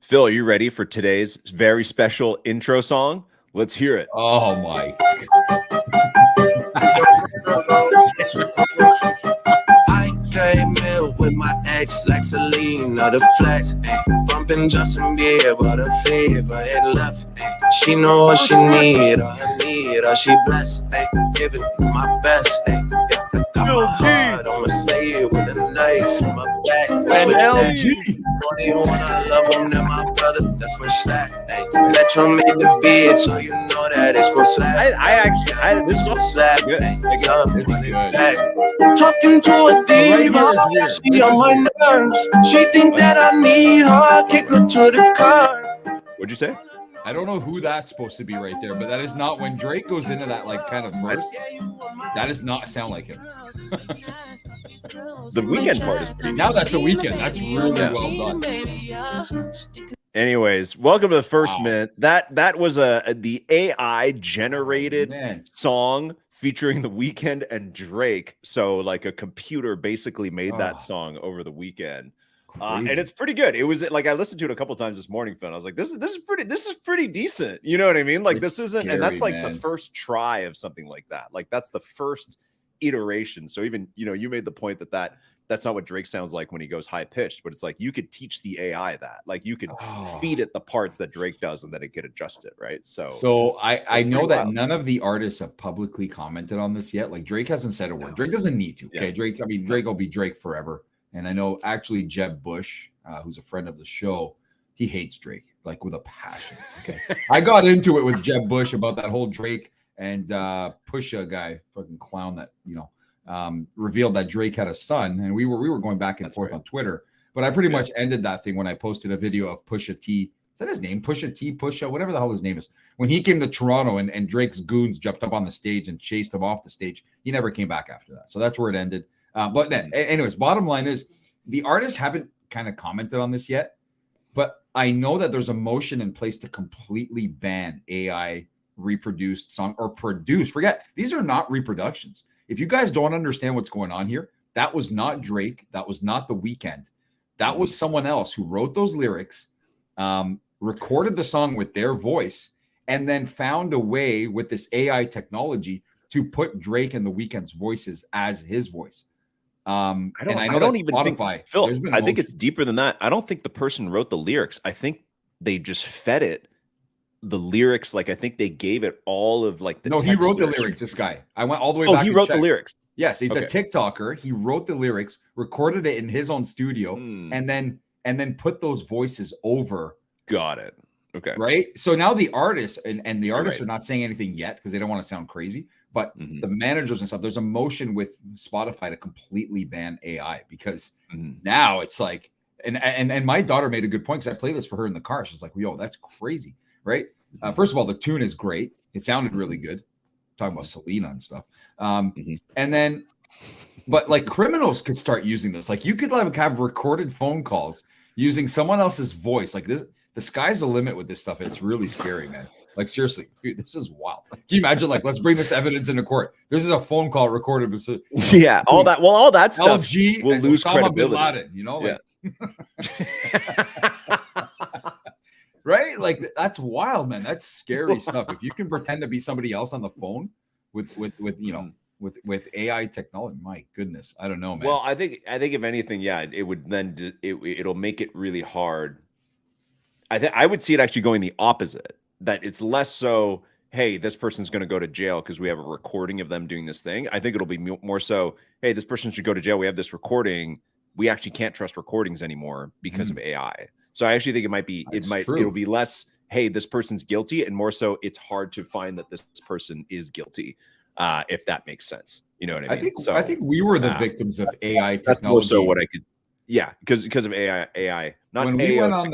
Phil, are you ready for today's very special intro song? Let's hear it. Oh my. I came in with my ex like Selena, the flex, bumping Justin Bieber, the fever and left. She know what she need, I need her, she blessed, giving my best. Got my heart on the sleeve with a knife in my back. MLG. When I love him, then my brother, that's my stack. Metro made the beat, so you know that it's gon' slap. This is slap. good. Talking to a diva, she on my nerves. She think that I need her, kick her to the car. What'd you say? I don't know who that's supposed to be right there, but that is not when Drake goes into that like kind of verse. That does not sound like him. The weekend part is pretty Now that's a weekend. That's really well done. Anyways, welcome to the first minute. That was the AI generated song featuring The Weeknd and Drake. So like a computer basically made that song over the weekend. And it's pretty good. It was like I listened to it a couple times this morning, Phil. I was like, this is pretty decent. You know what I mean? Like It's this isn't, scary, and that's like man. the first try of something like that. Like that's the first iteration. So even you made the point that that's not what Drake sounds like when he goes high pitched, but it's like you could teach the AI that. Like you could feed it the parts that Drake does, and then it could adjust it, right? So I know that none of the artists have publicly commented on this yet. Like Drake hasn't said a word. Drake doesn't need to. Okay, Drake will be Drake forever. And I know actually Jeb Bush, who's a friend of the show, he hates Drake like with a passion. Okay, I got into it with Jeb Bush about that whole Drake and Pusha guy, fucking clown that revealed that Drake had a son, and we were going back and forth on Twitter. But I pretty much ended that thing when I posted a video of Pusha T. Is that his name? Pusha, whatever the hell his name is. When he came to Toronto and Drake's goons jumped up on the stage and chased him off the stage, he never came back after that. So that's where it ended. But then, anyways, bottom line is the artists haven't kind of commented on this yet, but I know that there's a motion in place to completely ban AI reproduced song or produce. Forget, these are not reproductions. If you guys don't understand what's going on here, that was not Drake. That was not The Weeknd. That was someone else who wrote those lyrics, recorded the song with their voice, and then found a way with this AI technology to put Drake and The Weeknd's voices as his voice. I don't even think, Phil, I think it's deeper than that. I don't think the person wrote the lyrics. I think they just fed it the lyrics. Like I think they gave it all of like the no, he wrote the lyrics. This guy, I went all the way back. He wrote the lyrics. Yes, he's a TikToker. He wrote the lyrics, recorded it in his own studio, and then put those voices over. Got it. Okay. Right. So now the artists and the artists are not saying anything yet because they don't want to sound crazy. But the managers and stuff, there's a motion with Spotify to completely ban AI because now it's like, and my daughter made a good point because I play this for her in the car. She's like, yo, that's crazy. Right. First of all, the tune is great. It sounded really good. Talking about Selena and stuff. And then, but like criminals could start using this. Like you could have recorded phone calls using someone else's voice. Like this, the sky's the limit with this stuff. It's really scary, man. Like seriously, dude, this is wild. Can you imagine? Like, let's bring this evidence into court. This is a phone call recorded with all that. Well, all that stuff LG will lose Osama credibility. Bin Laden, you know, like, right? Like that's wild, man. That's scary stuff. If you can pretend to be somebody else on the phone with AI technology, my goodness, I don't know, man. Well, I think if anything, it would then it'll make it really hard. I would see it actually going the opposite. That it's less so, hey, this person's going to go to jail because we have a recording of them doing this thing. I think it'll be more so, hey, this person should go to jail. We have this recording. We actually can't trust recordings anymore because of AI. So I actually think it'll be less, hey, this person's guilty, and more so it's hard to find that this person is guilty, if that makes sense. You know what I mean? I think we were the victims of AI technology. That's more so what I could. Yeah, because of AI, not when we went on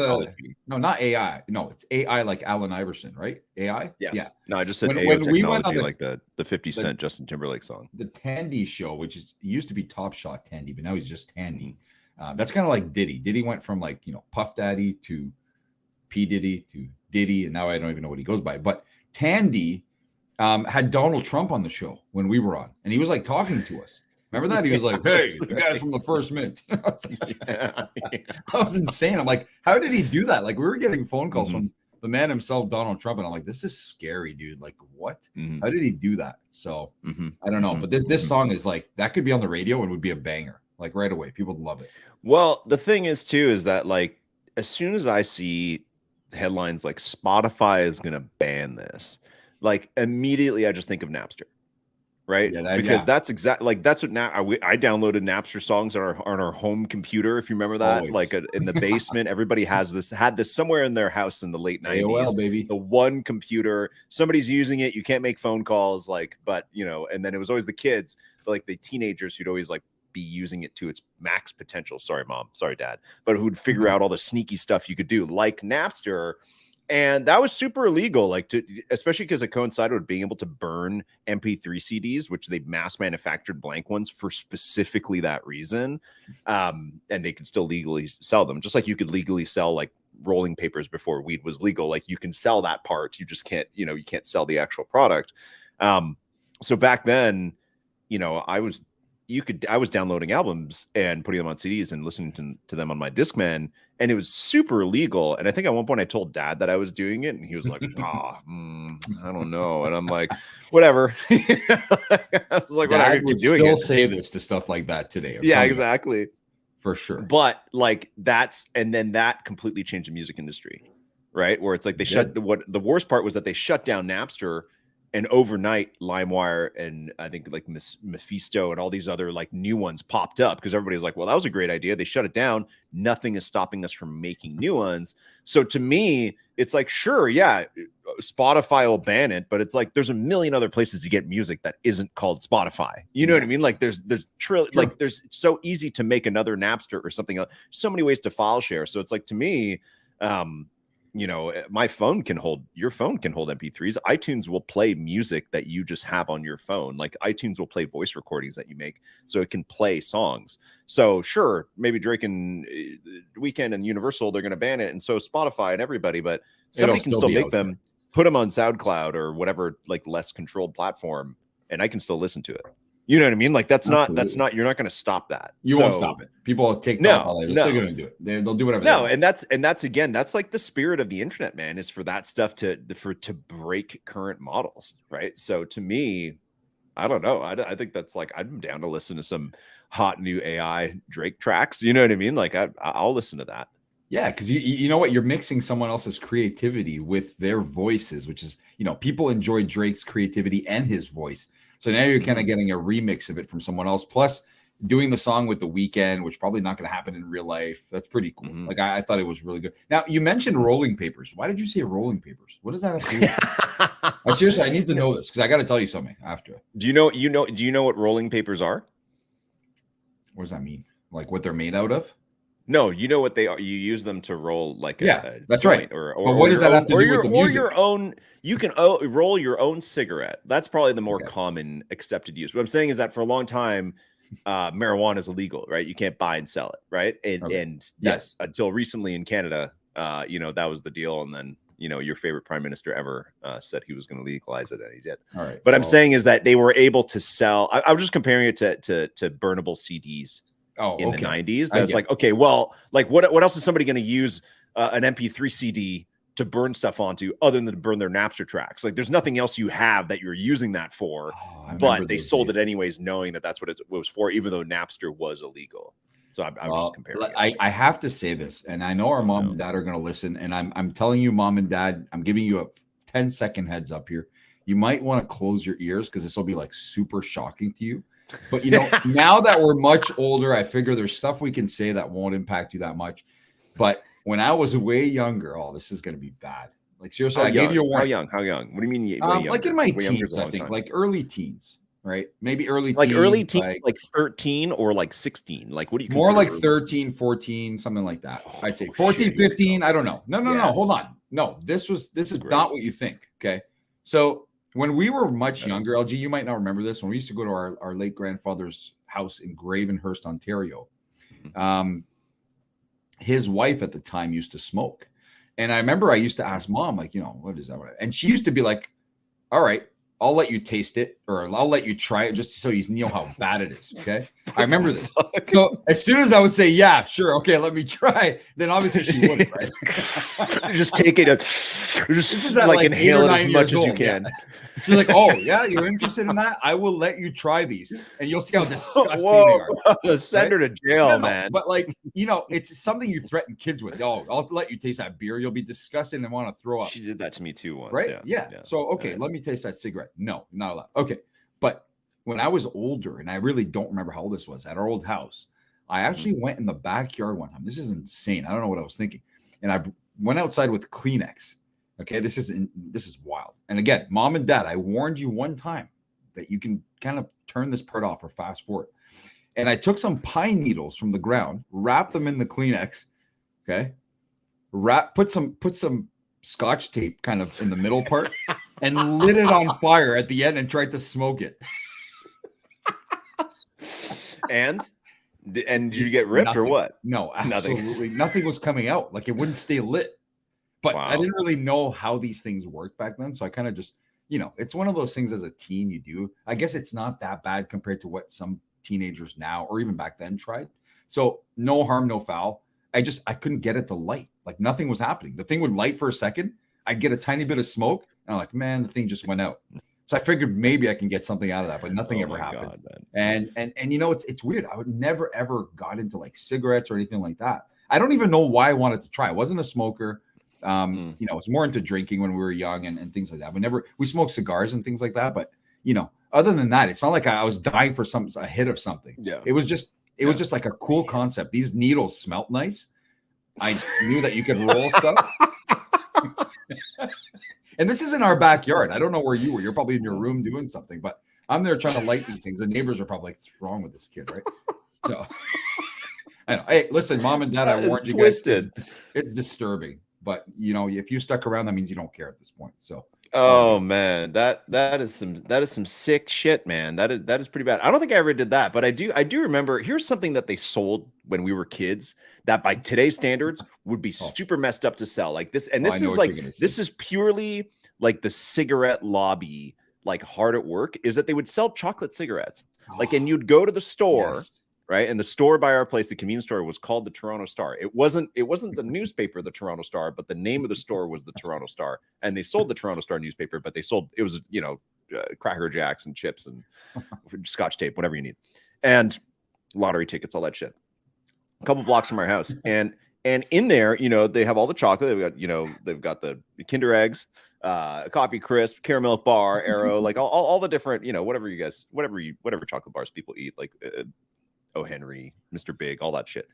not AI. No, it's AI like Allen Iverson, right? AI. Yes. Yeah. No, I just said when we went on like the 50 Cent Justin Timberlake song. The Tandy show, which used to be Top Shot Tandy, but now he's just Tandy. That's kind of like Diddy. Diddy went from like Puff Daddy to P Diddy to Diddy, and now I don't even know what he goes by. But Tandy had Donald Trump on the show when we were on, and he was like talking to us. Remember that? He was like, "Hey, the guys from the First Mint." That was insane. I'm like, how did he do that? Like, we were getting phone calls from the man himself, Donald Trump, and I'm like, this is scary, dude. Like, what? How did he do that? So I don't know. But this song is like, that could be on the radio and would be a banger, like right away. People would love it. Well, the thing is too, is that like, as soon as I see headlines like Spotify is going to ban this, like immediately I just think of Napster. Right. Yeah, because that's exactly like, that's what now I downloaded Napster songs on our home computer. If you remember that, Always. like in the basement, everybody had this somewhere in their house in the late 90s, AOL, baby. The one computer, somebody's using it. You can't make phone calls, like, but you know, and then it was always the kids, like the teenagers who'd always like be using it to its max potential. Sorry, mom. Sorry, dad. But who'd figure out all the sneaky stuff you could do, like Napster. And that was super illegal, like especially because it coincided with being able to burn MP3 CDs, which they mass manufactured blank ones for specifically that reason. And they could still legally sell them, just like you could legally sell like rolling papers before weed was legal. Like you can sell that part, you just can't, you can't sell the actual product. So back then, I was downloading albums and putting them on CDs and listening to them on my Discman, and it was super illegal. And I think at one point I told dad that I was doing it, and he was like, I don't know. And I'm like, whatever. I was like, Dad whatever, would keep doing still it. say this to stuff like that today. Yeah, exactly. For sure. But like and then that completely changed the music industry, right? Where it's like what the worst part was that they shut down Napster. And overnight, LimeWire and I think like Mephisto and all these other like new ones popped up because everybody was like, well, that was a great idea. They shut it down. Nothing is stopping us from making new ones. So to me, it's like, sure, yeah, Spotify will ban it, but it's like there's a million other places to get music that isn't called Spotify. You know what I mean? Like there's it's so easy to make another Napster or something else. So many ways to file share. So it's like, to me, my phone can hold, your phone can hold MP3s. iTunes will play music that you just have on your phone. Like iTunes will play voice recordings that you make, so it can play songs. So sure, maybe Drake and Weeknd and Universal, they're going to ban it, and so Spotify and everybody, but somebody can still make them, put them on SoundCloud or whatever, like less controlled platform, and I can still listen to it. You know what I mean? Like that's not, you're not going to stop that. You won't stop it. People take they're still going to do it. They'll do whatever. No, and that's again, that's like the spirit of the internet, man, is for that stuff to break current models, right? So to me, I don't know. I think that's like, I'm down to listen to some hot new AI Drake tracks. You know what I mean? Like I'll listen to that. Yeah, because you know what? You're mixing someone else's creativity with their voices, which is, people enjoy Drake's creativity and his voice. So now you're kind of getting a remix of it from someone else, plus doing the song with The Weeknd, which probably not going to happen in real life. That's pretty cool. Like I thought it was really good. Now you mentioned rolling papers. Why did you say rolling papers? What does that have to do with? Seriously, I need to know this because I got to tell you something after. Do you know what rolling papers are? What does that mean? Like what they're made out of? No, you know what they are. You use them to roll like that's right. Or what does that have to do with the music? Or your own. You can roll your own cigarette. That's probably the more common accepted use. What I'm saying is that for a long time, marijuana is illegal, right? You can't buy and sell it, right? And that's until recently in Canada, that was the deal. And then your favorite prime minister ever said he was going to legalize it, and he did. All right. But I'm saying is that they were able to sell. I was just comparing it to burnable CDs. In the 90s, that's like, okay, well, like what else is somebody going to use an MP3 CD to burn stuff onto other than to burn their Napster tracks? Like there's nothing else you have that you're using that for, but they sold it anyways, knowing that that's what it was for, even though Napster was illegal. So I'm just comparing. I have to say this, and I know our mom and dad are going to listen, and I'm telling you, mom and dad, I'm giving you a 10-second heads up here. You might want to close your ears because this will be like super shocking to you. But now that we're much older, I figure there's stuff we can say that won't impact you that much. But when I was way younger, this is going to be bad. Like seriously, I gave you a warning. How young? What do you mean? Like in my teens, I think, like early teens, right? Maybe early teens. Like early teens, like 13 or like 16. Like what do you consider? More like 13, 14, something like that. I'd say 14, 15. I don't know. No. Hold on. No, this is not what you think. Okay. So when we were much younger, LG, you might not remember this. When we used to go to our late grandfather's house in Gravenhurst, Ontario, his wife at the time used to smoke. And I remember I used to ask mom, like, what is that? And she used to be like, all right, I'll let you taste it, or I'll let you try it just so you know how bad it is. Okay. I remember this. So as soon as I would say, yeah, sure. Okay. Let me try. Then obviously she wouldn't, right? Just take it. Just like inhale it as much as you can. Yeah. She's like, oh, yeah, you're interested in that? I will let you try these. And you'll see how disgusting they are. Send her to jail, man. But like, it's something you threaten kids with. Oh, I'll let you taste that beer. You'll be disgusted and want to throw up. She did that to me too once. Right? Yeah. So, okay, let me taste that cigarette. No, not allowed. Okay. But when I was older, and I really don't remember how old this was, at our old house, I actually went in the backyard one time. This is insane. I don't know what I was thinking. And I went outside with Kleenex. Okay, this is wild. And again, mom and dad, I warned you one time that you can kind of turn this part off or fast forward. And I took some pine needles from the ground, wrapped them in the Kleenex. Okay, put some Scotch tape kind of in the middle part, and lit it on fire at the end and tried to smoke it. And did you get ripped or what? No, absolutely nothing was coming out. Like it wouldn't stay lit. But I didn't really know how these things work back then. So I kind of just, it's one of those things as a teen you do. I guess it's not that bad compared to what some teenagers now or even back then tried. So no harm, no foul. I couldn't get it to light. Like nothing was happening. The thing would light for a second. I'd get a tiny bit of smoke. And I'm like, man, the thing just went out. So I figured maybe I can get something out of that, but nothing ever happened. God, and it's weird. I would never, ever got into like cigarettes or anything like that. I don't even know why I wanted to try. I wasn't a smoker. It's more into drinking when we were young and things like that. We smoked cigars and things like that, but other than that, it's not like I was dying for a hit of something. Yeah, it was just like a cool concept. These needles smelt nice. I knew that you could roll stuff. And this is in our backyard. I don't know where you were. You're probably in your room doing something, but I'm there trying to light these things. The neighbors are probably like, what's wrong with this kid, right? So I know. Hey, listen, mom and dad, I warned you guys. It's disturbing. But if you stuck around, that means you don't care at this point. So, man, that is some sick shit, man. That is pretty bad. I don't think I ever did that, but I do remember. Here's something that they sold when we were kids that by today's standards would be super messed up to sell. Like this, and this is purely like the cigarette lobby, like hard at work. Is that they would sell chocolate cigarettes, and you'd go to the store. Yes. Right. And the store by our place, the convenience store, was called the Toronto Star. It wasn't the newspaper, the Toronto Star, but the name of the store was the Toronto Star. And they sold the Toronto Star newspaper, but it was, Cracker Jacks and chips and Scotch tape, whatever you need. And lottery tickets, all that shit. A couple blocks from our house. And in there, they have all the chocolate. They've got the Kinder Eggs, coffee crisp, caramel bar, Arrow, like all the different, whatever chocolate bars people eat, like O. Henry, Mr. Big, all that shit.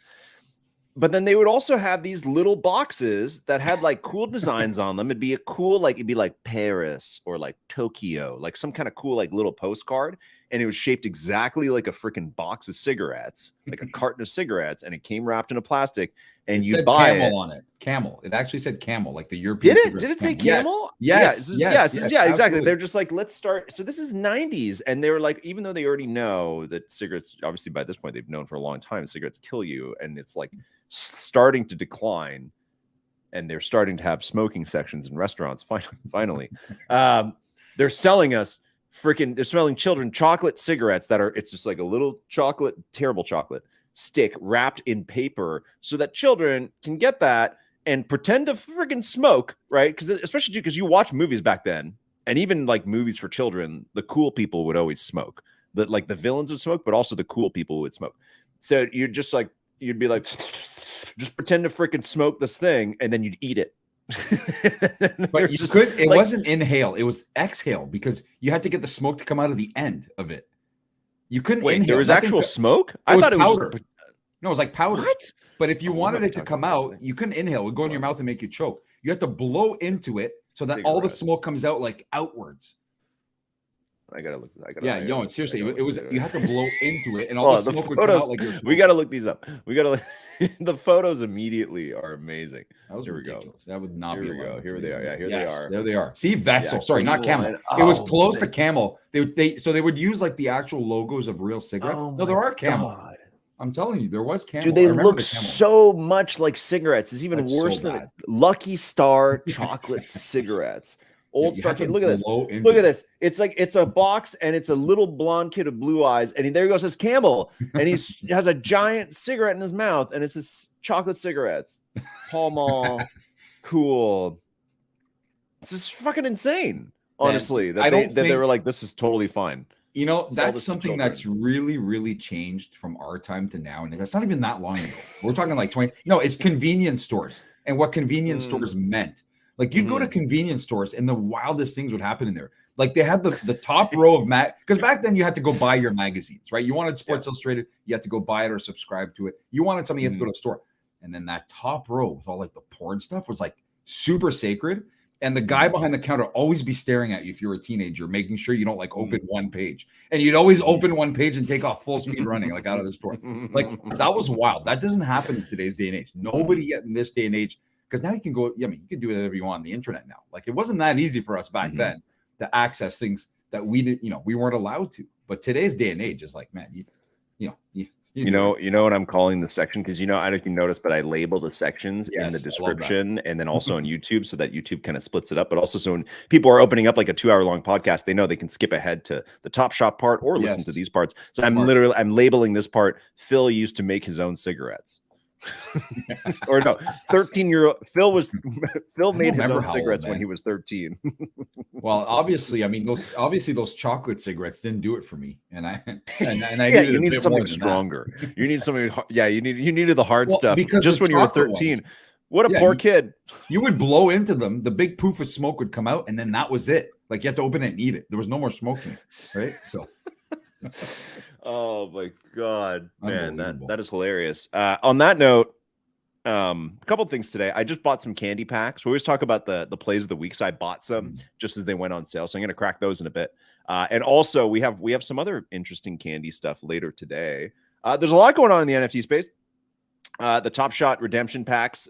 But then they would also have these little boxes that had like cool designs on them. It'd be like Paris or like Tokyo, like some kind of cool like little postcard. And it was shaped exactly like a freaking box of cigarettes, like a carton of cigarettes, and it came wrapped in a plastic. And you buy Camel on it. Camel. It actually said Camel, like the European. Did it say Camel? Yes. Yes. Exactly. Absolutely. They're just like, let's start. So this is 90s, and they were like, even though they already know that cigarettes, obviously by this point they've known for a long time, cigarettes kill you, and it's like starting to decline, and they're starting to have smoking sections in restaurants. Finally, they're selling children chocolate cigarettes it's just like a little chocolate, terrible chocolate stick wrapped in paper so that children can get that and pretend to freaking smoke, right? Especially because you watch movies back then, and even like movies for children, the cool people would always smoke. Like the villains would smoke, but also the cool people would smoke. So you'd be like, just pretend to freaking smoke this thing, and then you'd eat it. But you could. It wasn't inhale; it was exhale, because you had to get the smoke to come out of the end of it. You couldn't inhale. There was actual smoke? I thought it was powder. No, it was like powder. What? But if you wanted it to come out, you couldn't inhale. It would go in your mouth and make you choke. You have to blow into it so that all the smoke comes out like outwards. I gotta look. Seriously, it was. You had to blow into it, and all the smoke would come out like you're smoking. We gotta look these up. We gotta look. The photos immediately are amazing. Here we go. That would not be. Here we go. Here they are. Yeah, here they are. There they are. See, Vessel. Sorry, not Camel. It was close to Camel. They would use like the actual logos of real cigarettes. No, there are Camel. I'm telling you, there was Camel. Dude, they look so much like cigarettes. It's even worse than Lucky Star chocolate cigarettes. Old You Star have to Candy. Look at this. blow into Look at it. this. It's a box, and it's a little blonde kid with blue eyes, and there he goes his Campbell, and he has a giant cigarette in his mouth, and it's his chocolate cigarettes. Pall Mall, cool. This is fucking insane. Honestly, Man, they were like, this is totally fine. You know, Sell that's this to something that's really, really changed from our time to now. And that's not even that long ago. We're talking like 20. It's convenience stores and what convenience stores meant. Like you'd go to convenience stores and the wildest things would happen in there. Like they had the top row of because back then you had to go buy your magazines, right? You wanted Sports Illustrated, you had to go buy it or subscribe to it. You wanted something, you had to go to the store. And then that top row with all like the porn stuff was like super sacred. And the guy behind the counter always be staring at you if you're a teenager, making sure you don't like open one page. And you'd always open one page and take off full speed running, like out of the store. Like that was wild. That doesn't happen in today's day and age. Nobody yet in this day and age, because now you can go, you can do whatever you want on the internet now. Like it wasn't that easy for us back then to access things that we didn't, we weren't allowed to. But today's day and age is like, man, you know what I'm calling the section, because I don't know if you noticed, but I label the sections in the description and then also on YouTube, so that YouTube kind of splits it up. But also, so when people are opening up like a 2-hour long podcast, they know they can skip ahead to the Top Shot part or listen to these parts. So I'm labeling this part. Phil used to make his own cigarettes. Or no, 13-year-old Phil made his own cigarettes when he was 13. Well, obviously, those chocolate cigarettes didn't do it for me, and I you needed something stronger. You need something. You needed the hard stuff because just when you were 13. What a poor kid. You would blow into them, the big poof of smoke would come out, and then that was it. Like you had to open it and eat it. There was no more smoking, right? So. Oh my God, man, that is hilarious. On that note, a couple things today. I just bought some candy packs. We always talk about the plays of the week, so I bought some just as they went on sale. So I'm going to crack those in a bit. And also, we have some other interesting candy stuff later today. There's a lot going on in the NFT space. The Top Shot redemption packs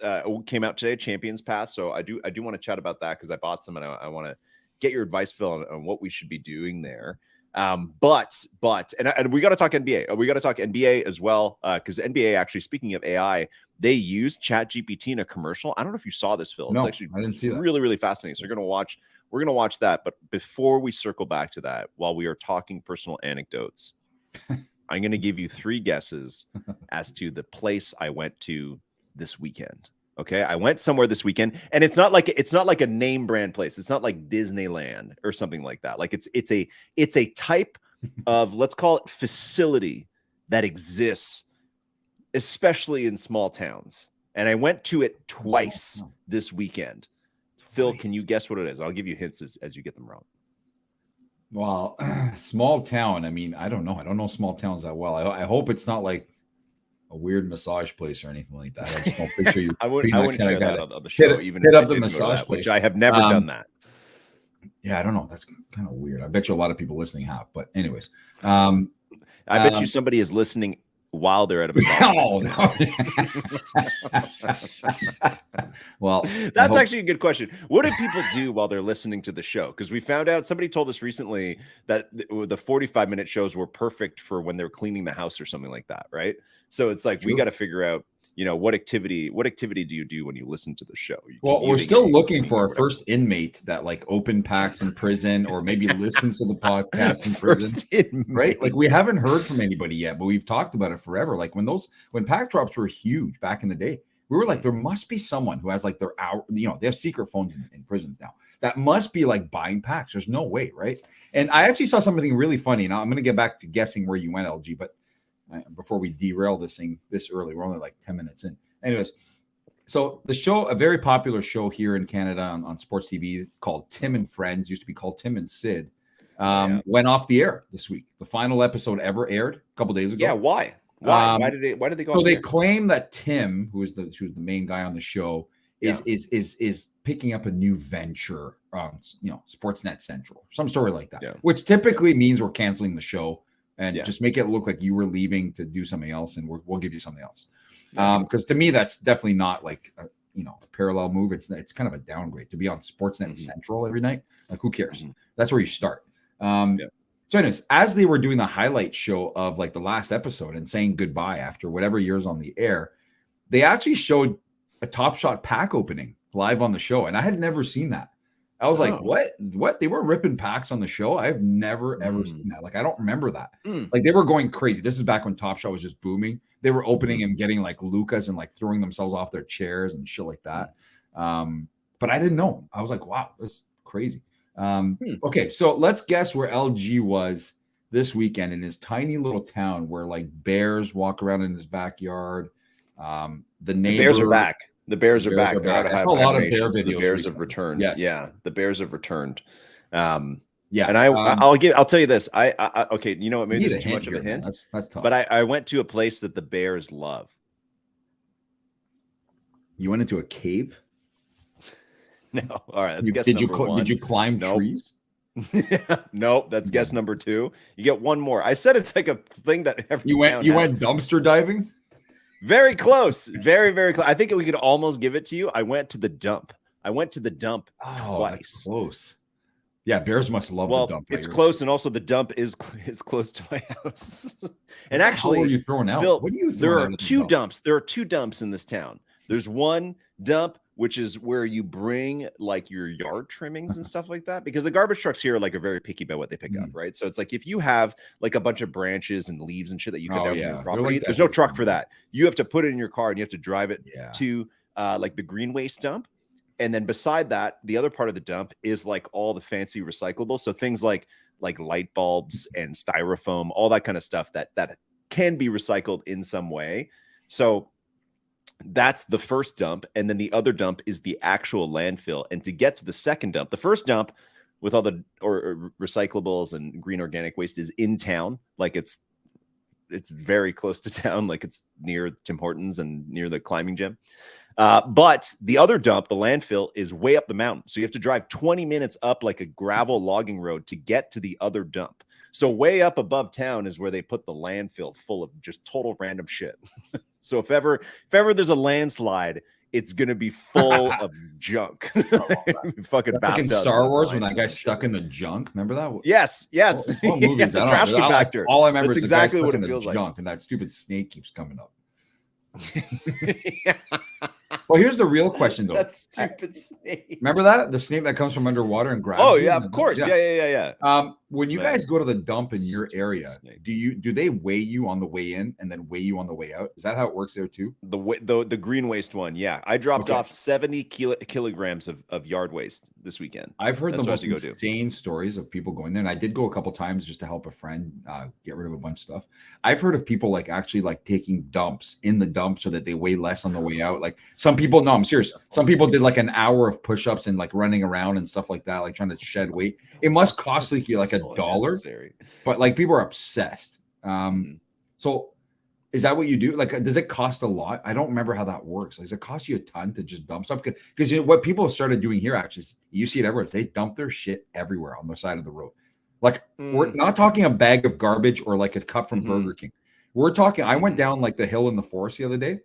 came out today, Champions Pass. So I do want to chat about that because I bought some, and I want to get your advice, Phil, on what we should be doing there. But we got to talk NBA. We got to talk NBA as well, because NBA, actually, speaking of AI, they use ChatGPT in a commercial. I don't know if you saw this, Phil. It's actually I didn't see that. Really, really fascinating. So we're gonna watch that. But before we circle back to that, while we are talking personal anecdotes, I'm gonna give you 3 guesses as to the place I went to this weekend. Okay, I went somewhere this weekend, and it's not like a name brand place. It's not like Disneyland or something like that. Like it's a type of, let's call it, facility that exists, especially in small towns. And I went to it twice this weekend. Phil, can you guess what it is? I'll give you hints as you get them wrong. Well, small town. I mean, I don't know. I don't know small towns that well. I hope it's not like a weird massage place or anything like that. I just don't picture you. I wouldn't share that on the show, even hit if up the massage place, which I have never done that. Yeah, I don't know. That's kind of weird. I bet you a lot of people listening have. But anyways, I bet you somebody is listening while they're at a massage. Well, that's actually a good question. What do people do while they're listening to the show? Because we found out, somebody told us recently that the 45-minute shows were perfect for when they're cleaning the house or something like that, right? So it's like, we got to figure out, what activity do you do when you listen to the show? Well, we're still looking for our first inmate that like open packs in prison, or maybe listens to the podcast in prison, right? Like we haven't heard from anybody yet, but we've talked about it forever. Like when pack drops were huge back in the day, we were like, there must be someone who has like their hour, they have secret phones in prisons now. That must be like buying packs. There's no way, right? And I actually saw something really funny. Now I'm going to get back to guessing where you went, LG, but before we derail this thing this early, we're only like 10 minutes in. Anyways, so the show, a very popular show here in Canada on sports TV called Tim and Friends, used to be called Tim and Sid, went off the air this week. The final episode ever aired a couple days ago. Yeah, why? Why did they go? So they claim that Tim, who's the main guy on the show, is picking up a new venture on Sportsnet Central, some story like that, which typically means we're canceling the show and just make it look like you were leaving to do something else, and we'll give you something else. Because to me, that's definitely not like a parallel move. It's kind of a downgrade to be on Sportsnet Central every night. Like, who cares? That's where you start. So anyways, as they were doing the highlight show of like the last episode and saying goodbye after whatever year's on the air, they actually showed a Top Shot pack opening live on the show, and I had never seen that. I was like, what? They were ripping packs on the show? I've never ever seen that. Like, I don't remember that. Like, they were going crazy. This is back when Top Shot was just booming. They were opening and getting like Lucas and like throwing themselves off their chairs and shit like that. But I didn't know. I was like, wow, that's crazy. Okay, so let's guess where LG was this weekend in his tiny little town where like bears walk around in his backyard. The Bears are back. The Bears are back. I saw a lot of bear videos. The Bears have returned. Yes. Yeah, the Bears have returned. Yeah, and I'll tell you this. I okay, you know what? Maybe need this is too much of a here, hint. That's tough. But I went to a place that the Bears love. You went into a cave? No. All right. That's guess number one. Did you climb trees? Nope. That's guess number two. You get one more. I said it's like a thing that you went dumpster diving. Very close. Very, very close. I think we could almost give it to you. I went to the dump. Twice. That's close. Yeah, bears must love the dump. It's close, and also the dump is close to my house. And actually, what are you throwing out? Phil, what are you throwing there out are two dumps. There are two dumps in this town. There's one dump, which is where you bring like your yard trimmings and stuff like that, because the garbage trucks here are very picky about what they pick up, right? So it's like if you have like a bunch of branches and leaves and shit that you cut down from your property, there's no truck for that. You have to put it in your car and you have to drive it to like the green waste dump. And then beside that, the other part of the dump is like all the fancy recyclables. So things like light bulbs and styrofoam, all that kind of stuff that can be recycled in some way. So that's the first dump. And then the other dump is the actual landfill. And to get to the second dump, the first dump with all the or recyclables and green organic waste is in town. Like it's very close to town. Like it's near Tim Hortons and near the climbing gym. But the other dump, the landfill, is way up the mountain. So you have to drive 20 minutes up like a gravel logging road to get to the other dump. So way up above town is where they put the landfill full of just total random shit. So if ever there's a landslide, it's gonna be full of junk. Fucking like in Star Wars when that guy's stuck in the junk. Remember that? Yes. What movies? The trash compactor. All I remember is exactly what it feels junk, like. And that stupid snake keeps coming up. Well, here's the real question, though. That stupid snake. Remember that? The snake that comes from underwater and grabs you? Yeah, of course. Yeah. When you guys go to the dump in your area, do they weigh you on the way in and then weigh you on the way out? Is that how it works there too? The green waste one, yeah. I dropped off 70 kilograms of yard waste this weekend. I've heard the most insane stories of people going there, and I did go a couple times just to help a friend get rid of a bunch of stuff. I've heard of people actually taking dumps in the dump so that they weigh less on the way out. Like some people, no, I'm serious. Some people did like an hour of push-ups and running around and stuff like that, like trying to shed weight. It must cost like $1, but people are obsessed. So is that what you do? Does it cost a lot? I don't remember how that works. Does it cost you a ton to just dump stuff? Because what people have started doing here, actually, you see it everywhere, is they dump their shit everywhere on the side of the road. We're not talking a bag of garbage or a cup from Burger King. We're talking, I went down the hill in the forest the other day,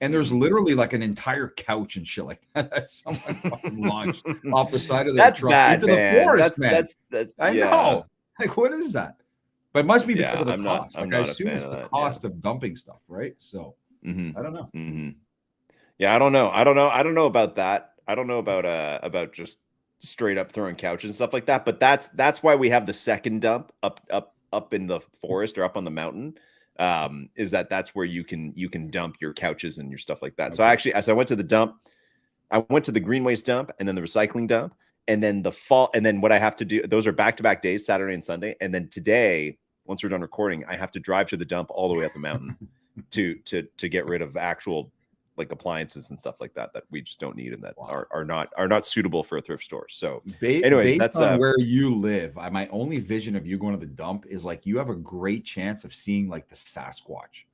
and there's literally an entire couch and shit like that someone launched off the side of their truck into the forest, man. I know. What is that? But it must be because of the cost. I assume it's the cost of dumping stuff, right? So I don't know. Yeah, I don't know. I don't know about that. I don't know about just straight up throwing couches and stuff like that. But that's why we have the second dump up in the forest or up on the mountain. Is that's where you can dump your couches and your stuff like that. Okay. So actually, as I went to the dump, I went to the green waste dump and then the recycling dump, and then what I have to do, those are back-to-back days, Saturday and Sunday. And then today, once we're done recording, I have to drive to the dump all the way up the mountain to get rid of actual appliances and stuff like that we just don't need and that are not suitable for a thrift store. So anyways, based on where you live, my only vision of you going to the dump is you have a great chance of seeing the Sasquatch.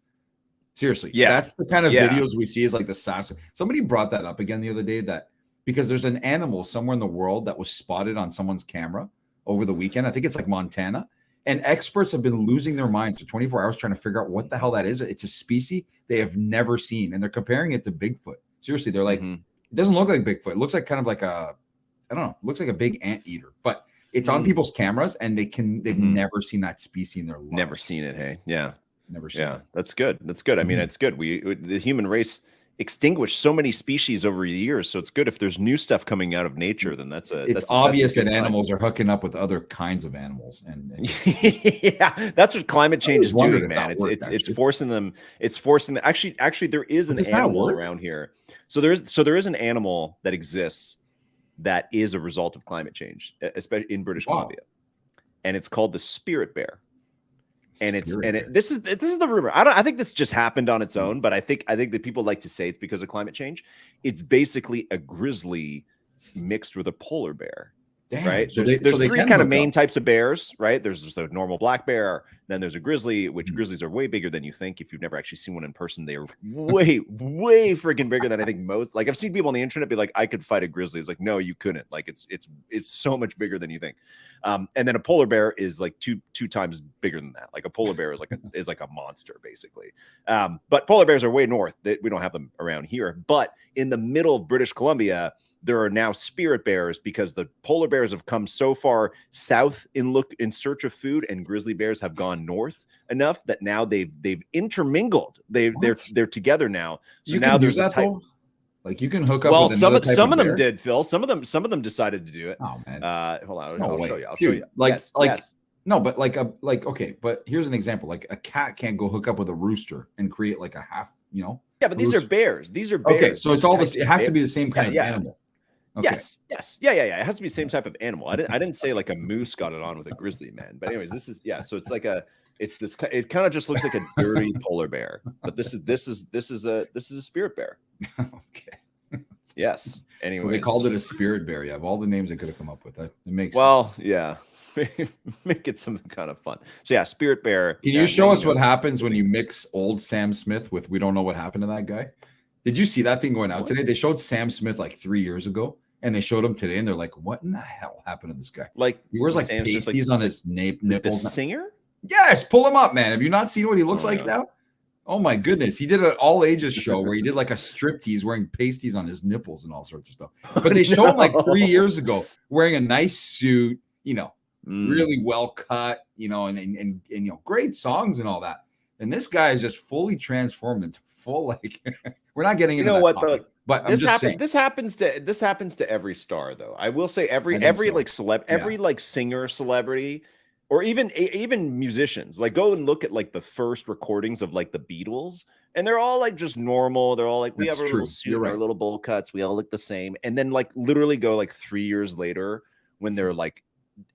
Seriously. Yeah. That's the kind of videos we see is the Sasquatch. Somebody brought that up again the other day, that because there's an animal somewhere in the world that was spotted on someone's camera over the weekend. I think it's Montana. And experts have been losing their minds for 24 hours trying to figure out what the hell that is. It's a species they have never seen. And they're comparing it to Bigfoot. Seriously, they're it doesn't look like Bigfoot. It looks like kind of I don't know, it looks like a big anteater. But it's on people's cameras, and they've never seen that species in their life. Never seen it, hey? Yeah. Never seen it. That's good. That's good. I mean, it's good. The human race extinguished so many species over the years. So it's good if there's new stuff coming out of nature. Then it's obvious that animals are hooking up with other kinds of animals, and yeah, that's what climate change is doing, man. It's forcing them. It's forcing them. Actually, there is an animal around here. So there is an animal that exists that is a result of climate change, especially in British Columbia, and it's called the spirit bear. And this is the rumor. I think this just happened on its own, but I think that people like to say it's because of climate change. It's basically a grizzly mixed with a polar bear. Damn. Right? So there's three kind of main types of bears, right? There's just a normal black bear, then there's a grizzly, which grizzlies are way bigger than you think. If you've never actually seen one in person, they are way freaking bigger than I think most. Like I've seen people on the internet be like, I could fight a grizzly. It's like, no, you couldn't. Like it's so much bigger than you think. And then a polar bear is like two times bigger than that. Like a polar bear is like a monster basically. But polar bears are way north. We don't have them around here. But in the middle of British Columbia, there are now spirit bears because the polar bears have come so far south in search of food, and grizzly bears have gone north enough that now they've intermingled. They're together now. So now there's a type. Like you can hook up. Well, some of them did, Phil. Some of them decided to do it. Oh man. Hold on. No I'll show you. I'll show you. Yes. No, but okay, but here's an example. Like a cat can't go hook up with a rooster and create like a half, Yeah, but these are bears. These are bears. Okay, so it's all this. It has to be the same kind of animal. Okay. Yes. Yeah. It has to be the same type of animal. I didn't say like a moose got it on with a grizzly, man. But anyways, this is so it's like it kind of just looks like a dirty polar bear, but this is a spirit bear. Okay. Yes. Anyway, so they called it a spirit bear. Yeah, of all the names they could have come up with, it makes sense. Yeah. Make it some kind of fun. So yeah, spirit bear. Can you show us what happens when you mix old Sam Smith with we don't know what happened to that guy? Did you see that thing going out today? They showed Sam Smith like 3 years ago, and they showed him today, and they're like, "What in the hell happened to this guy?" Like he wears like pasties on his nipples. The singer? Yes, pull him up, man. Have you not seen what he looks like now? Oh my goodness, he did an all ages show where he did like a striptease wearing pasties on his nipples and all sorts of stuff. But they showed him like 3 years ago wearing a nice suit, really well cut, and great songs and all that. And this guy is just fully transformed into full like. We're not getting into that topic, but this happens to every star though. I will say every singer, celebrity, or even musicians. Like go and look at like the first recordings of like the Beatles, and they're all like just normal. They're all like we have our little suit, our little bowl cuts. We all look the same. And then like literally go like 3 years later when they're like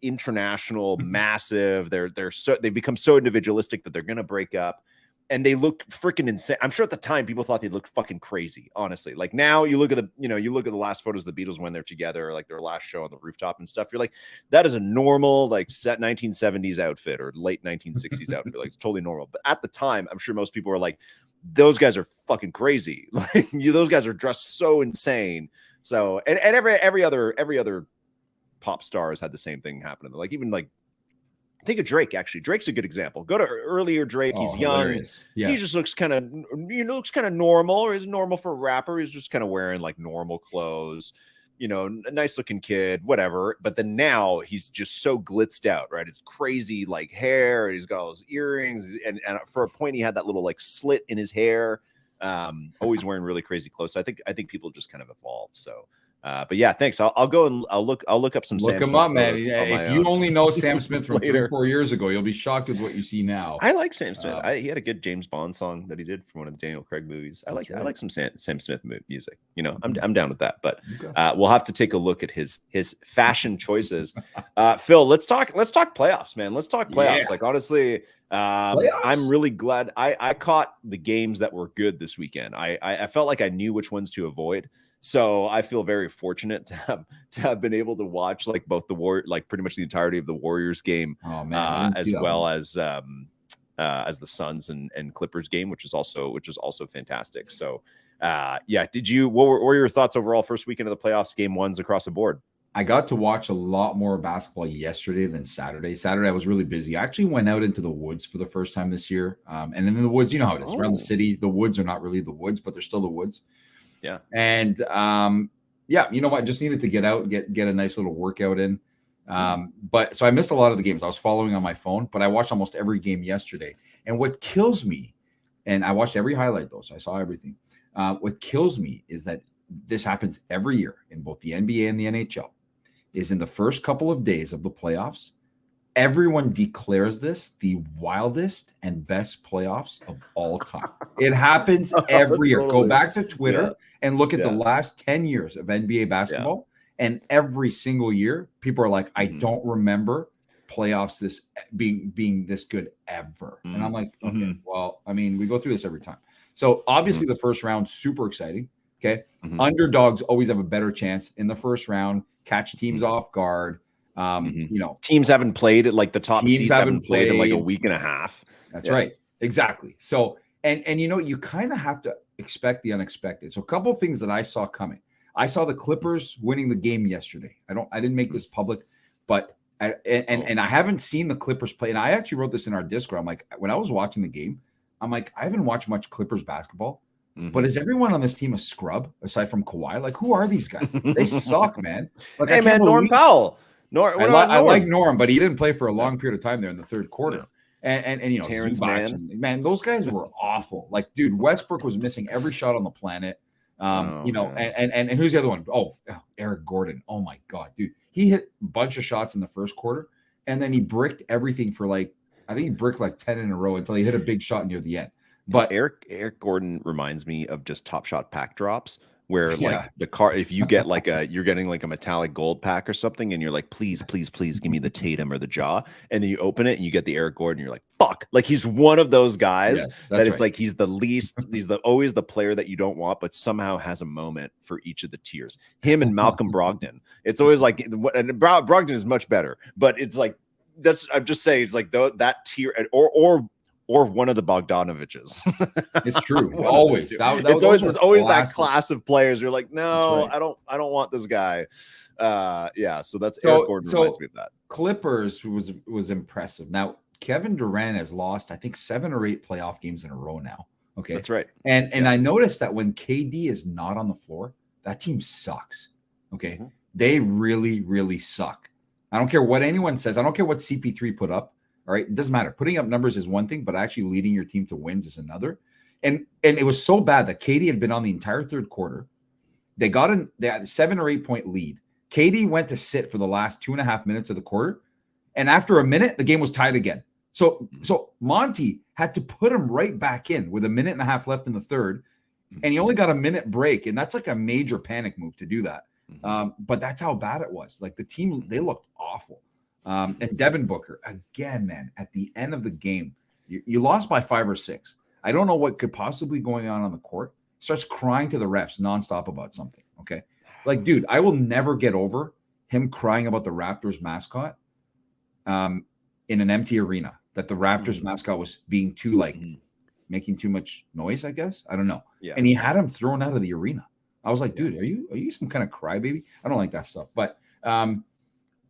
international, massive. They've become so individualistic that they're gonna break up. And they look freaking insane. I'm sure at the time people thought they looked fucking crazy, honestly. Like now you look at the last photos of the Beatles when they're together, like their last show on the rooftop and stuff. You're like, that is a normal, like set 1970s outfit or late 1960s outfit. Like it's totally normal. But at the time, I'm sure most people were like, those guys are fucking crazy. Like those guys are dressed so insane. So and every other pop star has had the same thing happen. Like even like think of Drake, actually. Drake's a good example. Go to earlier Drake. He's young. Yeah. He just looks kind of, normal, or is normal for a rapper. He's just kind of wearing like normal clothes, nice looking kid, whatever. But then now he's just so blitzed out, right? It's crazy like hair. And he's got all his earrings. And for a point, he had that little like slit in his hair. Always wearing really crazy clothes. So I think people just kind of evolve. So. But yeah, thanks. I'll go and I'll look up some. Look him up, man. If you only know Sam Smith from 3 or 4 years ago, you'll be shocked with what you see now. I like Sam Smith. He had a good James Bond song that he did for one of the Daniel Craig movies. I like some Sam Smith music. I'm down with that. But we'll have to take a look at his fashion choices. Phil, let's talk playoffs, man. Let's talk playoffs. Yeah. Like honestly. I'm really glad I caught the games that were good this weekend. I felt like I knew which ones to avoid. So I feel very fortunate to have been able to watch like both pretty much the entirety of the Warriors game, as well as the Suns and Clippers game, which is also fantastic. So what were your thoughts overall first weekend of the playoffs, game ones across the board? I got to watch a lot more basketball yesterday than Saturday. Saturday I was really busy. I actually went out into the woods for the first time this year. And in the woods, you know how it is around the city. The woods are not really the woods, but they're still the woods. Yeah. And you know what? I just needed to get out, get a nice little workout in. But so I missed a lot of the games. I was following on my phone, but I watched almost every game yesterday. And what kills me, and I watched every highlight though, so I saw everything. What kills me is that this happens every year in both the NBA and the NHL, is in the first couple of days of the playoffs, everyone declares this the wildest and best playoffs of all time. It happens every year. Go back to Twitter and look at the last 10 years of NBA basketball. And every single year, people are like, I don't remember playoffs this being this good ever. And I'm like, okay, well, I mean, we go through this every time. So obviously the first round, super exciting. Okay. Underdogs always have a better chance in the first round, catch teams off guard. Teams haven't played it, like the top seeds haven't played in like a week and a half. That's right. Exactly. So, and you kind of have to expect the unexpected. So a couple of things that I saw coming. I saw the Clippers winning the game yesterday. I didn't make this public, but I haven't seen the Clippers play. And I actually wrote this in our Discord. I'm like, when I was watching the game, I'm like, I haven't watched much Clippers basketball. But is everyone on this team a scrub aside from Kawhi? Like, who are these guys? They suck, man. Like, hey, man, Norm Powell. I like Norm, but he didn't play for a long period of time there in the third quarter. And Terrence man, those guys were awful. Like, dude, Westbrook was missing every shot on the planet. And who's the other one? Oh, Eric Gordon. Oh my God, dude. He hit a bunch of shots in the first quarter, and then he bricked everything for I think he bricked like 10 in a row until he hit a big shot near the end. But Eric Gordon reminds me of just Top Shot pack drops, where like the car, if you get like you're getting like a metallic gold pack or something, and you're like, please give me the Tatum or the Jaw, and then you open it and you get the Eric Gordon, you're like, fuck, like he's one of those guys that it's like he's the least, he's always the player that you don't want, but somehow has a moment for each of the tiers. Him and Malcolm Brogdon, it's always like, and Brogdon is much better, but it's like I'm just saying, it's like that tier, or one of the Bogdanoviches. It's true. Always. It's always that class of players. You're like, no, I don't want this guy. So that's Eric Gordon reminds me of that. Clippers was impressive. Now, Kevin Durant has lost, I think, 7 or 8 playoff games in a row now. Okay. That's right. And I noticed that when KD is not on the floor, that team sucks. Okay. They really, really suck. I don't care what anyone says. I don't care what CP3 put up. All right. It doesn't matter. Putting up numbers is one thing, but actually leading your team to wins is another. And it was so bad that KD had been on the entire third quarter. They had a 7 or 8 point lead. KD went to sit for the last 2.5 minutes of the quarter. And after a minute, the game was tied again. So Monty had to put him right back in with 1.5 minutes left in the third. And he only got a minute break. And that's like a major panic move to do that. But that's how bad it was. Like the team, they looked awful. And Devin Booker, again, man, at the end of the game, you lost by 5 or 6. I don't know what could possibly going on the court. Starts crying to the refs nonstop about something. Okay. Like, dude, I will never get over him crying about the Raptors mascot in an empty arena, that the Raptors mascot was being too making too much noise, I guess. I don't know. Yeah. And he had him thrown out of the arena. I was like, dude, are you some kind of crybaby? I don't like that stuff. But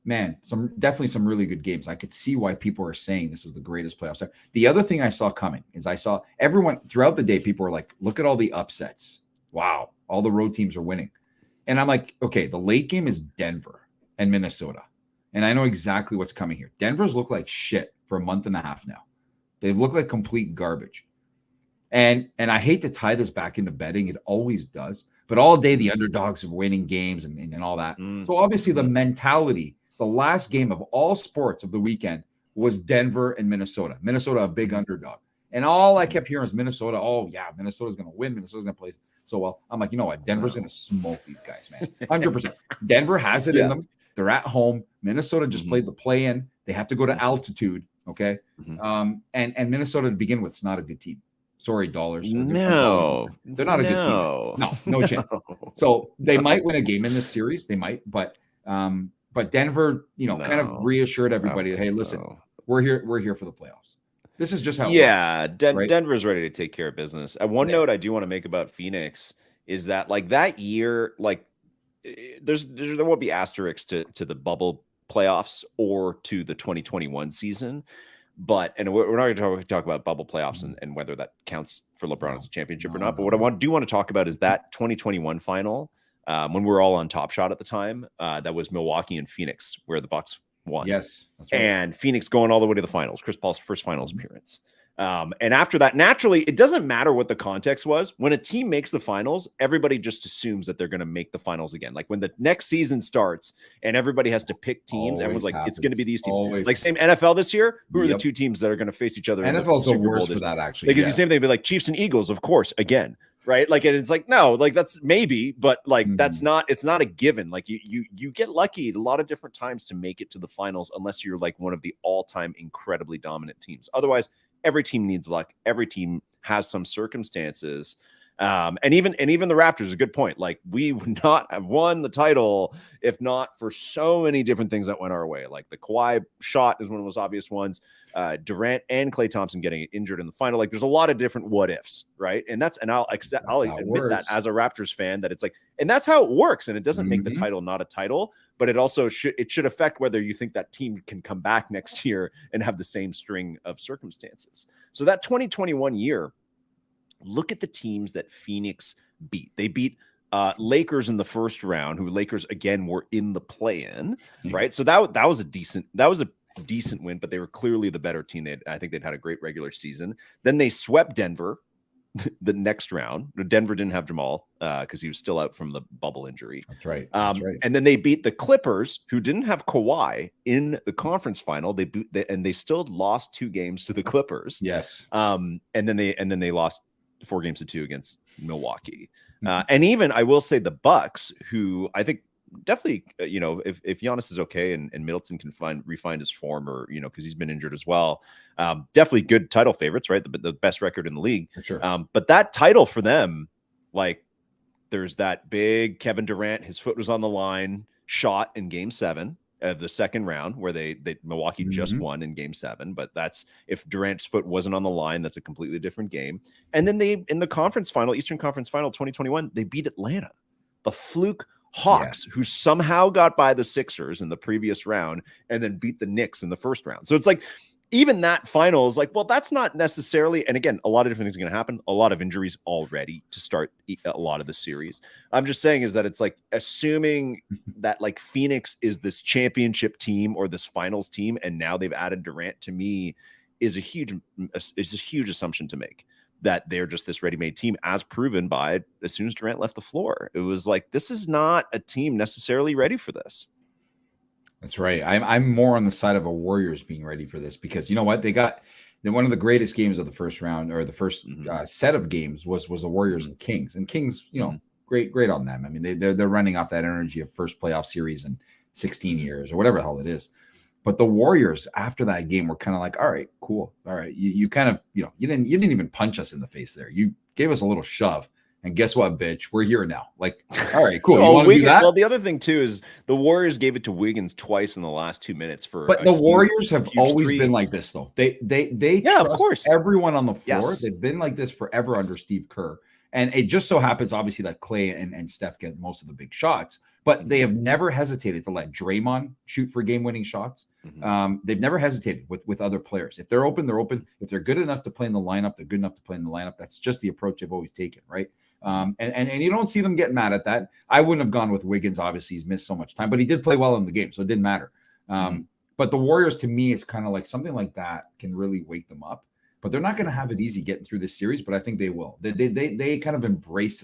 man, definitely some really good games. I could see why people are saying this is the greatest playoffs ever. The other thing I saw coming is I saw everyone throughout the day, people were like, look at all the upsets. Wow. All the road teams are winning. And I'm like, okay, the late game is Denver and Minnesota. And I know exactly what's coming here. Denver's looked like shit for a month and a half now. They've looked like complete garbage. And I hate to tie this back into betting. It always does. But all day, the underdogs are winning games and all that. So obviously the mentality, the last game of all sports of the weekend was Denver and Minnesota. Minnesota, a big underdog. And all I kept hearing was Minnesota. Oh, yeah, Minnesota's going to win. Minnesota's going to play so well. I'm like, you know what? Denver's going to smoke these guys, man. 100%. Denver has it in them. They're at home. Minnesota just played the play-in. They have to go to altitude, okay? And Minnesota to begin with is not a good team. Sorry, dollars. No. They're not a good team. No chance. So they might win a game in this series. They might, but Denver, kind of reassured everybody, hey, listen, we're here for the playoffs. This is just how Denver's ready to take care of business. And one note I do want to make about Phoenix is that like that year, like there won't be asterisks to the bubble playoffs or to the 2021 season. But we're not going to talk about bubble playoffs and whether that counts for LeBron as a championship or not. But what I do want to talk about is that 2021 final when we were all on Top Shot at the time. That was Milwaukee and Phoenix, where the Bucks won. Yes, that's right. And Phoenix going all the way to the finals. Chris Paul's first finals appearance. And after that, naturally, it doesn't matter what the context was. When a team makes the finals, everybody just assumes that they're going to make the finals again. Like when the next season starts and everybody has to pick teams, everyone's like, it's going to be these teams. Like same NFL this year. Who are the two teams that are going to face each other? NFL's the worst for that, actually. Like it's the same thing. Be like Chiefs and Eagles, of course, again. Right. Like, and it's like, no, like that's maybe, but like, it's not a given. Like you get lucky a lot of different times to make it to the finals, unless you're like one of the all-time incredibly dominant teams. Otherwise, every team needs luck. Every team has some circumstances. And even the Raptors is a good point. Like we would not have won the title if not for so many different things that went our way. Like the Kawhi shot is one of the most obvious ones. Durant and Klay Thompson getting injured in the final. Like there's a lot of different what ifs, right? And I'll admit that as a Raptors fan, that it's like, and that's how it works. And it doesn't make the title not a title, but it also should affect whether you think that team can come back next year and have the same string of circumstances. So that 2021 year, look at the teams that Phoenix beat. They beat Lakers in the first round, who Lakers again were in the play-in, right? So that was a decent win, but they were clearly the better team. I think they'd had a great regular season. Then they swept Denver the next round. Denver didn't have Jamal because he was still out from the bubble injury. That's right. And then they beat the Clippers, who didn't have Kawhi in the conference final. They still lost 2 games to the Clippers. Yes. And then they lost 4-2 against Milwaukee. And even I will say the Bucks, who I think definitely, if Giannis is okay and Middleton can refine his form, or because he's been injured as well, definitely good title favorites, right? The best record in the league. For sure. But that title for them, like there's that big Kevin Durant, his foot was on the line shot in Game 7 of the second round, where Milwaukee just won in Game 7. But that's, if Durant's foot wasn't on the line, that's a completely different game. And then they, in the conference final, Eastern Conference Final 2021, they beat Atlanta, the fluke Hawks, who somehow got by the Sixers in the previous round and then beat the Knicks in the first round. So it's like, even that final is like, well, that's not necessarily, and again, a lot of different things are going to happen. A lot of injuries already to start a lot of the series. I'm just saying is that it's like, assuming that like Phoenix is this championship team or this finals team, and now they've added Durant, to me is a huge assumption to make, that they're just this ready-made team, as proven by as soon as Durant left the floor. It was like, this is not a team necessarily ready for this. That's right. I'm more on the side of a Warriors being ready for this, because you know what, they got one of the greatest games of the first round, or the first set of games was the Warriors and Kings. And Kings, great on them. I mean, they're running off that energy of first playoff series in 16 years or whatever the hell it is. But the Warriors after that game were kind of like, all right, cool, all right, you kind of you didn't even punch us in the face there. You gave us a little shove. And guess what, bitch? We're here now. Like, all right, cool. You want to do that? Well, the other thing too is the Warriors gave it to Wiggins twice in the last 2 minutes But the Warriors have always been like this, though. They of course, everyone on the floor. Yes. They've been like this forever under Steve Kerr. And it just so happens, obviously, that Klay and Steph get most of the big shots, but they have never hesitated to let Draymond shoot for game-winning shots. They've never hesitated with other players. If they're open, they're open. If they're good enough to play in the lineup, they're good enough to play in the lineup. That's just the approach they've always taken, right? And you don't see them get mad at that. I wouldn't have gone with Wiggins. Obviously, he's missed so much time, but he did play well in the game, so it didn't matter. But the Warriors, to me, is kind of like something like that can really wake them up. But they're not going to have it easy getting through this series, but I think they will. They kind of embrace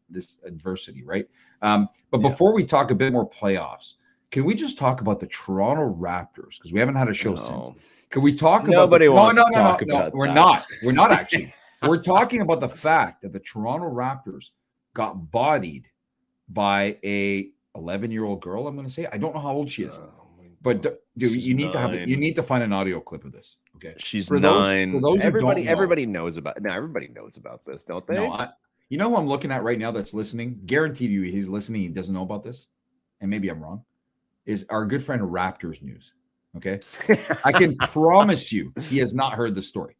this adversity, right? But before we talk a bit more playoffs, can we just talk about the Toronto Raptors? Because we haven't had a show since. Can we talk about Nobody wants to talk about We're not. We're not actually. We're talking about the fact that the Toronto Raptors got bodied by a 11-year-old girl. I'm going to say, I don't know how old she is, but dude, you need to find an audio clip of this. Okay, she's 9. For those everybody knows about. Now everybody knows about this, don't they? No, you know who I'm looking at right now that's listening? Guaranteed you, he's listening. He doesn't know about this, and maybe I'm wrong. Is our good friend Raptors News? Okay, I can promise you, he has not heard the story.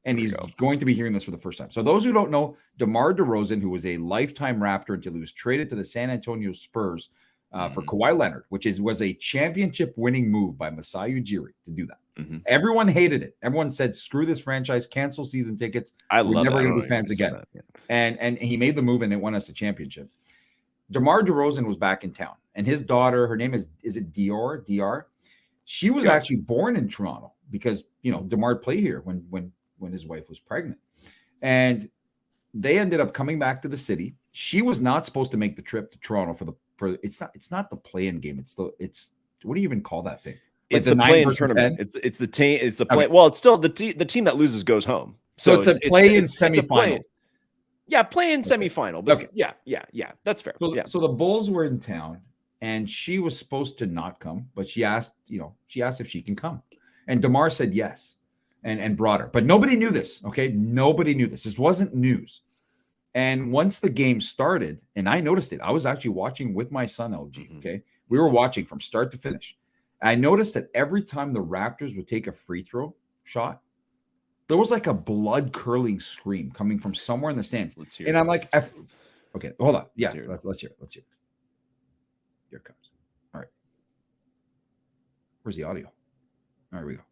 And he's going to be hearing this for the first time. So those who don't know, DeMar DeRozan, who was a lifetime Raptor until he was traded to the San Antonio Spurs for Kawhi Leonard, which was a championship-winning move by Masai Ujiri to do that. Everyone hated it. Everyone said, screw this franchise, cancel season tickets. We're never going to be fans again. And he made the move, and it won us a championship. DeMar DeRozan was back in town. And his daughter, her name is it Dior? She was actually born in Toronto because, DeMar played here when when his wife was pregnant. And they ended up coming back to the city. She was not supposed to make the trip to Toronto for it's not the play-in game. It's what do you even call that thing? Like It's the play-in tournament. It's the play. Okay. Well, it's still the team that loses goes home. So it's a play-in semifinal. Yeah, play-in semifinal. But okay. Yeah, that's fair. So the Bulls were in town, and she was supposed to not come, but she asked if she can come, and DeMar said yes, and brought her. But nobody knew this. Okay, nobody knew this. This wasn't news. And once the game started, and I noticed it, I was actually watching with my son, LG. Okay, we were watching from start to finish. I noticed that every time the Raptors would take a free throw shot, there was like a blood curdling scream coming from somewhere in the stands. Let's hear and it. I'm like, okay, hold on. Yeah, let's hear it. Here it comes. All right. Where's the audio? There we go.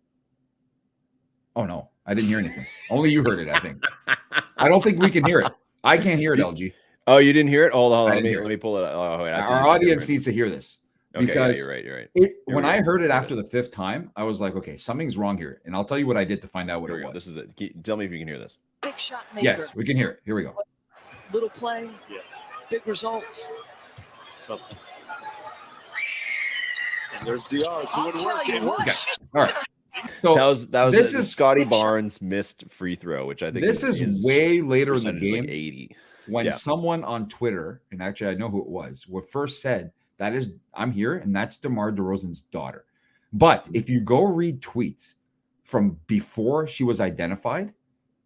Oh, no, I didn't hear anything. Only you heard it, I think. I don't think we can hear it. I can't hear it, LG. Oh, you didn't hear it? Hold on. Let me pull it up. Oh, wait, our audience needs to hear this. Okay, because you're right. When I heard it after the fifth time, I was like, okay, something's wrong here. And I'll tell you what I did to find out what it was. This is it. Tell me if you can hear this. Big shot maker. Yes, we can hear it. Here we go. Little play. Yeah. Big result. Tough. And there's Diaz doing work. Okay. All right. So that was this is Scotty Barnes missed free throw, which I think this is way later in the game. Like 80. When someone on Twitter, and actually I know who it was, first said that is I'm here, and that's DeMar DeRozan's daughter. But if you go read tweets from before she was identified,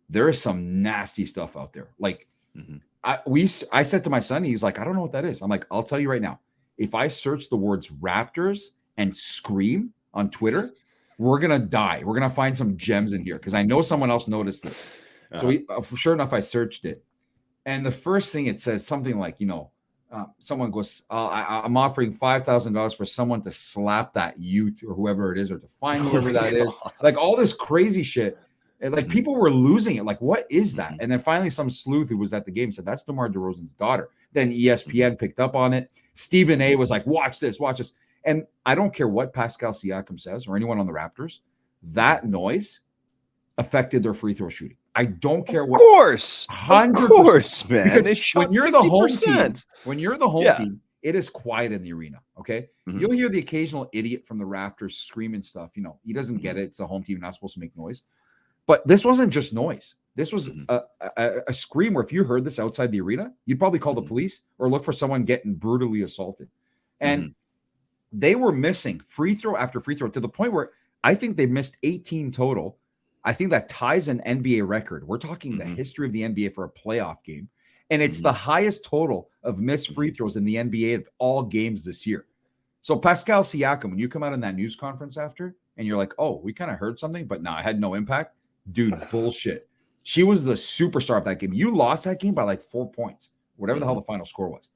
there is some nasty stuff out there. Like I said to my son, he's like, I don't know what that is. I'm like, I'll tell you right now. If I search the words Raptors and scream on Twitter, we're gonna die. We're gonna find some gems in here because I know someone else noticed this. So sure enough, I searched it, and the first thing it says something like, someone goes, I'm offering $5,000 for someone to slap that Ute or whoever it is, or to find whoever that is. Like all this crazy shit. And like people were losing it. Like, what is that? And then finally some sleuth who was at the game said, that's DeMar DeRozan's daughter. Then ESPN picked up on it. Stephen A was like, watch this. And I don't care what Pascal Siakam says or anyone on the Raptors, that noise affected their free throw shooting. I don't care what. Of course, 100%. Of course, man. Because when you're the home team, it is quiet in the arena. Okay, you'll hear the occasional idiot from the Raptors screaming stuff. He doesn't get it. It's the home team, not supposed to make noise. But this wasn't just noise. This was a scream where if you heard this outside the arena, you'd probably call the police or look for someone getting brutally assaulted. And they were missing free throw after free throw to the point where I think they missed 18 total. I think that ties an NBA record. We're talking the history of the NBA for a playoff game. And it's the highest total of missed free throws in the NBA of all games this year. So Pascal Siakam, when you come out in that news conference after and you're like, oh, we kind of heard something, but no, I had no impact. Dude, bullshit. She was the superstar of that game. You lost that game by like 4 points, whatever the hell the final score was.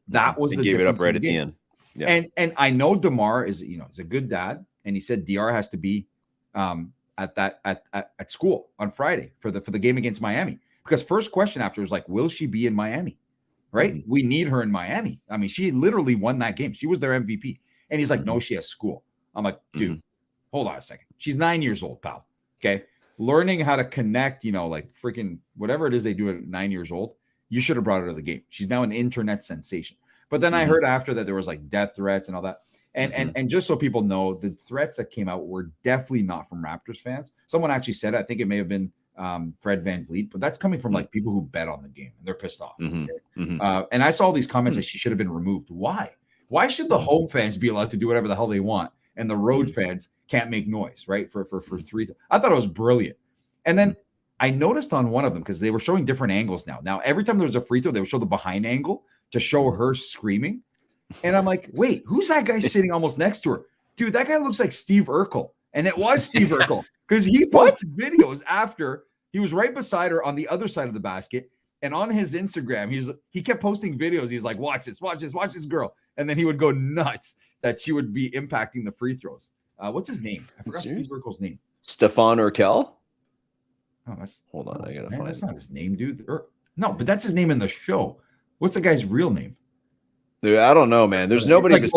That was the gave it up right at the end. Yeah. And I know DeMar is a good dad, and he said DR has to be at school on Friday for the game against Miami, because first question after was like, will she be in Miami? Right? We need her in Miami. I mean, she literally won that game. She was their MVP. And he's like, no, she has school. I'm like, dude, hold on a second. She's 9 years old, pal. Okay. Learning how to connect, like freaking whatever it is they do at 9 years old, you should have brought her to the game. She's now an internet sensation. But then I heard after that there was like death threats and all that. And just so people know, the threats that came out were definitely not from Raptors fans. Someone actually said it. I think it may have been Fred VanVleet, but that's coming from like people who bet on the game and they're pissed off. And I saw these comments that she should have been removed. Why? Why should the home fans be allowed to do whatever the hell they want and the road fans can't make noise, right? For three. I thought it was brilliant. And then I noticed on one of them, because they were showing different angles now. Now, every time there was a free throw, they would show the behind angle to show her screaming. And I'm like, wait, who's that guy sitting almost next to her? Dude, that guy looks like Steve Urkel. And it was Steve Urkel, because he posted videos after he was right beside her on the other side of the basket. And on his Instagram, he kept posting videos. He's like, watch this girl. And then he would go nuts that she would be impacting the free throws. What's his name? I forgot Steve Urkel's name. Stefan Urkel? Oh, that's hold on. I gotta find that's not his name, dude. No, but that's his name in the show. What's the guy's real name? Dude, I don't know, man. There's nobody.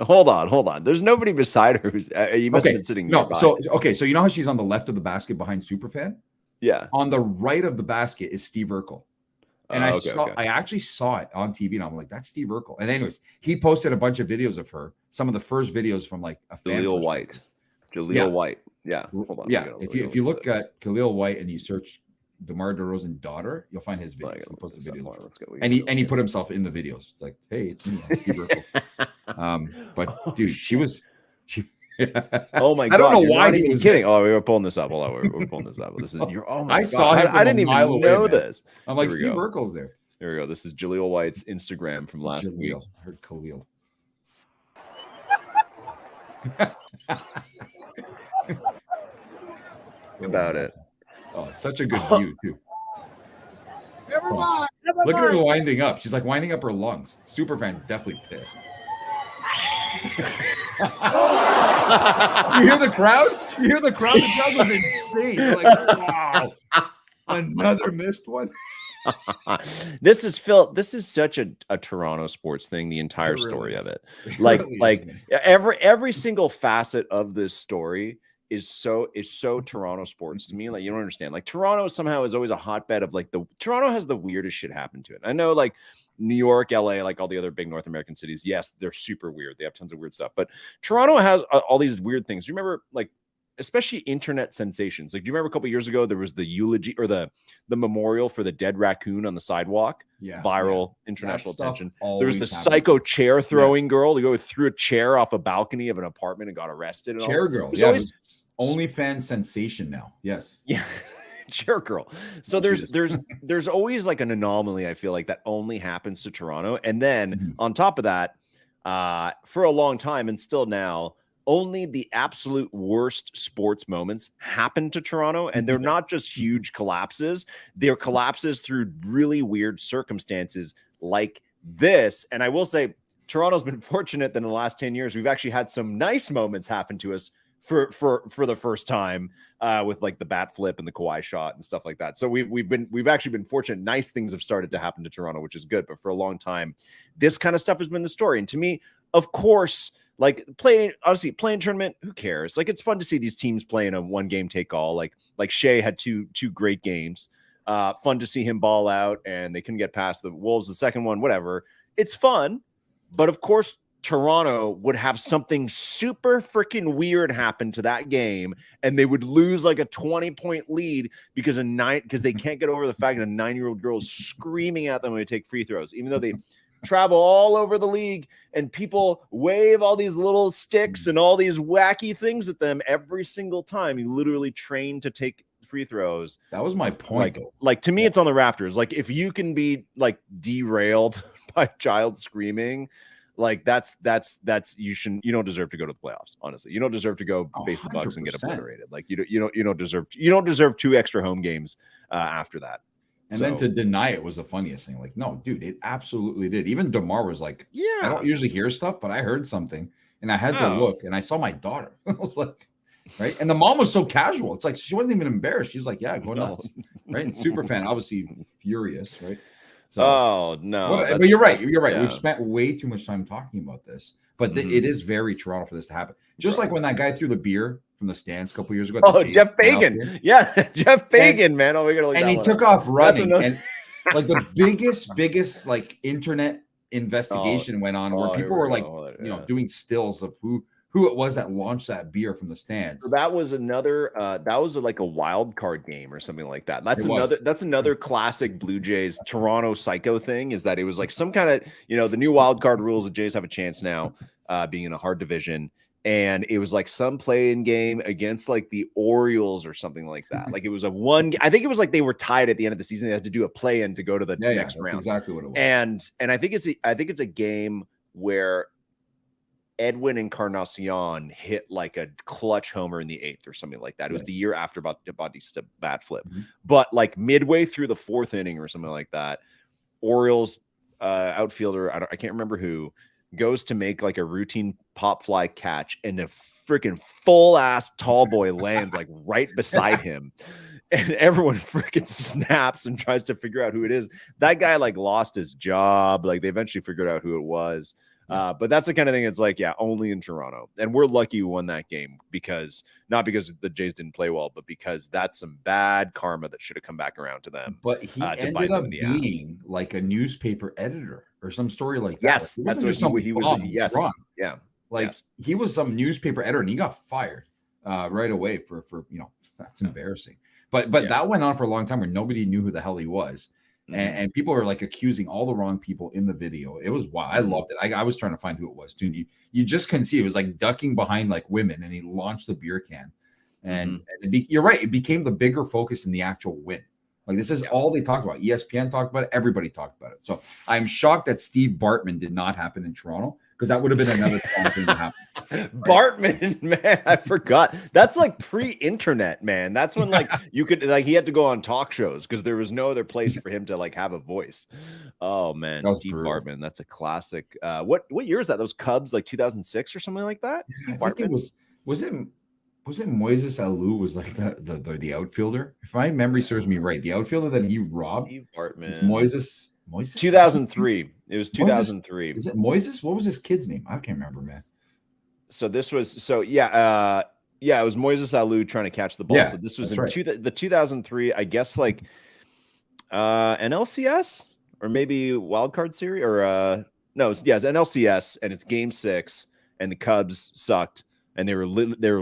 Hold on. There's nobody beside her. You must have been sitting. No, so you know how she's on the left of the basket behind Superfan? Yeah. On the right of the basket is Steve Urkel. And Okay. I actually saw it on TV, and I'm like, that's Steve Urkel. And anyways, he posted a bunch of videos of her, some of the first videos from like a fan Jaleel perspective. White. Yeah. Hold on. Yeah. If you look at Khalil White and you search DeMar DeRozan daughter, you'll find his videos. He posted videos. And he put himself in the videos. It's like, hey, it's me, Steve Urkel. But dude, she oh my god! I don't know why he was kidding. Oh, we were pulling this up. Hold on, we're pulling this up. This is oh my I god. saw him. I didn't even know this. I'm like, Steve Urkel's there. Here we go. This is Jaleel White's Instagram from last week. I heard Khalil. About it. Oh, such a good view too. Look at her winding up. She's like winding up her lungs. Superfan definitely pissed. You hear the crowd? You hear the crowd? The crowd was insane. They're like, wow, another missed one. This is such a Toronto sports thing, the entire story of it. Like every single facet of this story is so Toronto sports to me. Like, you don't understand. Like, Toronto somehow is always a hotbed of like Toronto has the weirdest shit happen to it. I know, like, New York, LA, like all the other big North American cities, yes, they're super weird. They have tons of weird stuff. But Toronto has all these weird things. Do you remember, like, especially internet sensations? Like, do you remember a couple years ago there was the eulogy or the memorial for the dead raccoon on the sidewalk? Yeah, viral international attention. There was the psycho chair throwing girl who threw a chair off a balcony of an apartment and got arrested. And chair girl, yeah, always OnlyFans sensation now. Yes, yeah. Chair girl. So there's always like an anomaly, I feel like, that only happens to Toronto. And then on top of that, for a long time and still now, only the absolute worst sports moments happen to Toronto. And they're not just huge collapses. They're collapses through really weird circumstances like this. And I will say, Toronto's been fortunate that in the last 10 years, we've actually had some nice moments happen to us for the first time, with like the bat flip and the Kawhi shot and stuff like that. So we've actually been fortunate. Nice things have started to happen to Toronto, which is good. But for a long time, this kind of stuff has been the story. And to me, of course, like playing tournament, who cares? Like, it's fun to see these teams playing a one game take all. Like Shea had two great games. Fun to see him ball out, and they couldn't get past the Wolves. The second one, whatever. It's fun, but of course, Toronto would have something super freaking weird happen to that game, and they would lose like a 20-point lead because they can't get over the fact that a 9-year-old girl is screaming at them when they take free throws, even though they travel all over the league and people wave all these little sticks and all these wacky things at them every single time. You literally train to take free throws. That was my point. Like to me, it's on the Raptors. Like, if you can be like derailed by a child screaming, like that's you don't deserve to go to the playoffs. Honestly, you don't deserve to go face the Bucks and get obliterated. Like, you don't deserve 2 extra home games after that. And then to deny it was the funniest thing. Like, no, dude, it absolutely did. Even DeMar was like, yeah, I don't usually hear stuff, but I heard something and I had to look and I saw my daughter. I was like, right. And the mom was so casual. It's like, she wasn't even embarrassed. She was like, yeah, go nuts. Right. And super fan, obviously furious. Right. So, but you're right. You're right. Yeah. We've spent way too much time talking about this, but it is very Toronto for this to happen. Just like when that guy threw the beer from the stands a couple years ago. Oh, Jeff Fagan. Yeah, Jeff Fagan, man. Oh, we gotta look and he took off running, and like the biggest like internet investigation went on where people were like, doing stills of who it was that launched that beer from the stands. So that was another that was like a wild card game or something like that. That's another classic Blue Jays Toronto psycho thing, is that it was like some kind of, the new wild card rules. The Jays have a chance now, being in a hard division. And it was like some play-in game against like the Orioles or something like that. Like, it was I think it was like they were tied at the end of the season. They had to do a play-in to go to the next round. Exactly what it was. And I think it's a game where Edwin Encarnacion hit like a clutch homer in the 8th or something like that. It was the year after Bautista bat flip. But like midway through the 4th inning or something like that, Orioles outfielder, I can't remember who, goes to make like a routine pop fly catch, and a freaking full ass tall boy lands like right beside him. and everyone freaking snaps and tries to figure out who it is. That guy like lost his job. Like they eventually figured out who it was. But that's the kind of thing. It's like, yeah, only in Toronto, and we're lucky we won that game because not because the Jays didn't play well, but because that's some bad karma that should have come back around to them. But he ended up being like a newspaper editor or some story like that. Yes, like, that's what he was. Yes, yeah, like he was some newspaper editor, and he got fired right away for that's embarrassing. But that went on for a long time where nobody knew who the hell he was. And people are like accusing all the wrong people in the video. It was wild. I loved it. I was trying to find who it was too. You just couldn't see. It was like ducking behind like women, and he launched the beer can. And you're right. It became the bigger focus in the actual win. Like this is all they talked about. ESPN talked about it. Everybody talked about it. So I'm shocked that Steve Bartman did not happen in Toronto, because that would have been another thing to happen. Right? Bartman, man, I forgot. That's like pre-internet, man. That's when like you could like he had to go on talk shows because there was no other place for him to like have a voice. Oh man, Steve Bartman, that's a classic. What year is that? Those Cubs, like 2006 or something like that? Steve Bartman was it Moises Alou was like the outfielder? If my memory serves me right, the outfielder that he robbed Steve Bartman. Was Moises 2003. It was 2003. Is it Moises? What was his kid's name? I can't remember, man. So this was it was Moises Alou trying to catch the ball. Yeah, so this was in the 2003, I guess, like NLCS or maybe wild card series or it's NLCS, and it's game 6, and the Cubs sucked, and they were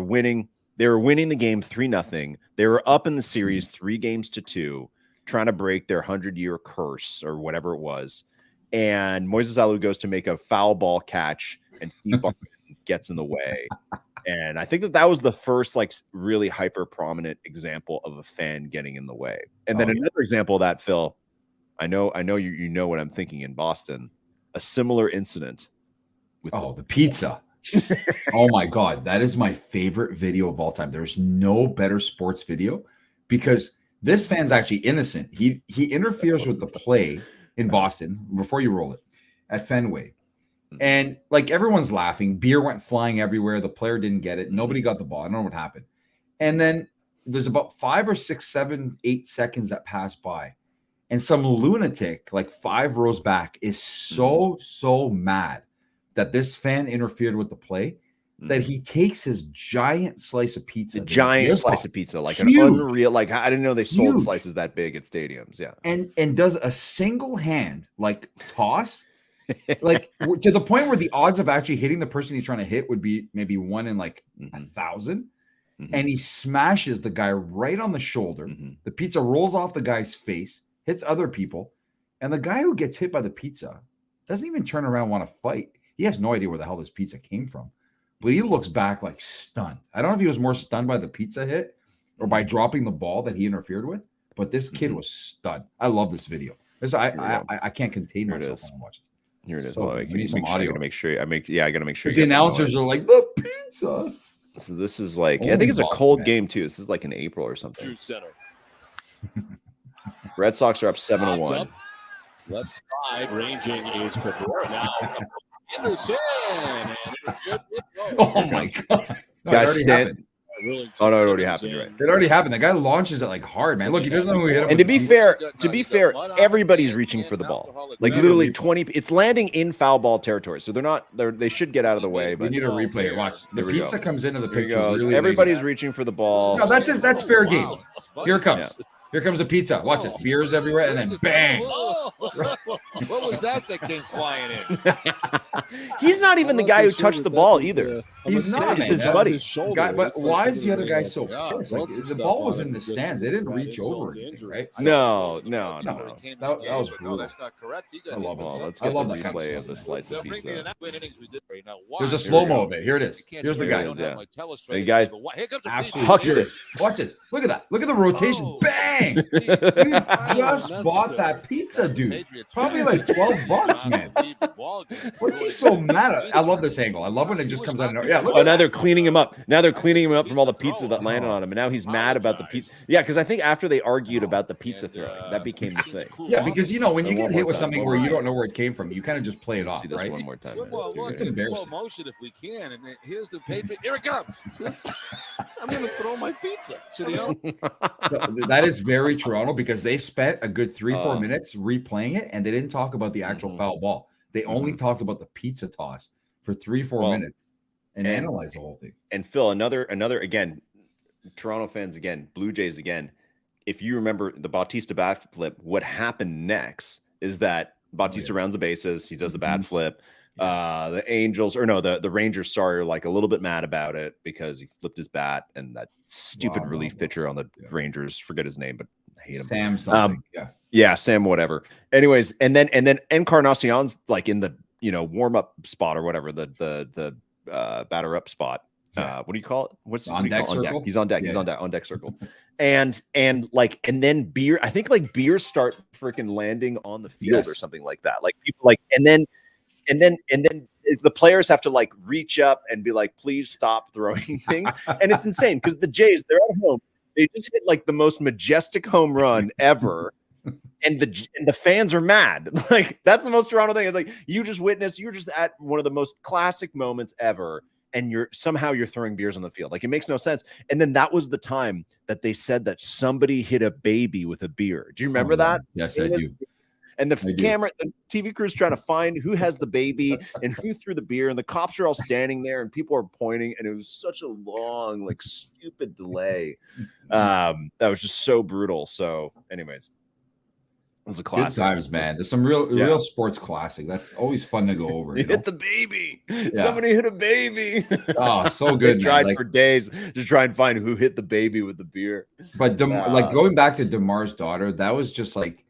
winning the game 3-0. They were up in the series 3-2, trying to break their 100-year curse or whatever it was. And Moises Alou goes to make a foul ball catch, and Steve Bartman gets in the way. And I think that was the first like really hyper prominent example of a fan getting in the way. And then another example of that, Phil, I know you know what I'm thinking in Boston, a similar incident with the pizza. Oh my God, that is my favorite video of all time. There's no better sports video because this fan's actually innocent. He interferes with the play in Boston before you roll it at Fenway. And like everyone's laughing, beer went flying everywhere. The player didn't get it. Nobody got the ball. I don't know what happened. And then there's about 5 or 6, 7, 8 seconds that pass by. And some lunatic, like 5 rows back, is so mad that this fan interfered with the play that he takes his giant slice of pizza. Like huge. An unreal, like I didn't know they sold slices that big at stadiums. Yeah. And does a single hand like toss, like to the point where the odds of actually hitting the person he's trying to hit would be maybe 1 in like 1,000. And he smashes the guy right on the shoulder. The pizza rolls off the guy's face, hits other people. And the guy who gets hit by the pizza doesn't even turn around and want to fight. He has no idea where the hell this pizza came from. But he looks back like stunned. I don't know if he was more stunned by the pizza hit or by dropping the ball that he interfered with, but this kid was stunned. I love this video. I can't contain myself when I watch this. Here it is. So well, we need some audio. I got to make sure. I got to make sure. The announcers are like, the pizza. So this is like, I think it's a cold game too. This is like in April or something. Red Sox are up 7-1. Left side, ranging is Cabrera now. Anderson. Oh my God. No, guys, it already happened. Right. It already happened. The guy launches it like hard, man. Look, he doesn't know who hit him. And to be fair, everybody's reaching for the ball. Like literally 20. It's landing in foul ball territory, so they should get out of the way. But we need a replay here. Watch. The pizza comes into the picture. Really everybody's reaching for the ball. No, that's fair game. Here it comes. Yeah. Here comes the pizza. Watch this. Beers everywhere, and then bang. What was that came flying in? He's not even the guy who touched the ball either. He's not. It's his buddy. But why is the other guy so pissed? Like, the ball was in the stands. They didn't reach over anything, right? No. That was brutal. That's not correct. I love it. Let's get the replay of the slice of pizza. There's a slow-mo of it. Here it is. Here's the guy. The guy hucks it. Watch this. Look at that. Look at the rotation. Bang! You just bought that pizza, dude. Probably like $12, man. What's he so mad at? I love this angle. I love when it just comes out of nowhere. Yeah. Now they're cleaning him up. Now they're cleaning him up from all the pizza that landed on him, and now he's mad about the pizza. Yeah, because I think after they argued about the pizza throwing, that became the thing. Yeah, because when you get hit with something where you don't know where it came from, you kind of just play it off, right? One more time. Well, it's embarrassing. Slow motion if we can, and here's the Patriot. Here it comes. I'm going to throw my pizza to the That is very Toronto because they spent a good 3-4 minutes replaying it, and they didn't talk about the actual foul ball. They only talked about the pizza toss for 3-4 minutes and analyzed the whole thing. And Phil, another again, Toronto fans again, Blue Jays again. If you remember the Bautista bat flip, what happened next is that Bautista rounds the bases. He does the bat flip. The Angels, or no, the Rangers, sorry, are like a little bit mad about it because he flipped his bat, and that stupid relief pitcher on the Rangers, forget his name, but I hate him. Sam something. Yeah, Sam whatever. Anyways, and then Encarnacion's like in the warm-up spot or whatever, the batter up spot. What do you call it? What's on deck circle? On deck. He's on deck. He's on deck circle. and then beer. I think like beers start freaking landing on the field or something like that. Like people like, and then the players have to like reach up and be like, please stop throwing things. And it's insane because the Jays, they're at home. They just hit like the most majestic home run ever. And the fans are mad. Like that's the most Toronto thing. It's like you're just at one of the most classic moments ever. And you're throwing beers on the field. Like it makes no sense. And then that was the time that they said that somebody hit a baby with a beer. Do you remember that? Yes, I do. And the TV crew's trying to find who has the baby and who threw the beer. And the cops are all standing there and people are pointing. And it was such a long, like stupid delay. That was just so brutal. So anyways, it was a classic. Good times, man. There's some real sports classic. That's always fun to go over. Hit the baby. Somebody hit a baby. Oh, so good. They tried for days to try and find who hit the baby with the beer. But like going back to DeMar's daughter, that was just like,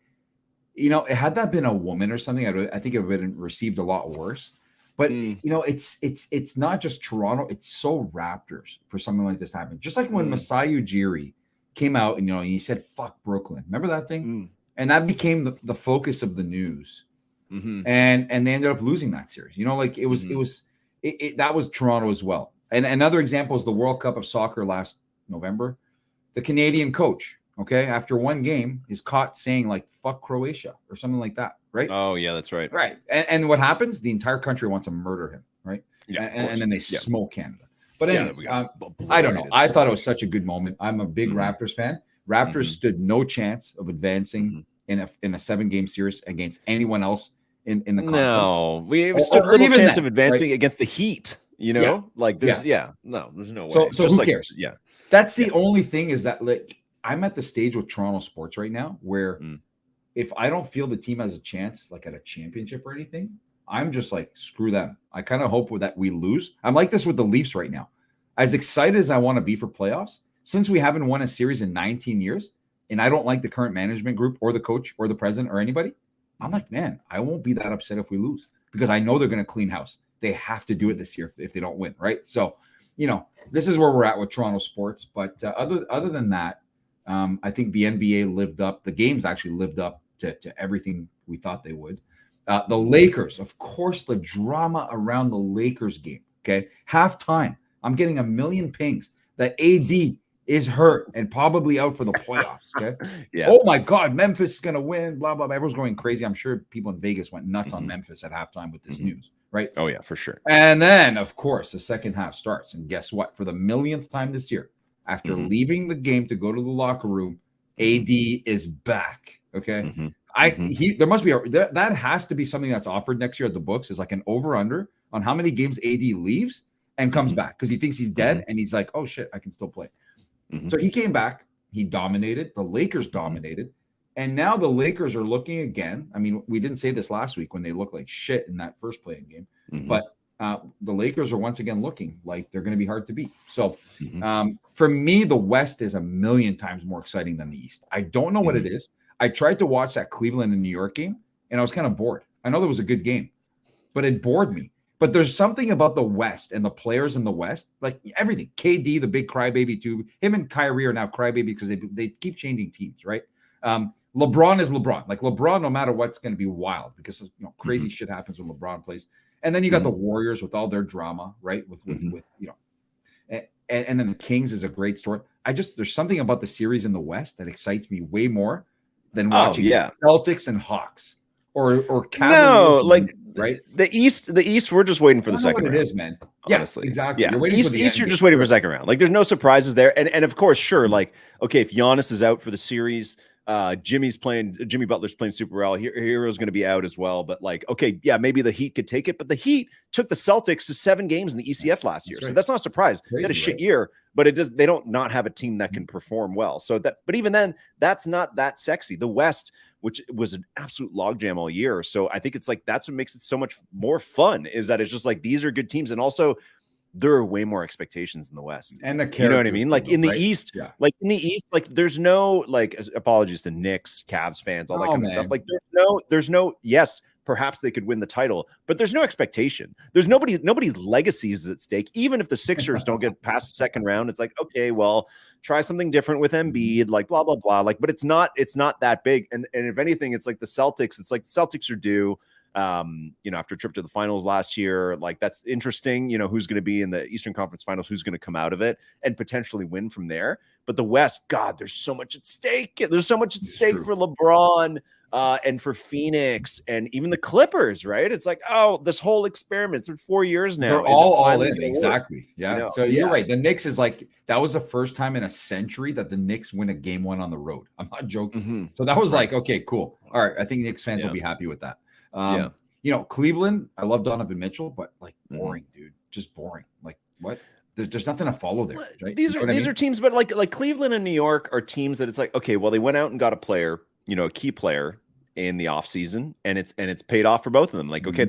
had that been a woman or something, I think it would have been received a lot worse. But it's not just Toronto; it's so Raptors for something like this to happen. Just like when Masai Ujiri came out and and he said "fuck Brooklyn." Remember that thing? And that became the focus of the news. And they ended up losing that series. That was Toronto as well. And another example is the World Cup of Soccer last November. The Canadian coach, after one game, is caught saying like "fuck Croatia" or something like that, right? Oh yeah, that's right. Right. And what happens? The entire country wants to murder him, right? Yeah. And then they smoke Canada. But anyways, I don't know. I thought it was such a good moment. I'm a big Raptors fan. Raptors stood no chance of advancing in a 7-game series against anyone else in the conference. No, we stood little chance of advancing against the Heat. Like there's no, there's no way. So who cares? Yeah, that's the only thing is that like I'm at the stage with Toronto sports right now where if I don't feel the team has a chance, like at a championship or anything, I'm just like screw them. I kind of hope that we lose. I'm like this with the Leafs right now. As excited as I want to be for playoffs, since we haven't won a series in 19 years. And I don't like the current management group or the coach or the president or anybody, I'm like, man, I won't be that upset if we lose because I know they're going to clean house. They have to do it this year if they don't win, right? So, this is where we're at with Toronto sports. But other than that, I think the NBA lived up. The games actually lived up to everything we thought they would. The Lakers, of course, the drama around the Lakers game, halftime. I'm getting a million pings that AD is hurt and probably out for the playoffs. Oh my God, Memphis is gonna win. Blah blah blah. Everyone's going crazy. I'm sure people in Vegas went nuts on Memphis at halftime with this news, right? Oh yeah, for sure. And then, of course, the second half starts, and guess what? For the millionth time this year, after leaving the game to go to the locker room, AD is back. There must be that has to be something that's offered next year at the books is like an over under on how many games AD leaves and comes back because he thinks he's dead and he's like, oh shit, I can still play. So he came back, he dominated, the Lakers dominated, and now the Lakers are looking again. I mean, we didn't say this last week when they looked like shit in that first playing game, but the Lakers are once again looking like they're going to be hard to beat. So for me, the West is a million times more exciting than the East. I don't know what it is. I tried to watch that Cleveland and New York game, and I was kind of bored. I know there was a good game, but it bored me. But there's something about the West and the players in the West, like everything. KD, the big crybaby too. Him and Kyrie are now crybaby because they keep changing teams, right? LeBron is LeBron. Like LeBron, no matter what's going to be wild because crazy shit happens when LeBron plays. And then you got the Warriors with all their drama, right? With and then the Kings is a great story. There's something about the series in the West that excites me way more than watching Celtics and Hawks. or No, Cavaliers, like right? the East, we're just waiting for I the don't know second what it round. is, man. Honestly, exactly. yeah. You're waiting for the East, end you're game. just waiting for second round. Like, there's no surprises there, and of course, sure, like, okay, if Giannis is out for the series, Jimmy Butler's playing super well. Hero's going to be out as well, but like, okay, yeah, maybe the Heat could take it, but the Heat took the Celtics to 7 games in the ECF last year, so that's not a surprise. They had a shit year, but they don't not have a team that can perform well. So but even then, that's not that sexy. The West, which was an absolute logjam all year. So I think it's like that's what makes it so much more fun, is that it's just like these are good teams, and also there are way more expectations in the West. And the characters, you know what I mean? Like in the right? East, like there's no, like, apologies to Knicks, Cavs fans, all that kind of stuff. Like there's no, yes, perhaps they could win the title, but there's no expectation. There's nobody's legacy is at stake. Even if the Sixers don't get past the second round, it's like, okay, well, try something different with Embiid, like blah, blah, blah. Like, but it's not that big. And if anything, it's like the Celtics, are due. After a trip to the finals last year, like that's interesting. Who's going to be in the Eastern Conference Finals, who's going to come out of it and potentially win from there. But the West, God, there's so much at stake. There's so much at stake for LeBron and for Phoenix and even the Clippers, right? It's like, oh, this whole experiment, it's been 4 years now. They're all in. Exactly. Yeah. So you're right. The Knicks is like, that was the first time in a century that the Knicks win a game 1 on the road. I'm not joking. So that was like, okay, cool. All right. I think Knicks fans will be happy with that. Cleveland, I love Donovan Mitchell, but like boring, dude. Just boring. Like what? There's nothing to follow there. Right? These are teams, but like Cleveland and New York are teams that it's like, okay, well, they went out and got a player, a key player in the offseason, and it's paid off for both of them. Like, okay,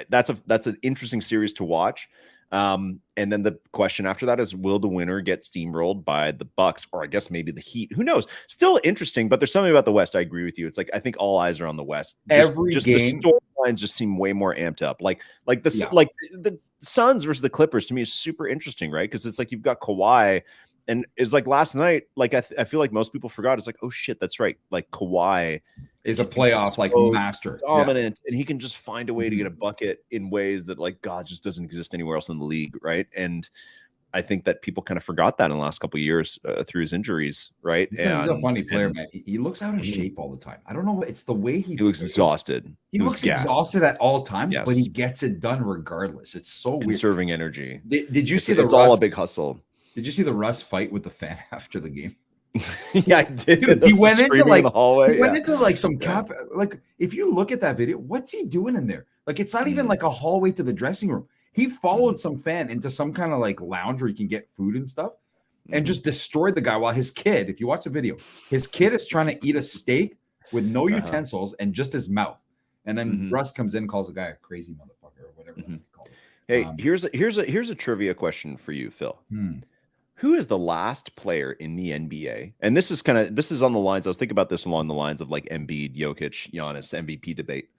that's an interesting series to watch. And then the question after that is, will the winner get steamrolled by the Bucks, or I guess maybe the Heat? Who knows? Still interesting, but there's something about the West. I agree with you. It's like, I think all eyes are on the West. Every game, the storylines just seem way more amped up. Like the Suns versus the Clippers to me is super interesting, right? Because it's like you've got Kawhi, and it's like last night, like I feel like most people forgot. It's like, oh shit, that's right. Like Kawhi is a playoff master, dominant, and he can just find a way to get a bucket in ways that like God just doesn't exist anywhere else in the league, right? And I think that people kind of forgot that in the last couple of years through his injuries, right? He's a funny player, man. He looks out of shape all the time. I don't know. It's the way he looks exhausted. He looks exhausted at all times, but he gets it done regardless. It's so weird. Conserving energy. Did you see it's all a big hustle. Did you see the Russ fight with the fan after the game? Yeah, I did. Dude, he went into like the hallway. He went into like some cafe. Like, if you look at that video, what's he doing in there? Like, it's not even like a hallway to the dressing room. He followed some fan into some kind of like lounge where you can get food and stuff, and just destroyed the guy. While his kid, if you watch the video, his kid is trying to eat a steak with no utensils and just his mouth. And then Russ comes in, calls the guy a crazy motherfucker or whatever they call it. Hey, here's a trivia question for you, Phil. Who is the last player in the NBA? And this is on the lines. I was thinking about this along the lines of like Embiid, Jokic, Giannis, MVP debate.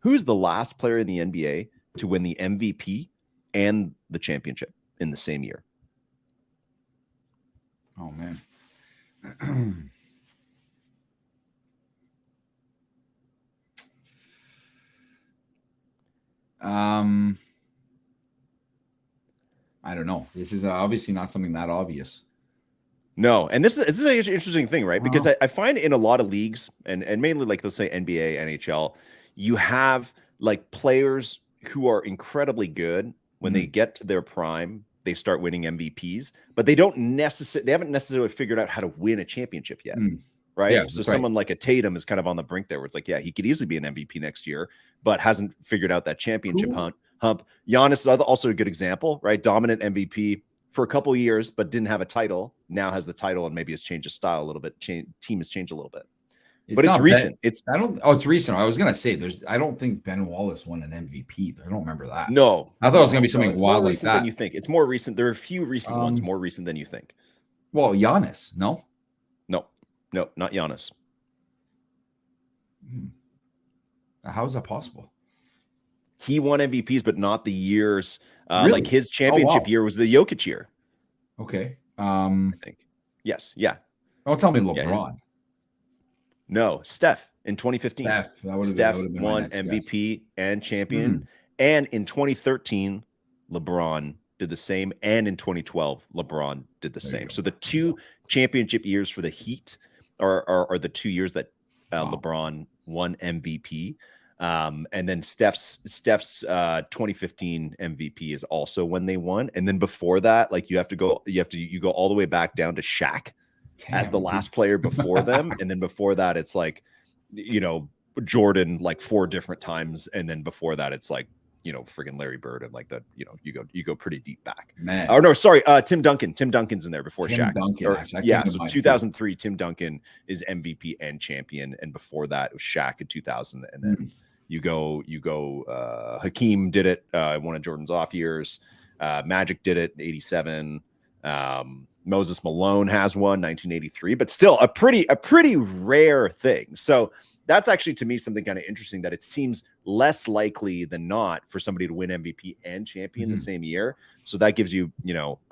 Who's the last player in the NBA to win the MVP and the championship in the same year? Oh man. I don't know. This is obviously not something that obvious. No, and this is an interesting thing, right? Because I find in a lot of leagues, and mainly like, let's say NBA, NHL, you have like players who are incredibly good. When they get to their prime, they start winning MVPs, but they haven't necessarily figured out how to win a championship yet. Right. Yeah, so someone like a Tatum is kind of on the brink there, where it's like, yeah, he could easily be an MVP next year, but hasn't figured out that championship hump. Giannis is also a good example, right? Dominant MVP for a couple of years, but didn't have a title. Now has the title, and maybe has changed his style a little bit. Team has changed a little bit. But it's recent. It's recent. I was gonna say I don't think Ben Wallace won an MVP. I don't remember that. No, I thought it was gonna be something wild like that. Than you think. It's more recent. There are a few recent ones, more recent than you think. Well, Giannis, no, not Giannis. How is that possible? He won MVPs, but not the years. Really? Like his championship year was the Jokic year. Okay. I think. Yes. Yeah. Don't tell me LeBron. Yeah, no, Steph in 2015. Steph won MVP and champion. And in 2013, LeBron did the same. And in 2012, LeBron did the same. So the two championship years for the Heat are the 2 years that LeBron won MVP. And then Steph's 2015 MVP is also when they won. And then before that, like you go all the way back down to Shaq as the last player before them. And then before that, it's like, Jordan like 4 different times. And then before that, it's like, friggin' Larry Bird and like that, you go pretty deep back. Man. Oh no, sorry. Tim Duncan. Tim Duncan's in there before Tim Shaq. Duncan, So 2003, Tim Duncan is MVP and champion. And before that, it was Shaq in 2000. And then you go Hakeem did it, one of Jordan's off years. Magic did it in 87. Moses Malone has one, 1983, but still a pretty rare thing. So that's actually, to me, something kind of interesting, that it seems less likely than not for somebody to win MVP and champion the same year. So that gives you,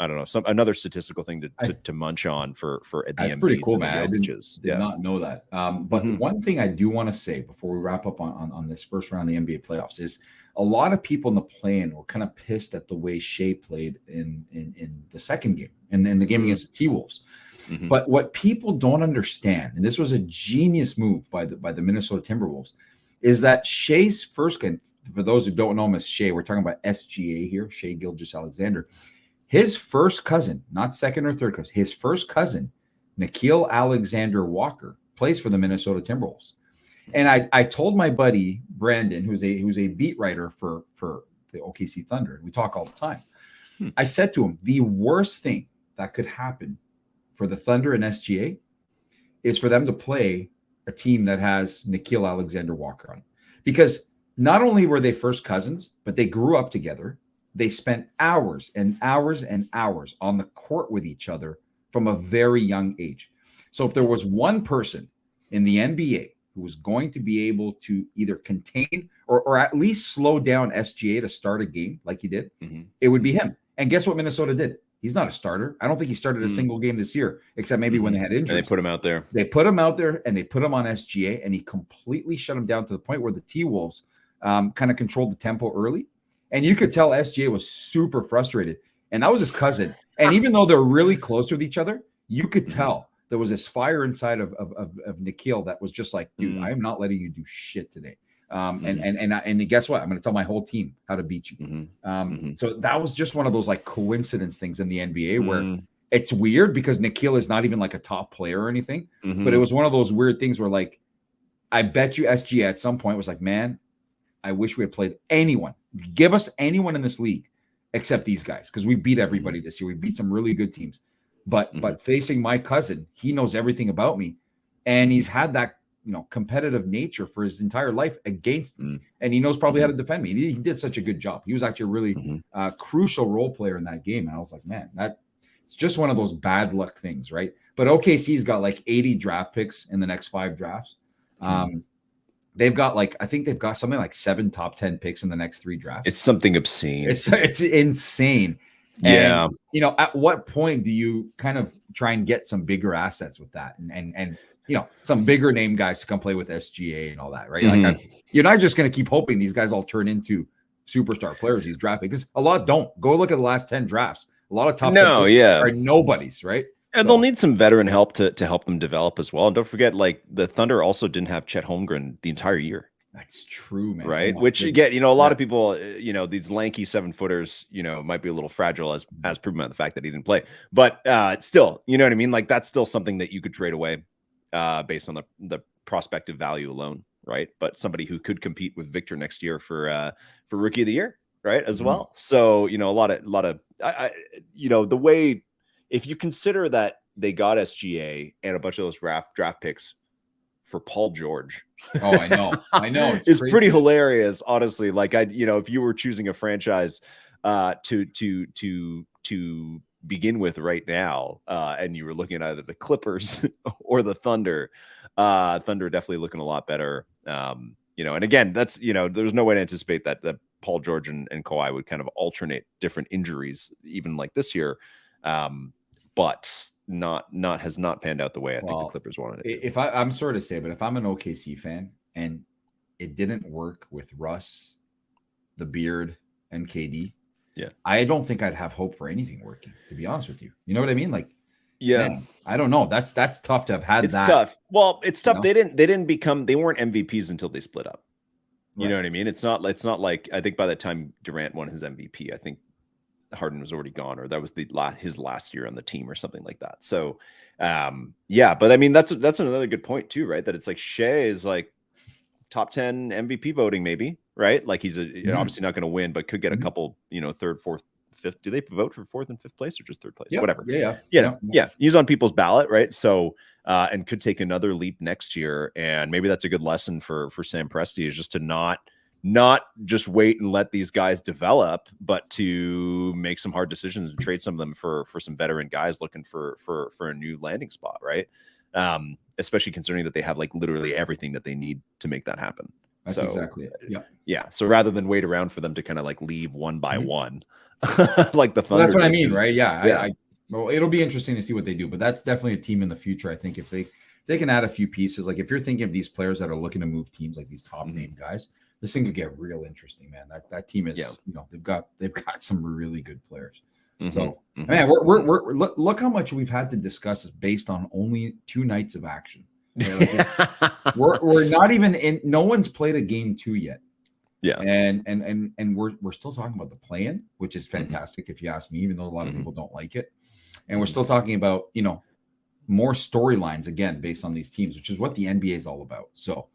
I don't know, another statistical thing to munch on for the that's Embiids pretty cool, and the man. I Jokic's. did not know that. But one thing I do want to say before we wrap up on this first round of the NBA playoffs is a lot of people in the play-in were kind of pissed at the way Shea played in the second game and in the game against the T-Wolves. But what people don't understand, and this was a genius move by the Minnesota Timberwolves, is that Shea's first game, for those who don't know him as Shea, we're talking about SGA here, Shea Gilgeous-Alexander. His first cousin, not second or third cousin, his first cousin, Nickeil Alexander-Walker, plays for the Minnesota Timberwolves. And I told my buddy Brandon, who's a beat writer for the OKC Thunder, we talk all the time. I said to him, the worst thing that could happen for the Thunder and SGA is for them to play a team that has Nickeil Alexander-Walker on it. Because not only were they first cousins, but they grew up together. They spent hours and hours and hours on the court with each other from a very young age. So if there was one person in the NBA who was going to be able to either contain or at least slow down SGA to start a game like he did, it would be him. And guess what Minnesota did? He's not a starter. I don't think he started a single game this year, except maybe when they had injuries. And they put him out there. They put him out there, and they put him on SGA, and he completely shut him down to the point where the T-Wolves kind of controlled the tempo early. And you could tell SGA was super frustrated. And that was his cousin. And even though they're really close with each other, you could tell there was this fire inside of Nickeil that was just like, dude, I am not letting you do shit today. And guess what? I'm going to tell my whole team how to beat you. So that was just one of those like coincidence things in the NBA where it's weird because Nickeil is not even like a top player or anything, but it was one of those weird things where like, I bet you SGA at some point was like, man, I wish we had played anyone. Give us anyone in this league except these guys, because we've beat everybody this year. We beat some really good teams. But facing my cousin, he knows everything about me, and he's had that competitive nature for his entire life against me, and he knows probably how to defend me. He did such a good job. He was actually a really crucial role player in that game, and I was like, man, it's just one of those bad luck things, right? But OKC's got like 80 draft picks in the next 5 drafts. They've got I think they've got something like 7 top 10 picks in the next 3 drafts. It's something obscene. It's insane. Yeah. And, at what point do you kind of try and get some bigger assets with that and some bigger name guys to come play with SGA and all that, right? You're not just going to keep hoping these guys all turn into superstar players, these draft picks, because a lot don't. Go look at the last 10 drafts. A lot of top 10 are nobodies, right? And they'll need some veteran help to help them develop as well. And don't forget, the Thunder also didn't have Chet Holmgren the entire year. That's true, man. Right. Which again, a lot of people, these lanky 7-footers, might be a little fragile as proven by the fact that he didn't play. But still, you know what I mean? Like that's still something that you could trade away based on the prospective value alone. Right. But somebody who could compete with Victor next year for Rookie of the Year. Right. As well. So, a lot of the way, if you consider that they got SGA and a bunch of those draft picks for Paul George. Oh, I know. It's pretty hilarious, honestly. Like if you were choosing a franchise to begin with right now, and you were looking at either the Clippers or the Thunder, Thunder definitely looking a lot better. And again, that's there's no way to anticipate that Paul George and Kawhi would kind of alternate different injuries, even like this year. But has not panned out the way I think the Clippers wanted it to. If I'm sorry to say, but if I'm an OKC fan and it didn't work with Russ, the Beard, and KD, I don't think I'd have hope for anything working, to be honest with you. You know what I mean? Like Yeah. Man, I don't know. That's tough to have had It's that. tough. Well, it's tough. know? They weren't MVPs until they split up. You know what I mean? It's not like, I think by the time Durant won his MVP, I think Harden was already gone, or that was his last year on the team or something like that. So, yeah, but I mean, that's another good point too, right? That it's like Shea is like top 10 MVP voting, maybe, right? Like he's obviously not going to win, but could get a couple, third, fourth, fifth. Do they vote for fourth and fifth place or just third place? Yep. Whatever. Yeah. He's on people's ballot, right? So, and could take another leap next year. And maybe that's a good lesson for Sam Presti, is just to not just wait and let these guys develop, but to make some hard decisions and trade some of them for some veteran guys looking for a new landing spot, right? Especially considering that they have like literally everything that they need to make that happen. That's exactly it. Yeah. So rather than wait around for them to kind of like leave one by one, like the Thunder. Well, that's what I mean, right? Yeah. Well, it'll be interesting to see what they do, but that's definitely a team in the future. I think if they can add a few pieces, like if you're thinking of these players that are looking to move teams, like these top name guys, this thing could get real interesting, man. That team is, they've got some really good players. So, man, we're look how much we've had to discuss based on only 2 nights of action. Right? Like we're not even in. No one's played a game 2 yet. Yeah, and we're still talking about the play-in, which is fantastic if you ask me, even though a lot of people don't like it. And we're still talking about more storylines again based on these teams, which is what the NBA is all about. So,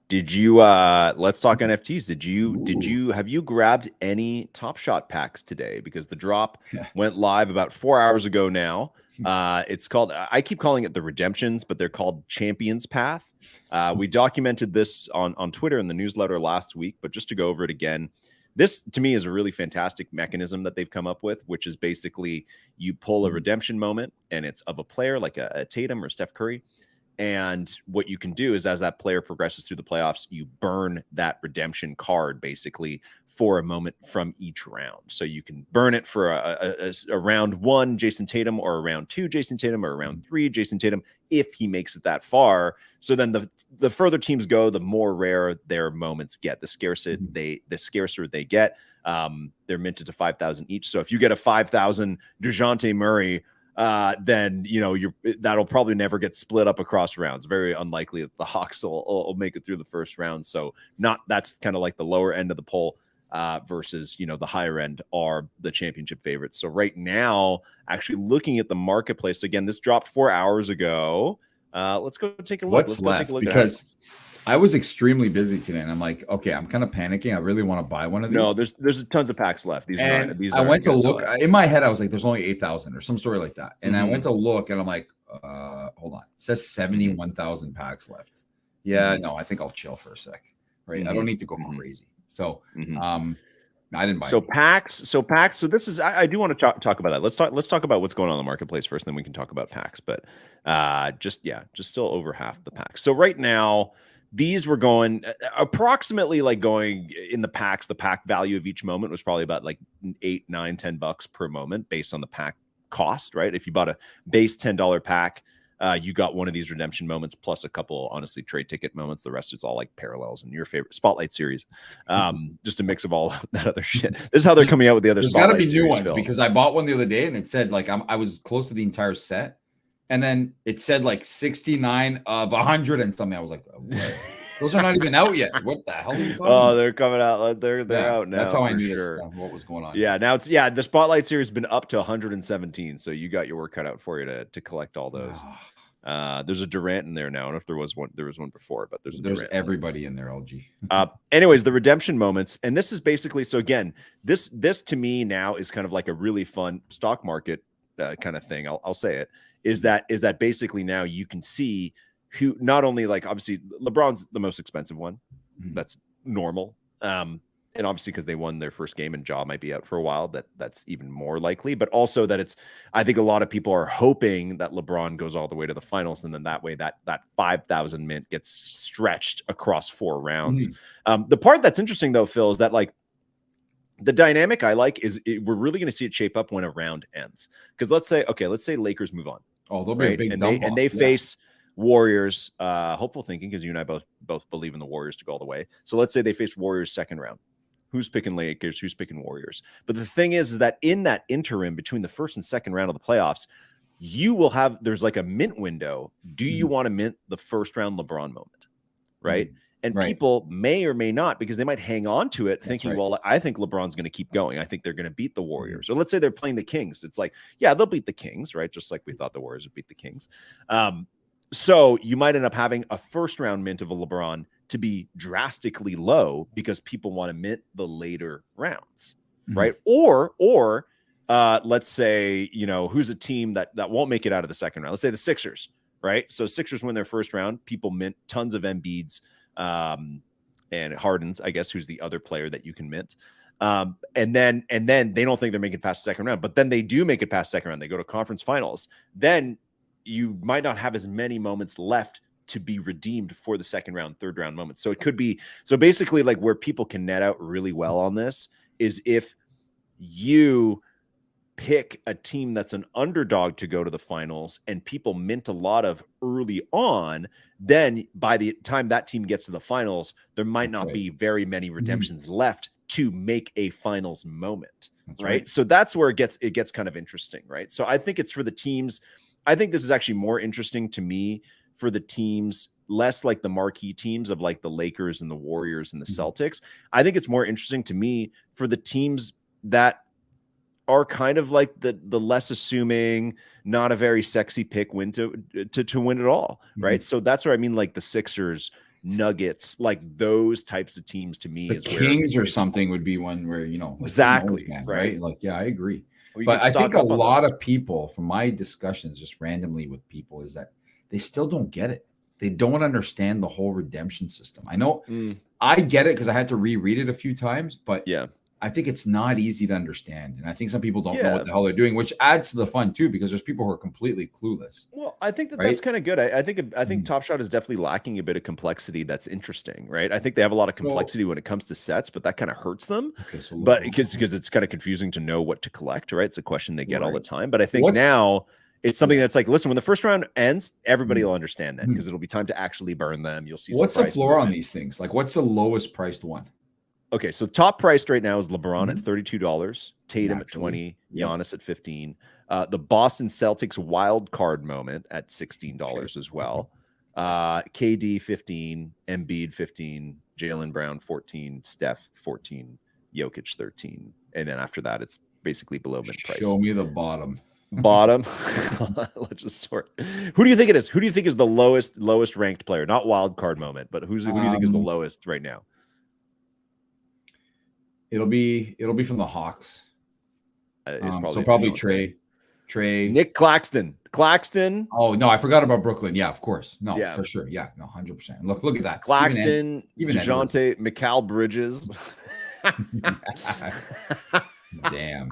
did you let's talk NFTs. Have you grabbed any Top Shot packs today? Because the drop went live about 4 hours ago now. It's called, I keep calling it the Redemptions, but they're called Champions Path. We documented this on Twitter in the newsletter last week, but just to go over it again, this to me is a really fantastic mechanism that they've come up with, which is basically you pull a redemption moment and it's of a player like a Tatum or Steph Curry. And what you can do is, as that player progresses through the playoffs, you burn that redemption card basically for a moment from each round. So you can burn it for a round 1 Jason Tatum, or a round 2 Jason Tatum, or a round 3 Jason Tatum, if he makes it that far. So then the further teams go, the more rare their moments get. The scarcer they get. They're minted to 5,000 each. So if you get a 5,000 DeJounte Murray, then that'll probably never get split up across rounds. Very unlikely that the Hawks will make it through the first round. So that's kind of like the lower end of the poll, versus the higher end are the championship favorites. So right now, actually looking at the marketplace again, this dropped 4 hours ago. Let's go take a look. Let's go take a look, because I was extremely busy today, and I'm like, okay, I'm kind of panicking. I really want to buy one of these. No, there's tons of packs left. I went to look in my head. I was like, there's only 8,000 or some story like that. And I went to look, and I'm like, hold on. It says 71,000 packs left. Yeah, no, I think I'll chill for a sec. Right. I don't need to go crazy. So, I didn't buy so packs. So this is, I do want to talk about that. Let's talk about what's going on in the marketplace first, and then we can talk about packs. But just still over half the packs. So right now, these were going approximately going in the packs. The pack value of each moment was probably about like $8, $9, $10 per moment based on the pack cost, right? If you bought a base $10 pack, you got one of these redemption moments plus a couple, honestly, trade ticket moments. The rest is all like parallels and your favorite Spotlight series. Just a mix of all that other shit. This is how they're coming out with the other. There's got to be new ones, because I bought one the other day and it said I was close to the entire set. And then it said 69 of 100 and something. I was like, those are not even out yet. What the hell are you talking about? They're coming out. They're out now. That's how I knew what was going on. Yeah, now the Spotlight series has been up to 117. So you got your work cut out for you to collect all those. There's a Durant in there now. I don't know if there was one before, but there's everybody in there, LG. Anyways, the redemption moments, and this is basically, so again, this to me now is kind of like a really fun stock market kind of thing. I'll say it is that basically now you can see who, not only obviously LeBron's the most expensive one. That's normal. And obviously because they won their first game and Ja might be out for a while, that's even more likely, but also that I think a lot of people are hoping that LeBron goes all the way to the finals. And then that way that 5,000 mint gets stretched across 4 rounds. The part that's interesting though, Phil, is that the dynamic I like is we're really going to see it shape up when a round ends. Because let's say Lakers move on. Oh, they'll be a big dump and they face Warriors, hopeful thinking, because you and I both believe in the Warriors to go all the way. So let's say they face Warriors second round. who's picking Lakers, who's picking Warriors. But the thing is that in that interim between the first and second round of the playoffs, there's like a mint window. Do you want to mint the first round LeBron moment? Right. And people may or may not, because they might hang on to it thinking, well, I think LeBron's going to keep going. I think they're going to beat the Warriors. Or let's say they're playing the Kings. It's like, yeah, they'll beat the Kings, right? Just like we thought the Warriors would beat the Kings. So you might end up having a first round mint of a LeBron to be drastically low because people want to mint the later rounds, right? Or let's say, who's a team that won't make it out of the second round? Let's say the Sixers, right? So Sixers win their first round. People mint tons of Embiids and Harden's, I guess, who's the other player that you can mint. And then they don't think they're making it past the second round, but then they do make it past second round. They go to conference finals. Then you might not have as many moments left to be redeemed for the second round, third round moments. So it could be, so basically like where people can net out really well on this is if you pick a team that's an underdog to go to the finals and people mint a lot of early on, then by the time that team gets to the finals, there might not be very many redemptions left to make a finals moment. Right. So that's where it gets kind of interesting. Right. So I think it's for the teams. I think this is actually more interesting to me for the teams, less like the marquee teams of like the Lakers and the Warriors and the Celtics. I think it's more interesting to me for the teams that are kind of like the less assuming, not a very sexy pick win to win it all, right? So that's where I mean, like the Sixers, Nuggets, like those types of teams to me, the is Kings or something would be one where like, exactly right. Like, yeah, I agree. But I think a lot of people, from my discussions just randomly with people, is that they still don't get it. They don't understand the whole redemption system. I know I get it because I had to reread it a few times, but yeah, I think it's not easy to understand. And I think some people don't know what the hell they're doing, which adds to the fun too, because there's people who are completely clueless. Well, I think that's kind of good. I think Top Shot is definitely lacking a bit of complexity that's interesting, right? I think they have a lot of complexity when it comes to sets, but that kind of hurts them. Okay, so but because it's kind of confusing to know what to collect, right? It's a question they get all the time. But I think now it's something that's like, listen, when the first round ends, everybody will understand that because it'll be time to actually burn them. You'll see what's the floor on these things? Like, what's the lowest priced one? Okay, so top priced right now is LeBron at $32, Tatum at 20, Giannis at 15. The Boston Celtics wild card moment at $16 as well. KD 15, Embiid 15, Jaylen Brown 14, Steph 14, Jokic 13, and then after that it's basically below mid price. Show me the bottom. Let's just sort. Who do you think it is? Who do you think is the lowest ranked player? Not wild card moment, but who do you think is the lowest right now? It'll be from the Hawks. So probably Trey, Nick Claxton. Oh no, I forgot about Brooklyn. Yeah, of course. No, for sure. Yeah, no, 100%. Look at that. Claxton, even DeJounte, Mikal Bridges. Damn.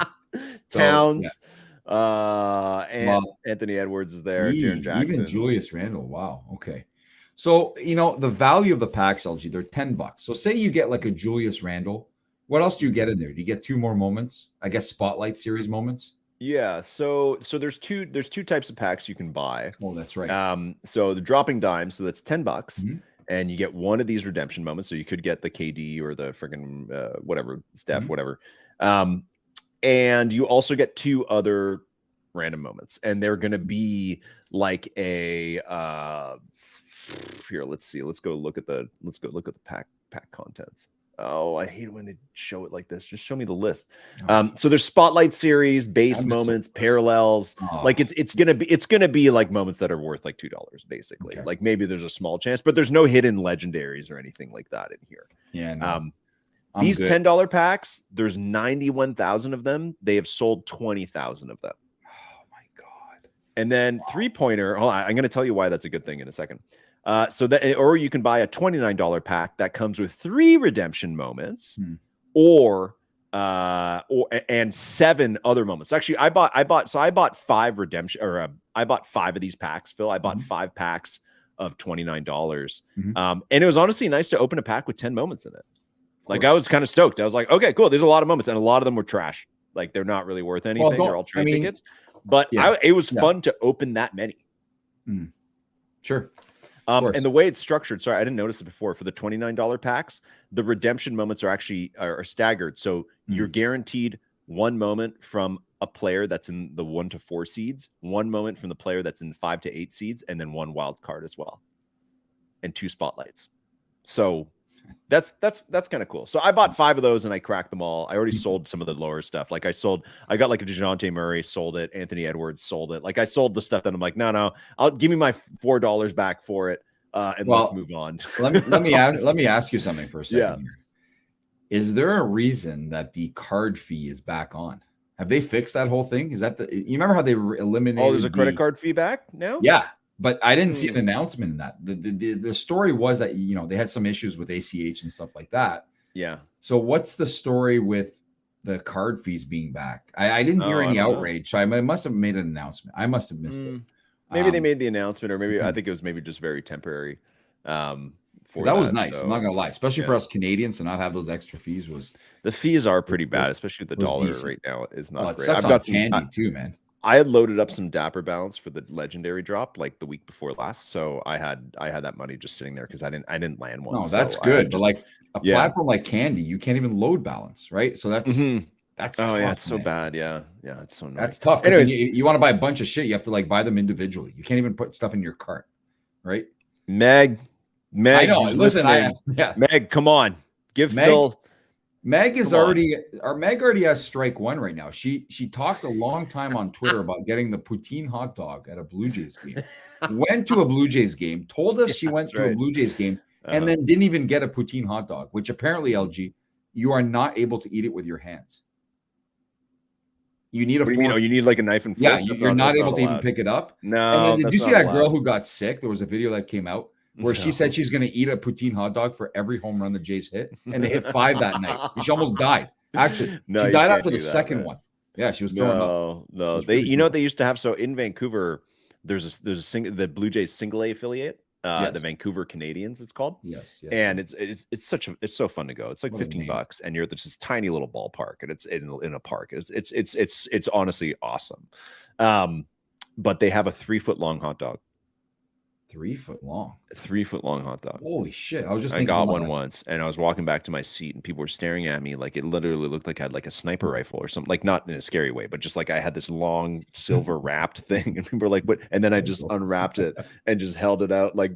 Towns. And Anthony Edwards is there. Jaren Jackson. Even Julius Randle. Wow. Okay. So the value of the packs, LG, they're $10. So say you get like a Julius Randle. What else do you get in there? Do you get two more moments? I guess Spotlight Series moments. Yeah. So there's two types of packs you can buy. Oh, that's right. So the dropping dimes, so that's $10, and you get one of these redemption moments. So you could get the KD or the freaking whatever Steph, whatever. And you also get two other random moments, and they're going to be like a here. Let's see. Let's go look at the pack contents. Oh, I hate it when they show it like this. Just show me the list. So there's Spotlight Series, base moments, parallels. Like it's gonna be like moments that are worth like $2 basically. Okay. Like maybe there's a small chance, but there's no hidden legendaries or anything like that in here. Yeah. No. These $10 packs, there's 91,000 of them. They have sold 20,000 of them. Oh my god! And then 3-pointer. Hold on, I'm going to tell you why that's a good thing in a second. So that, or you can buy a $29 pack that comes with 3 redemption moments, or 7 other moments. Actually, I bought 5 redemption, or I bought 5 of these packs, Phil. I bought 5 packs of $29. And it was honestly nice to open a pack with 10 moments in it. Like I was kind of stoked. I was like, okay, cool. There's a lot of moments, and a lot of them were trash. Like they're not really worth anything. They're all trade tickets. But it was fun to open that many. Sure. And the way it's structured, sorry, I didn't notice it before. For the $29 packs, the redemption moments are actually are staggered. So you're guaranteed one moment from a player that's in the 1 to 4 seeds, one moment from the player that's in 5 to 8 seeds, and then one wild card as well, and 2 spotlights. So that's kind of cool. So I bought 5 of those and I cracked them all. I already sold some of the lower stuff. Like I got like a DeJounte Murray, sold it. Anthony Edwards, sold it. Like I sold the stuff that I'm like, no, I'll give me my $4 back for it. And let's move on. let me ask you something for a second here. Is there a reason that the card fee is back on? Have they fixed that whole thing? Is that you remember how they eliminated? Oh, there's a credit card fee back now? Yeah. But I didn't see an announcement in that. The story was that, they had some issues with ACH and stuff like that. Yeah. So what's the story with the card fees being back? I didn't hear any outrage. So I must have made an announcement. I must have missed it. Maybe they made the announcement, or maybe I think it was maybe just very temporary. That was nice. So, I'm not gonna lie, especially for us Canadians to not have those extra fees. The fees are pretty bad, especially with the dollar right now is not great. I've got some candy too, man. I had loaded up some Dapper balance for the legendary drop like the week before last, so I had that money just sitting there because I didn't land one. No, that's good. But like a platform like Candy, you can't even load balance, right? So that's that's tough, yeah, it's so bad. Yeah, it's so annoying. That's tough. Anyways, you want to buy a bunch of shit, you have to like buy them individually. You can't even put stuff in your cart, right? Meg, I know. Listen, Meg, come on, give Phil. Meg already has strike one right now. She talked a long time on Twitter about getting the poutine hot dog at a Blue Jays game. Went to a Blue Jays game, told us she went to a Blue Jays game, and then didn't even get a poutine hot dog, which apparently, LG, you are not able to eat it with your hands. You need a fork. You need like a knife and fork. Yeah, you're not able to even pick it up. No. And then, did you see that girl who got sick? There was a video that came out where she said she's going to eat a poutine hot dog for every home run the Jays hit, and they hit 5 that night. She almost died. Actually, she died after the second one. Yeah, she was throwing up. No. What they used to have. So in Vancouver, there's the Blue Jays single A affiliate, the Vancouver Canadians, it's called. Yes. And it's so fun to go. It's like $15, and you're at this tiny little ballpark, and it's in a park. It's honestly awesome. But they have a 3-foot long hot dog. 3 foot long. 3-foot long hot dog. Holy shit. I got one once, and I was walking back to my seat, and people were staring at me like it literally looked like I had like a sniper rifle or something, like not in a scary way, but just like I had this long silver wrapped thing, and people were like, what? And then I just unwrapped it and just held it out. Like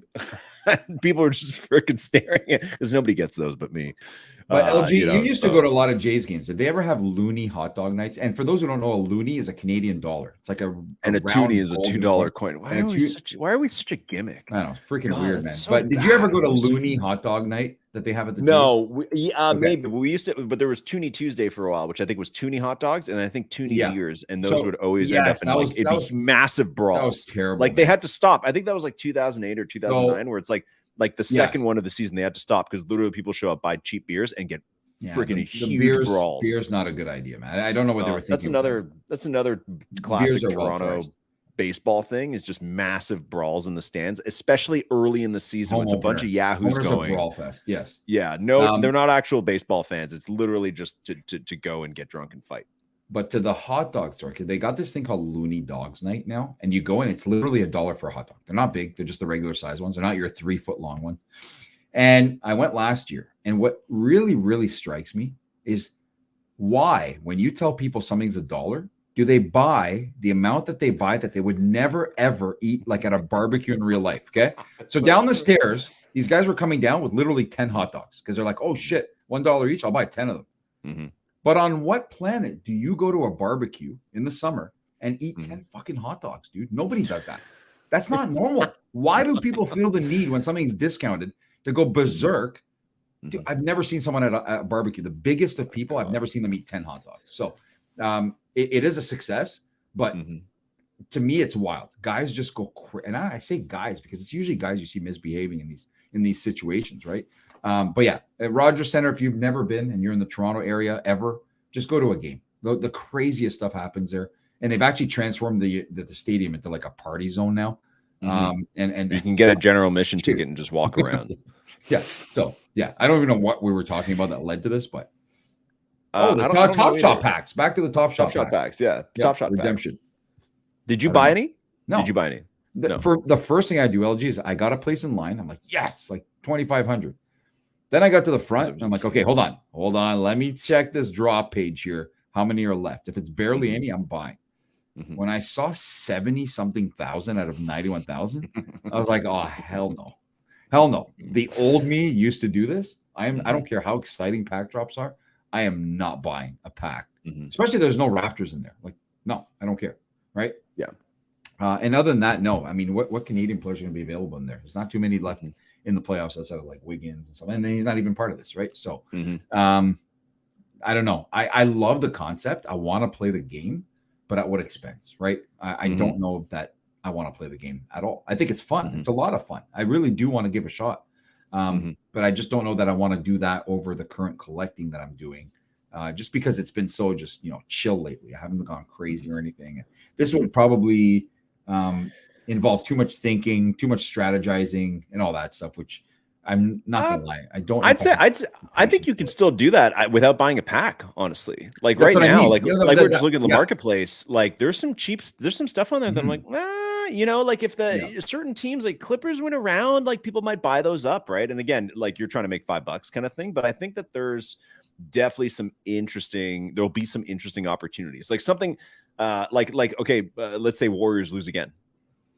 people were just freaking staring at it because nobody gets those but me. But LG, you used to go to a lot of Jays games. Did they ever have loony hot dog nights? And for those who don't know, a loony is a Canadian dollar. It's like a toonie is a $2 coin. Why are we such a gimmick? I don't know, it's freaking weird, man. So but did you ever go to loony hot dog night that they have at the Jays? Maybe. But we used to. But there was Toonie Tuesday for a while, which I think was Toonie hot dogs, and I think Toonie Years, and those would always end up in like massive brawls. That was terrible. Like they had to stop. I think that was like 2008 or 2009, where it's like the second one of the season they had to stop because literally people show up, buy cheap beers, and get freaking huge brawls. Beer's not a good idea, man. I don't know what they were thinking. That's another classic Toronto baseball thing, is just massive brawls in the stands, especially early in the season. It's a bunch of yahoos going. Brawl fest, yes. Yeah, no, they're not actual baseball fans. It's literally just to go and get drunk and fight. But to the hot dog store, because they got this thing called Looney Dogs Night now, and you go in, it's literally $1 for a hot dog. They're not big; they're just the regular size ones. They're not your 3-foot long one. And I went last year, and what really, really strikes me is why, when you tell people something's $1, do they buy the amount that they buy that they would never, ever eat like at a barbecue in real life, okay? So down the stairs, these guys were coming down with literally 10 hot dogs because they're like, oh, shit, $1 each, I'll buy 10 of them. Mm-hmm. But on what planet do you go to a barbecue in the summer and eat 10 fucking hot dogs, dude? Nobody does that. That's not normal. Why do people feel the need when something's discounted to go berserk? Dude, I've never seen someone at a barbecue, the biggest of people, I've never seen them eat 10 hot dogs. So it is a success, but to me, it's wild. Guys just go crazy. And I say guys because it's usually guys you see misbehaving in these situations, right? But yeah, at Rogers Center, if you've never been and you're in the Toronto area ever, just go to a game. The craziest stuff happens there. And they've actually transformed the stadium into like a party zone now. And you can get a general mission ticket and just walk around. Yeah. So yeah, I don't even know what we were talking about that led to this, but the Top Shot packs. Back to the Top Shot packs. Yeah. Top Shot redemption. Did you buy any? No. Did you buy any? For the first thing I do, LG, is I got a place in line. I'm like, yes, like 2,500. Then I got to the front. And I'm like, okay, hold on. Let me check this drop page here. How many are left? If it's barely any, I'm buying. When I saw 70 something thousand out of 91,000, I was like, oh, hell no. Hell no. The old me used to do this. I don't care how exciting pack drops are. I am not buying a pack, especially there's no Raptors in there. Like, no, I don't care. Right? Yeah. And other than that, no. I mean, what Canadian players are going to be available in there? There's not too many left in the playoffs outside of like Wiggins and stuff. And then he's not even part of this, right? So, I don't know. I love the concept. I want to play the game, but at what expense, right? I don't know that I want to play the game at all. I think it's fun. It's a lot of fun. I really do want to give a shot. But I just don't know that I want to do that over the current collecting that I'm doing. Just because it's been so just, chill lately. I haven't gone crazy or anything. This would probably involve too much thinking, too much strategizing and all that stuff, which I'm not gonna lie. I don't. I think you can still do that without buying a pack. Honestly, like right now, like we're just looking at the marketplace. Like there's some stuff on there that I'm like, like if the certain teams like Clippers went around, like people might buy those up, right? And again, like you're trying to make $5 kind of thing. But I think that there's definitely there'll be some interesting opportunities, like something okay, let's say Warriors lose again,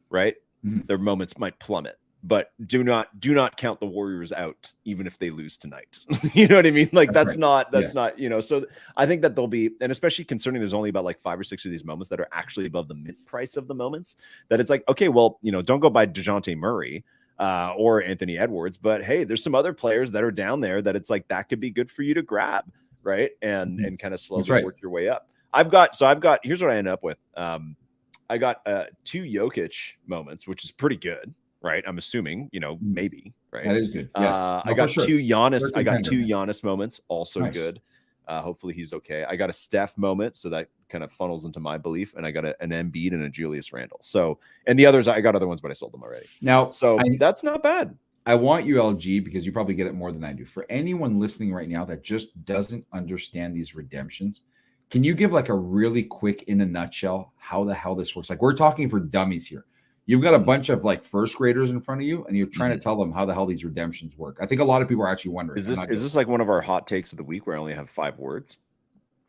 right? Their moments might plummet. But do not count the Warriors out, even if they lose tonight. You know what I mean? Like that's not, so I think that there'll be, and especially concerning there's only about like 5 or 6 of these moments that are actually above the mint price of the moments, that it's like, okay, well, don't go by DeJounte Murray or Anthony Edwards, but hey, there's some other players that are down there that it's like, that could be good for you to grab. Right. And kind of slowly work your way up. I've got, here's what I end up with. I got 2 Jokic moments, which is pretty good. Right, I'm assuming, maybe, right? That is good. Yes, I got 2 Giannis. I got 2 Giannis moments, also good. Hopefully he's okay. I got a Steph moment, so that kind of funnels into my belief, and I got an Embiid and a Julius Randle. So, and the others, I got other ones, but I sold them already. Now, so that's not bad. I want you, LG, because you probably get it more than I do. For anyone listening right now that just doesn't understand these redemptions, can you give like a really quick, in a nutshell, how the hell this works? Like we're talking for dummies here. You've got a bunch of like first graders in front of you, and you're trying to tell them how the hell these redemptions work. I think a lot of people are actually wondering. Is this like one of our hot takes of the week where I only have 5 words?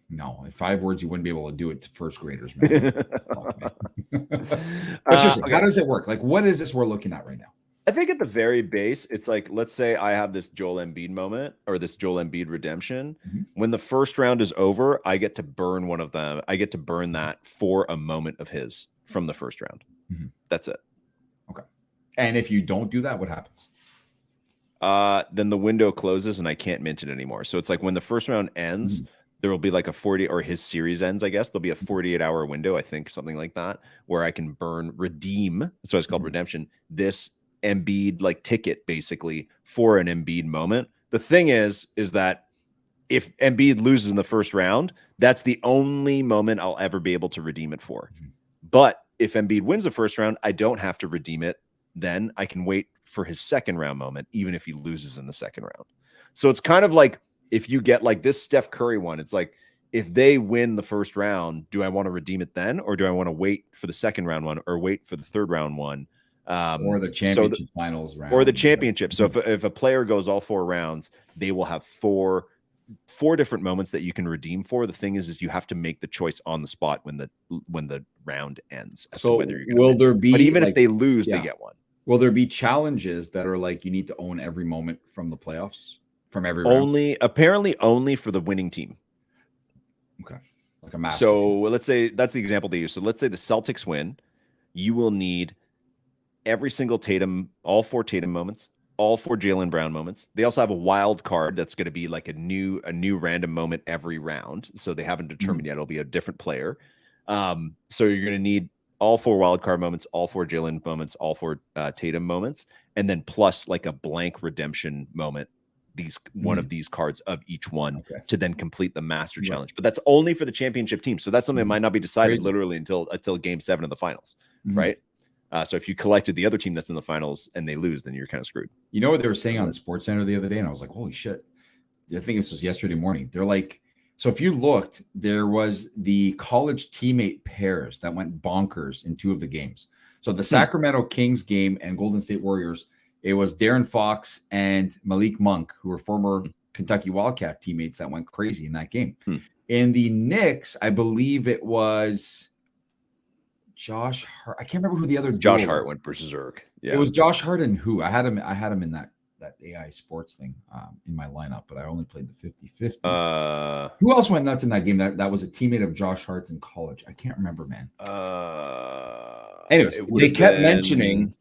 No, in 5 words, you wouldn't be able to do it to first graders, man. Seriously, how does it work? Like, what is this we're looking at right now? I think at the very base, it's like, let's say I have this Joel Embiid moment or this Joel Embiid redemption. When the first round is over, I get to burn one of them. I get to burn that for a moment of his from the first round. That's it. Okay. And if you don't do that, what happens? Then the window closes and I can't mint it anymore. So it's like when the first round ends, there will be like a 40, or his series ends, I guess. There'll be a 48-hour window, I think, something like that, where I can redeem. So it's called redemption. This Embiid like ticket basically for an Embiid moment. The thing is that if Embiid loses in the first round, that's the only moment I'll ever be able to redeem it for. But if Embiid wins the first round, I don't have to redeem it. Then I can wait for his second round moment, even if he loses in the second round. So it's kind of like if you get like this Steph Curry one, it's like if they win the first round, do I want to redeem it then? Or do I want to wait for the second round one or wait for the third round one? Or the championship finals round. Or the championship. So if a player goes all 4 rounds, they will have four different moments that you can redeem for. The thing is you have to make the choice on the spot when the round ends. So will there be, but even if they lose, they get one. Will there be challenges that are like you need to own every moment from the playoffs, from every round? Apparently only for the winning team. Okay. Like a master. So let's say that's the example they use. So let's say the Celtics win. You will need every single Tatum, all 4 Tatum moments, all 4 Jaylen Brown moments. They also have a wild card that's going to be like a new random moment every round. So they haven't determined yet. It'll be a different player. So you're going to need all 4 wild card moments, all 4 Jaylen moments, all 4 Tatum moments, and then plus like a blank redemption moment. One of these cards of each one to then complete the master challenge. But that's only for the championship team. So that's something that might not be decided literally until game 7 of the finals, right? So if you collected the other team that's in the finals and they lose, then you're kind of screwed. You know what they were saying on SportsCenter the other day? And I was like, holy shit. I think this was yesterday morning. They're like, so if you looked, there was the college teammate pairs that went bonkers in 2 of the games. So the Sacramento Kings game and Golden State Warriors, it was Darren Fox and Malik Monk, who were former Kentucky Wildcat teammates that went crazy in that game. In the Knicks, I believe it was Josh Hart. I can't remember who the other Josh duo Hart was. went berserk. Yeah. It was Josh Hart and who? I had him in that AI sports thing in my lineup, but I only played the 50-50. Who else went nuts in that game? That was a teammate of Josh Hart's in college. I can't remember, man. Anyways, they kept mentioning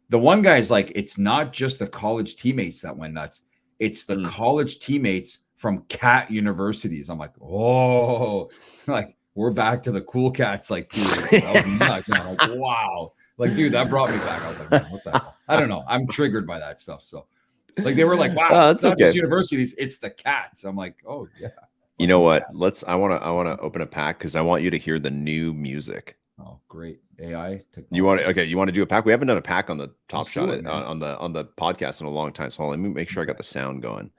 the one guy's like, it's not just the college teammates that went nuts. It's the college teammates from cat universities. I'm like, oh, like we're back to the cool cats. Like, dude, that was nuts. And I'm like, wow. Like, dude, that brought me back. I was like, man, what the hell? I don't know. I'm triggered by that stuff. So, like, they were like, wow, it's not just universities, it's the cats. I'm like, oh yeah. You know what? I want to open a pack because I want you to hear the new music. Oh, great. AI technology. You want to do a pack? We haven't done a pack on the Top Shot on the podcast in a long time. So let me make sure I got the sound going.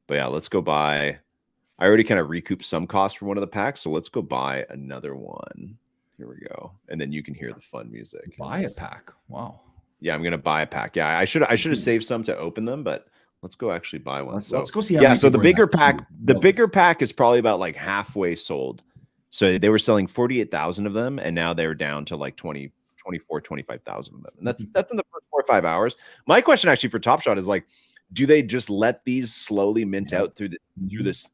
But yeah, let's go buy. I already kind of recouped some cost from one of the packs, so let's go buy another one. Here we go, and then you can hear the fun music. Buy a pack. Wow. Yeah, I'm gonna buy a pack. Yeah, I should have saved some to open them, but let's go actually buy one. Let's go see. How so the bigger pack is probably about like halfway sold. So they were selling 48,000 of them, and now they're down to like 25,000 of them. And that's in the first 4 or 5 hours. My question actually for Top Shot is like, do they just let these slowly mint out through this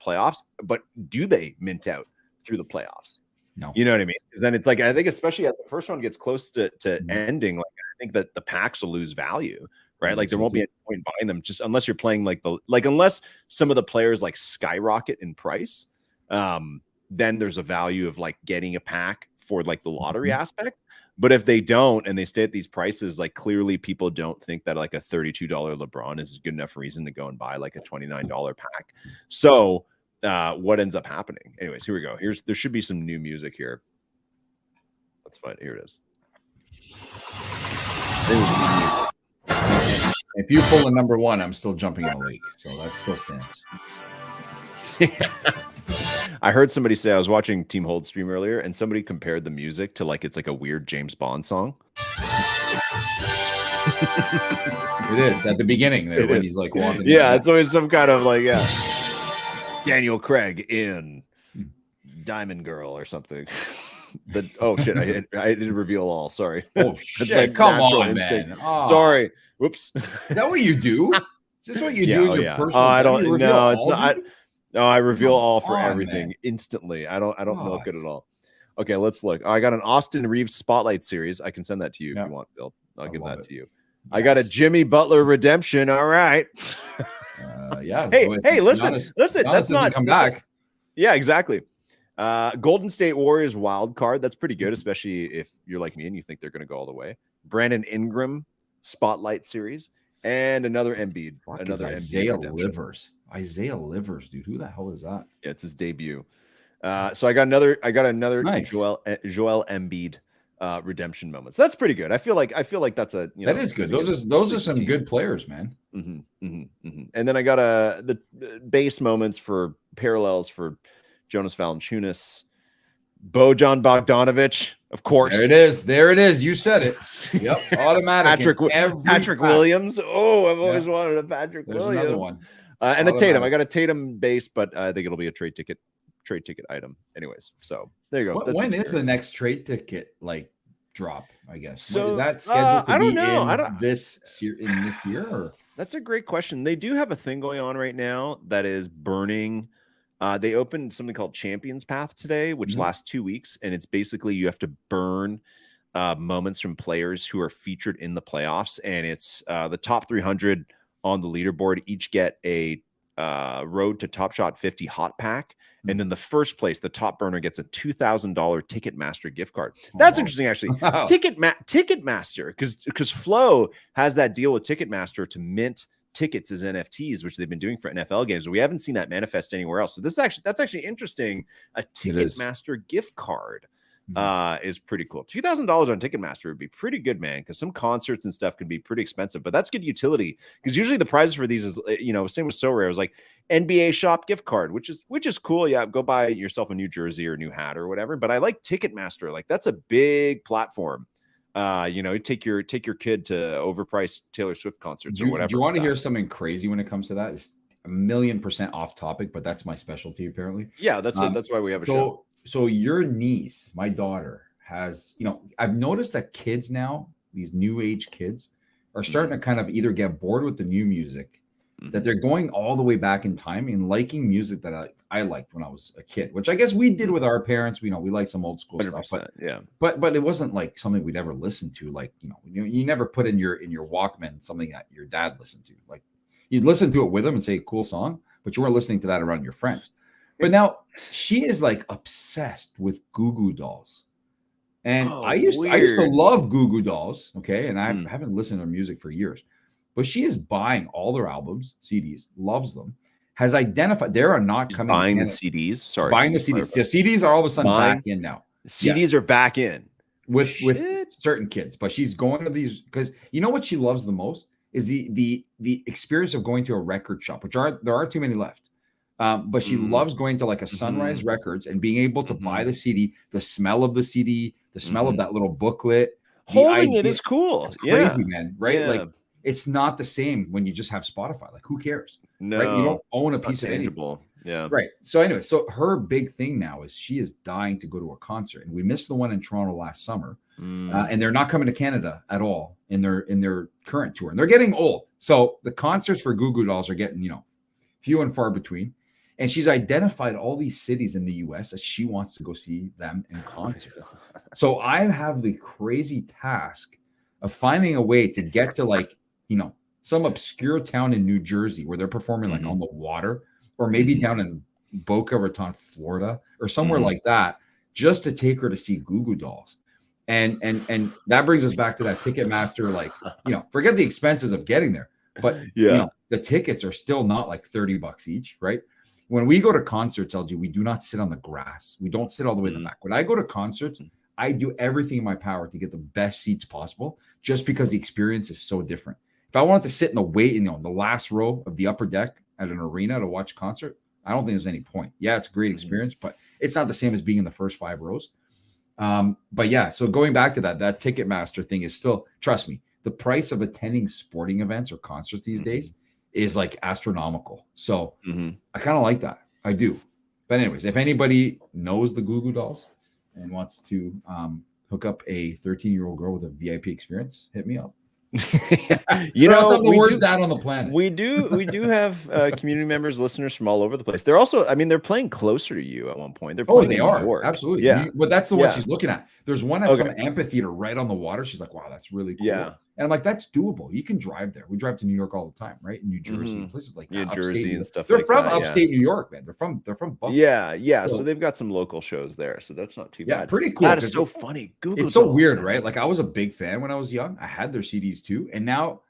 playoffs? But do they mint out through the playoffs? No. You know what I mean? Because then it's like, I think especially as the first one gets close to ending, like I think that the packs will lose value, right? Like there won't be any point buying them just unless you're playing unless some of the players like skyrocket in price. Then there's a value of like getting a pack for like the lottery aspect. But if they don't and they stay at these prices, like clearly people don't think that like a $32 LeBron is a good enough reason to go and buy like a $29 pack. So what ends up happening? Anyways, here we go. There should be some new music here. Let's find it. Here it is. If you pull a number one, I'm still jumping in the lake. So that still stands. I heard somebody say, I was watching Team Hold stream earlier, and somebody compared the music to like it's like a weird James Bond song. It is at the beginning there when he's like walking. Yeah, it's always some kind of like Daniel Craig in Diamond Girl or something. Oh shit! I didn't reveal all. Sorry. Oh shit! Come on, man. Oh. Sorry. Whoops. Is that what you do? Is this what you do in your personal? I don't know. It's not. No, I reveal all for everything, man. Instantly. I don't milk it at all. Okay, let's look. I got an Austin Reeves Spotlight series. I can send that to you if you want, Bill. I'll give that to you. Yes. I got a Jimmy Butler redemption. All right. Yeah. Hey, listen. That's not come back. Yeah, exactly. Golden State Warriors wild card. That's pretty good, especially if you're like me and you think they're going to go all the way. Brandon Ingram Spotlight series and another Embiid. Another Isaiah Isaiah Livers, dude. Who the hell is that? Yeah, it's his debut. So I got another nice. Joel Embiid redemption moments. That's pretty good. I feel like that's a that is good. Those are some good players, man. And then I got the base moments for parallels for Jonas Valanciunas, Bojan Bogdanovic, of course. There it is. You said it. Yep, automatic. Patrick Williams. Oh, I've always wanted a Patrick Williams. Another one. And a Tatum. I got a Tatum base, but I think it'll be a trade ticket item. Anyways, so there you go. When is the next trade ticket like drop? I guess. So is that scheduled to be in this year? Or? That's a great question. They do have a thing going on right now that is burning. They opened something called Champions Path today, which lasts 2 weeks, and it's basically you have to burn moments from players who are featured in the playoffs, and it's the top 300 on the leaderboard each get a Road to Top Shot 50 hot pack, and then the first place, the top burner, gets a $2,000 Ticketmaster gift card. That's interesting, actually. Wow. Ticketmaster, because Flow has that deal with Ticketmaster to mint tickets as NFTs, which they've been doing for NFL games, but we haven't seen that manifest anywhere else. So that's actually interesting. A Ticketmaster gift card is pretty cool. $2,000 on Ticketmaster would be pretty good, man, because some concerts and stuff can be pretty expensive, but that's good utility, because usually the prizes for these is, same with Sorare. It was like NBA shop gift card, which is cool. Yeah, go buy yourself a new jersey or a new hat or whatever. But I like Ticketmaster. Like, that's a big platform take your kid to overpriced Taylor Swift concerts or whatever. Do you want to hear something crazy when it comes to that? It's 1,000,000% off topic, but that's my specialty apparently. Yeah, that's why we have a show. So your niece, my daughter, has, I've noticed that kids now, these new age kids, are starting to kind of either get bored with the new music, that they're going all the way back in time and liking music that I liked when I was a kid, which I guess we did with our parents. We like some old school stuff, but it wasn't like something we'd ever listen to. Like, you never put in your Walkman something that your dad listened to. Like, you'd listen to it with him and say, cool song, but you weren't listening to that around your friends. But now she is like obsessed with Goo Goo Dolls. And I used to love Goo Goo Dolls. Okay. And I haven't listened to their music for years, but she is buying all their albums, CDs, loves them, has identified they are not coming. Buying the CDs. Sorry. Buying the CDs. So CDs are all of a sudden back in now. CDs are back in with certain kids, but she's going to these because you know what she loves the most is the experience of going to a record shop, which there aren't too many left. But she loves going to like a Sunrise Records and being able to buy the CD, the smell of the CD, the smell of that little booklet. Holding it is cool. It's crazy, man. Right? Yeah. Like, it's not the same when you just have Spotify. Like, who cares? No, right? You don't own a piece of anything. Yeah. Right. So anyway, so her big thing now is she is dying to go to a concert, and we missed the one in Toronto last summer, and they're not coming to Canada at all in their current tour, and they're getting old. So the concerts for Goo Goo Dolls are getting few and far between. And she's identified all these cities in the US that she wants to go see them in concert. So I have the crazy task of finding a way to get to some obscure town in New Jersey where they're performing like on the water, or maybe down in Boca Raton, Florida, or somewhere like that, just to take her to see Goo Goo Dolls. And that brings us back to that Ticketmaster, forget the expenses of getting there, but the tickets are still not like $30 each, right? When we go to concerts, LG, we do not sit on the grass. We don't sit all the way in the back. When I go to concerts, I do everything in my power to get the best seats possible, just because the experience is so different. If I wanted to sit in the last row of the upper deck at an arena to watch a concert, I don't think there's any point. Yeah, it's a great experience, but it's not the same as being in the first 5 rows. But yeah, so going back to that Ticketmaster thing is still, trust me, the price of attending sporting events or concerts these days is like astronomical. So I kind of like that. I do. But anyways, if anybody knows the Goo Goo Dolls and wants to hook up a 13-year-old girl with a VIP experience, hit me up. I'm the worst dad on the planet. We do have community members, listeners from all over the place. They're also, they're playing closer to you at one point. They're playing they in are New York. Absolutely. Yeah, but that's the one she's looking at. There's one at some amphitheater right on the water. She's like, wow, that's really cool. Yeah. And I'm like, that's doable. You can drive there. We drive to New York all the time, right? In New Jersey, places like that. Jersey and stuff. They're from upstate New York, man. They're from Buffalo. Yeah. So they've got some local shows there. So that's not too bad. Yeah, pretty cool. That is so funny. Goo Goo It's so Dolls, weird, man. right? Like, I was a big fan when I was young. I had their CDs too, and now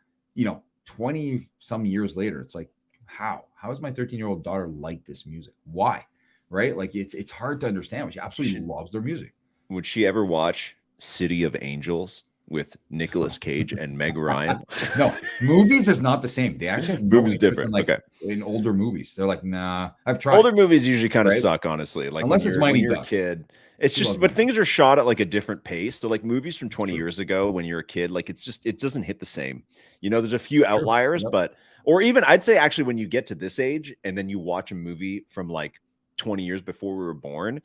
20 some years later, it's like, how does my 13-year-old daughter like this music? Why? Right? Like, it's hard to understand. She absolutely loves their music. Would she ever watch City of Angels with Nicolas Cage and Meg Ryan? No, movies is not the same. They actually movies different. In older movies, they're like, nah. I've tried. Older movies usually kind of suck, honestly. Like, unless it's Mighty Ducks. A kid. It's just, but things are shot at like a different pace. So like movies from 20 years ago, when you're a kid, like it doesn't hit the same. There's a few outliers, but, or even I'd say actually when you get to this age and then you watch a movie from like 20 years before we were born,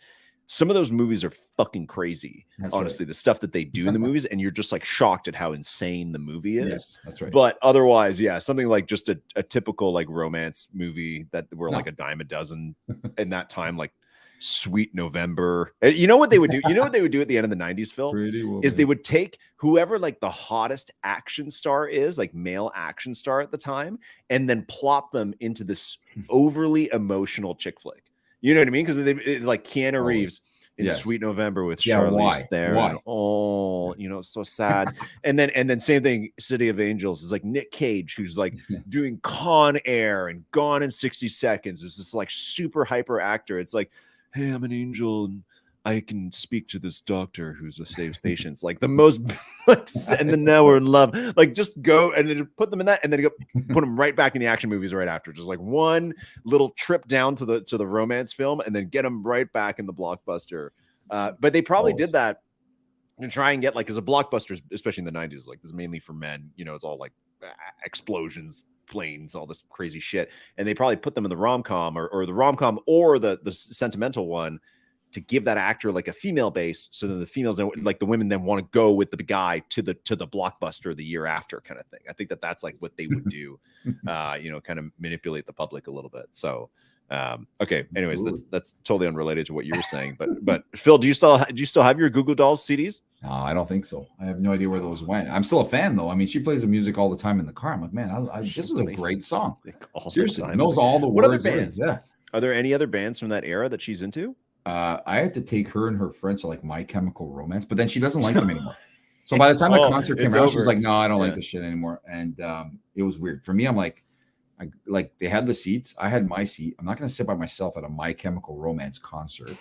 some of those movies are fucking crazy. Honestly, the stuff that they do in the movies, and you're just like shocked at how insane the movie is. Yes, that's right. But otherwise, something like just a typical like romance movie that were like a dime a dozen in that time, like Sweet November. You know what they would do? You know what they would do at the end of the 90s, Phil? Is they would take whoever like the hottest action star is, like male action star at the time, and then plop them into this overly emotional chick flick. You know what I mean? Because they like Keanu Reeves in Sweet November with Charlize Theron. Why? It's so sad. and then same thing, City of Angels is like Nick Cage, who's like doing Con Air and Gone in 60 Seconds. It's this like super hyper actor. It's like, hey, I'm an angel and I can speak to this doctor who's saves patients. Like the most, and then now we're in love. Like just go and then put them in that, and then put them right back in the action movies right after. Just like one little trip down to the romance film, and then get them right back in the blockbuster. But they probably did that to try and get like, as a blockbuster, especially in the 90s, like this is mainly for men, you know, it's all like explosions, planes, all this crazy shit. And they probably put them in the rom-com or the rom-com or the sentimental one to give that actor like a female base. So then the females, like the women then want to go with the guy to the blockbuster the year after kind of thing. I think that's like what they would do, you know, kind of manipulate the public a little bit. So, okay. Anyways, that's totally unrelated to what you were saying, but Phil, do you still have your Goo Goo Dolls CDs? No, I don't think so. I have no idea where those went. I'm still a fan though. I mean, she plays the music all the time in the car. I'm like, man, this is a great song. Seriously, knows all the words. Other bands? Yeah. Are there any other bands from that era that she's into? I had to take her and her friends to like My Chemical Romance, but then she doesn't like them anymore. So by the time the concert came out, she was like, no, I don't like this shit anymore. And it was weird. For me, I'm like, they had the seats. I had my seat. I'm not going to sit by myself at a My Chemical Romance concert.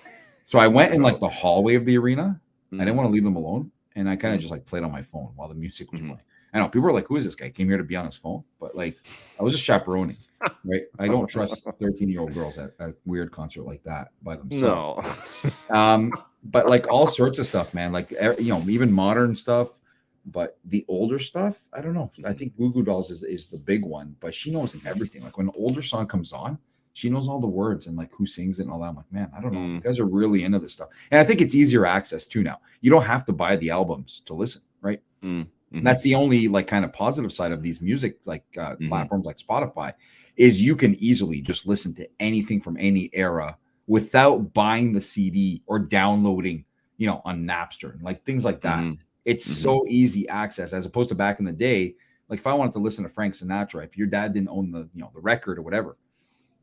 So I went in like the hallway of the arena. I didn't want to leave them alone. And I kind of just like played on my phone while the music was playing. I know people were like, who is this guy? Came here to be on his phone. But like, I was just chaperoning, right? I don't trust 13-year-old girls at a weird concert like that by themselves. No. But like all sorts of stuff, man. Like, you know, even modern stuff. But the older stuff, I don't know. I think Goo Goo Dolls is the big one. But she knows everything. Like when an older song comes on, she knows all the words and like who sings it and all that. I'm like, man, I don't know. You guys are really into this stuff. And I think it's easier access too now. You don't have to buy the albums to listen, right? And that's the only like kind of positive side of these music like platforms like Spotify is you can easily just listen to anything from any era without buying the CD or downloading, you know, on Napster and like things like that. It's so easy access as opposed to back in the day. Like if I wanted to listen to Frank Sinatra, if your dad didn't own the, you know, the record or whatever,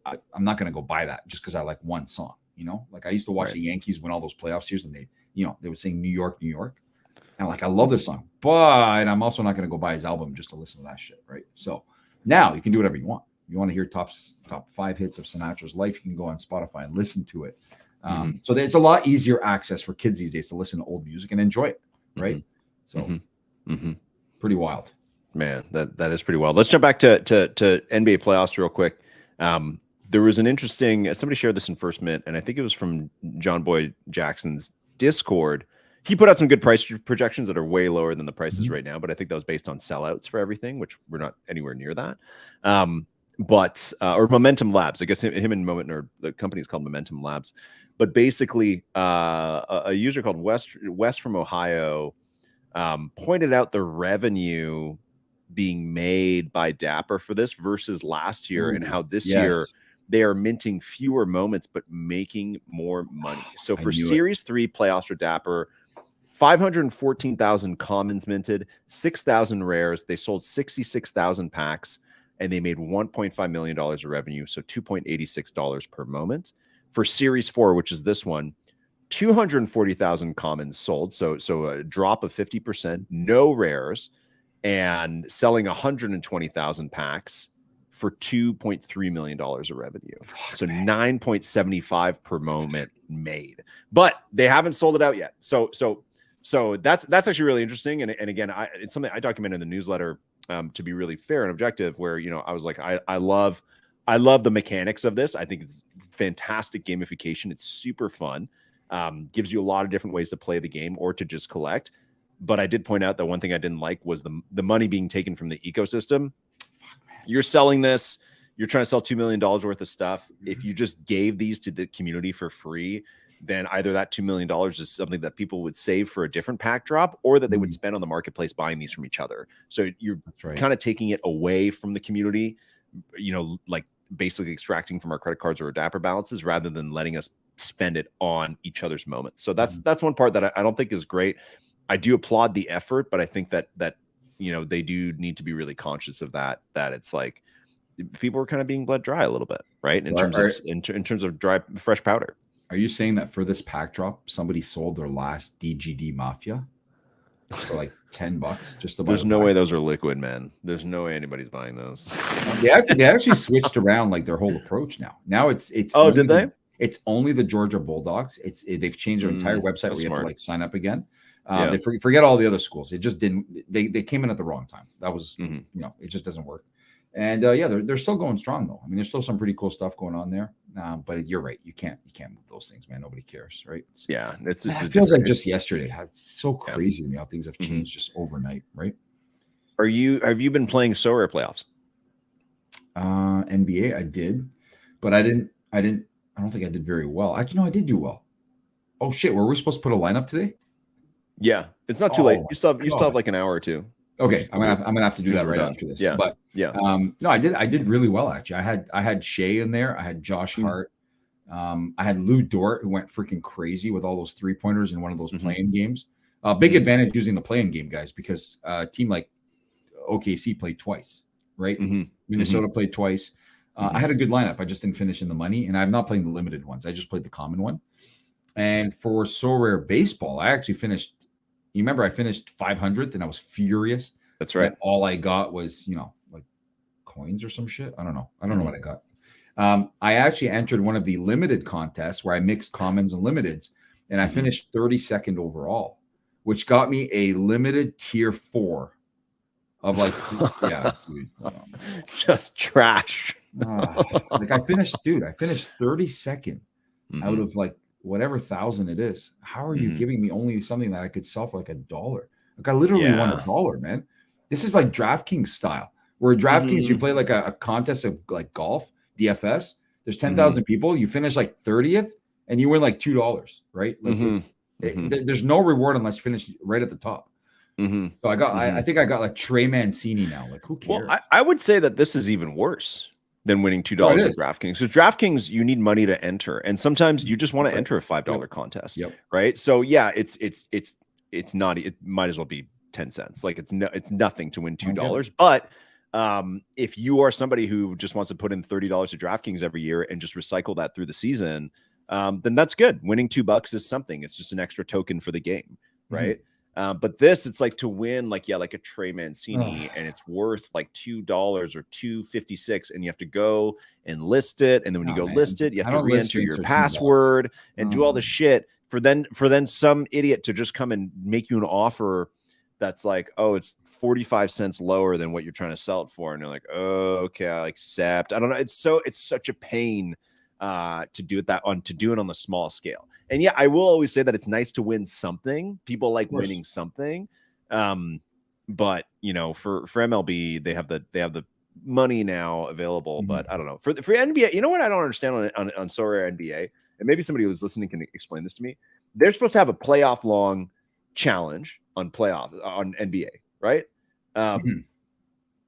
I'm not going to go buy that just because I like one song, you know, like I used to watch the Yankees win all those playoff series and they, you know, they would sing New York, New York. And like, I love this song, but I'm also not going to go buy his album just to listen to that shit. Right. So now you can do whatever you want. You want to hear top 5 hits of Sinatra's life. You can go on Spotify and listen to it. So it's a lot easier access for kids these days to listen to old music and enjoy it. Right. So pretty wild, man. That is pretty wild. Let's jump back to NBA playoffs real quick. There was an interesting, somebody shared this in First Mint, and I think it was from John Boy Jackson's Discord. He put out some good price projections that are way lower than the prices right now, but I think that was based on sellouts for everything, which we're not anywhere near that. Or Momentum Labs. I guess him and Moment, or the company is called Momentum Labs. But basically, a user called West from Ohio pointed out the revenue being made by Dapper for this versus last year, and how this year they are minting fewer moments but making more money. So for Series 3 playoffs for Dapper, 514,000 commons minted, 6,000 rares. They sold 66,000 packs, and they made $1.5 million of revenue, so $2.86 per moment. For Series 4, which is this one, 240,000 commons sold, so a drop of 50%, no rares, and selling 120,000 packs for $2.3 million of revenue. So 9.75 per moment made. But they haven't sold it out yet. So that's actually really interesting. And again, it's something I documented in the newsletter to be really fair and objective, where, you know, I was like, I love the mechanics of this. I think it's fantastic gamification. It's super fun. Gives you a lot of different ways to play the game or to just collect. But I did point out that one thing I didn't like was the money being taken from the ecosystem. You're selling this, you're trying to sell $2 million worth of stuff. If you just gave these to the community for free, then either that $2 million is something that people would save for a different pack drop, or that they would spend on the marketplace buying these from each other. So you're kind of taking it away from the community, you know, like basically extracting from our credit cards or our Dapper balances rather than letting us spend it on each other's moments. So that's one part that I don't think is great. I do applaud the effort, but I think that you know, they do need to be really conscious of that it's like people are kind of being bled dry a little bit, right? In terms of dry, fresh powder. Are you saying that for this pack drop, somebody sold their last DGD Mafia for like $10 just about? There's no way those are liquid, man. There's no way anybody's buying those. They actually switched around like their whole approach now. Now it's did they? It's only the Georgia Bulldogs. They've changed their entire website where you have to like sign up again. They forget all the other schools. It just didn't. They came in at the wrong time. That was you know, it just doesn't work. And yeah, they're still going strong though. I mean, there's still some pretty cool stuff going on there. But you're right. You can't move those things, man. Nobody cares, right? It's just it feels like just yesterday. It's so crazy to me how things have changed just overnight, right? Have you been playing Sorare playoffs? NBA, I did, but I don't think I did very well. Actually, no, I did do well. Oh shit, were we supposed to put a lineup today? Yeah, it's not too late. You still have like an hour or two. Okay, I'm gonna have to do that right after this. Yeah, but no, I did really well actually. I had Shea in there. I had Josh Hart. I had Lou Dort, who went freaking crazy with all those 3-pointers in one of those playing games. Big advantage using the playing game, guys, because a team like OKC played twice, right? Minnesota played twice. I had a good lineup. I just didn't finish in the money, and I'm not playing the limited ones. I just played the common one. And for Sorare baseball, I actually finished. You remember I finished 500th, and I was furious. That's right. All I got was like coins or some shit. I don't know. I don't know what I got. I actually entered one of the limited contests where I mixed commons and limiteds, and I finished 32nd overall, which got me a limited tier 4 of like, yeah, dude, just trash. Like I finished 32nd out of like whatever 1,000 it is. How are you giving me only something that I could sell for like $1? Like I literally won $1, man. This is like DraftKings style, where DraftKings you play like a contest of like golf, DFS. There's 10,000 people. You finish like 30th, and you win like $2, right? Like there's no reward unless you finish right at the top. So I got, I think I got like Trey Mancini now. Like who cares? Well, I would say that this is even worse than winning $2 at DraftKings. So DraftKings, you need money to enter, and sometimes you just want to enter a $5 contest, right? So yeah, it's not. It might as well be 10 cents. Like it's nothing to win $2. But if you are somebody who just wants to put in $30 to DraftKings every year and just recycle that through the season, then that's good. Winning $2 is something. It's just an extra token for the game, right? But this, it's like to win, like a Trey Mancini, and it's worth like $2 or $2.56, and you have to go and list it, and then when you go list it, you have to re-enter your password and do all the shit for then some idiot to just come and make you an offer that's like, oh, it's 45 cents lower than what you're trying to sell it for, and you're like, oh, okay, I accept. I don't know. It's such a pain to do it on the small scale. And yeah, I will always say that it's nice to win something. People like winning something. But for MLB, they have the money now available. But I don't know. For NBA, you know what I don't understand on Sorare NBA, and maybe somebody who's listening can explain this to me. They're supposed to have a playoff long challenge on NBA, right?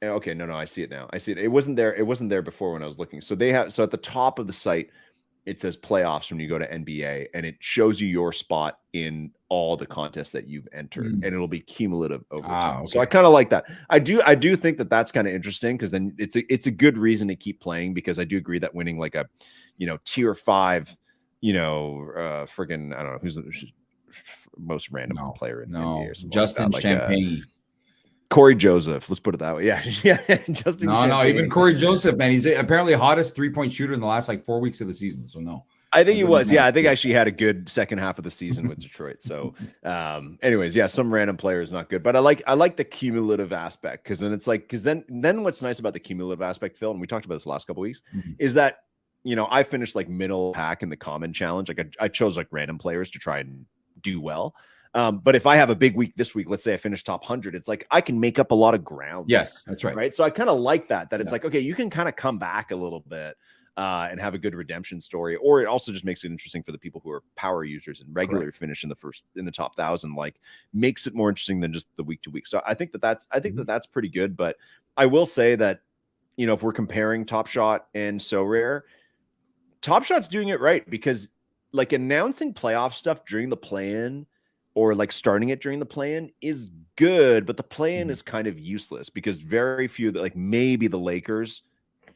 Okay, no, I see it now. I see it. It wasn't there before when I was looking. So at the top of the site, it says playoffs when you go to NBA, and it shows you your spot in all the contests that you've entered, and it'll be cumulative over time. Okay. So I kind of like that. I do think that that's kind of interesting, because then it's a good reason to keep playing, because I do agree that winning like a tier 5, friggin' I don't know who's the most random player in the NBA or something. Justin like Champagne. Corey Joseph, let's put it that way. Yeah. Justin. No, even Corey Joseph, man. He's apparently hottest 3-point shooter in the last like 4 weeks of the season. So no, I think he was. Yeah, I think actually had a good second half of the season with Detroit. So, anyways, yeah, some random player is not good, but I like the cumulative aspect, because then what's nice about the cumulative aspect, Phil, and we talked about this the last couple of weeks, is that I finished like middle pack in the common challenge. Like I chose like random players to try and do well. But if I have a big week this week, let's say I finish top 100, it's like I can make up a lot of ground. Yes, that's right. Right. So I kind of like that it's like, okay, you can kind of come back a little bit and have a good redemption story. Or it also just makes it interesting for the people who are power users and regularly finish in the top 1,000, like makes it more interesting than just the week to week. So I think that's pretty good. But I will say that, if we're comparing Top Shot and Sorare, Top Shot's doing it right, because like announcing playoff stuff during the play-in, or like starting it during the play-in, is good, but the play-in is kind of useless, because very few that, like maybe the Lakers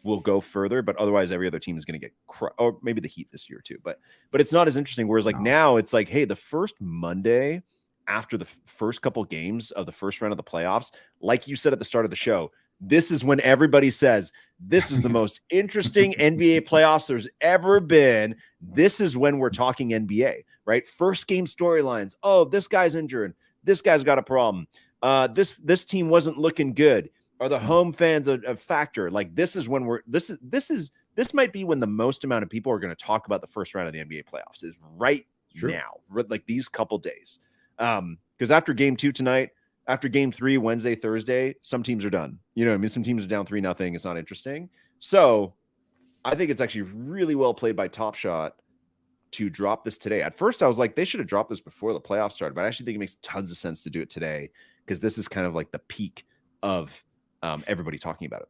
will go further, but otherwise every other team is going to get or maybe the Heat this year too, but it's not as interesting. Whereas like now it's like, hey, the first Monday after the first couple games of the first round of the playoffs, like you said at the start of the show, this is when everybody says this is the most interesting NBA playoffs there's ever been. This is when we're talking NBA, right? First game storylines. Oh, this guy's injured. This guy's got a problem. This team wasn't looking good. Are the home fans a factor? Like this is when this might be when the most amount of people are going to talk about the first round of the NBA playoffs is right now, like these couple days. Because after game 2 tonight, after game 3, Wednesday, Thursday, some teams are done. You know what I mean? Some teams are down 3-0. It's not interesting. So I think it's actually really well played by Top Shot to drop this today. At first, I was like, they should have dropped this before the playoffs started, but I actually think it makes tons of sense to do it today because this is kind of like the peak of everybody talking about it.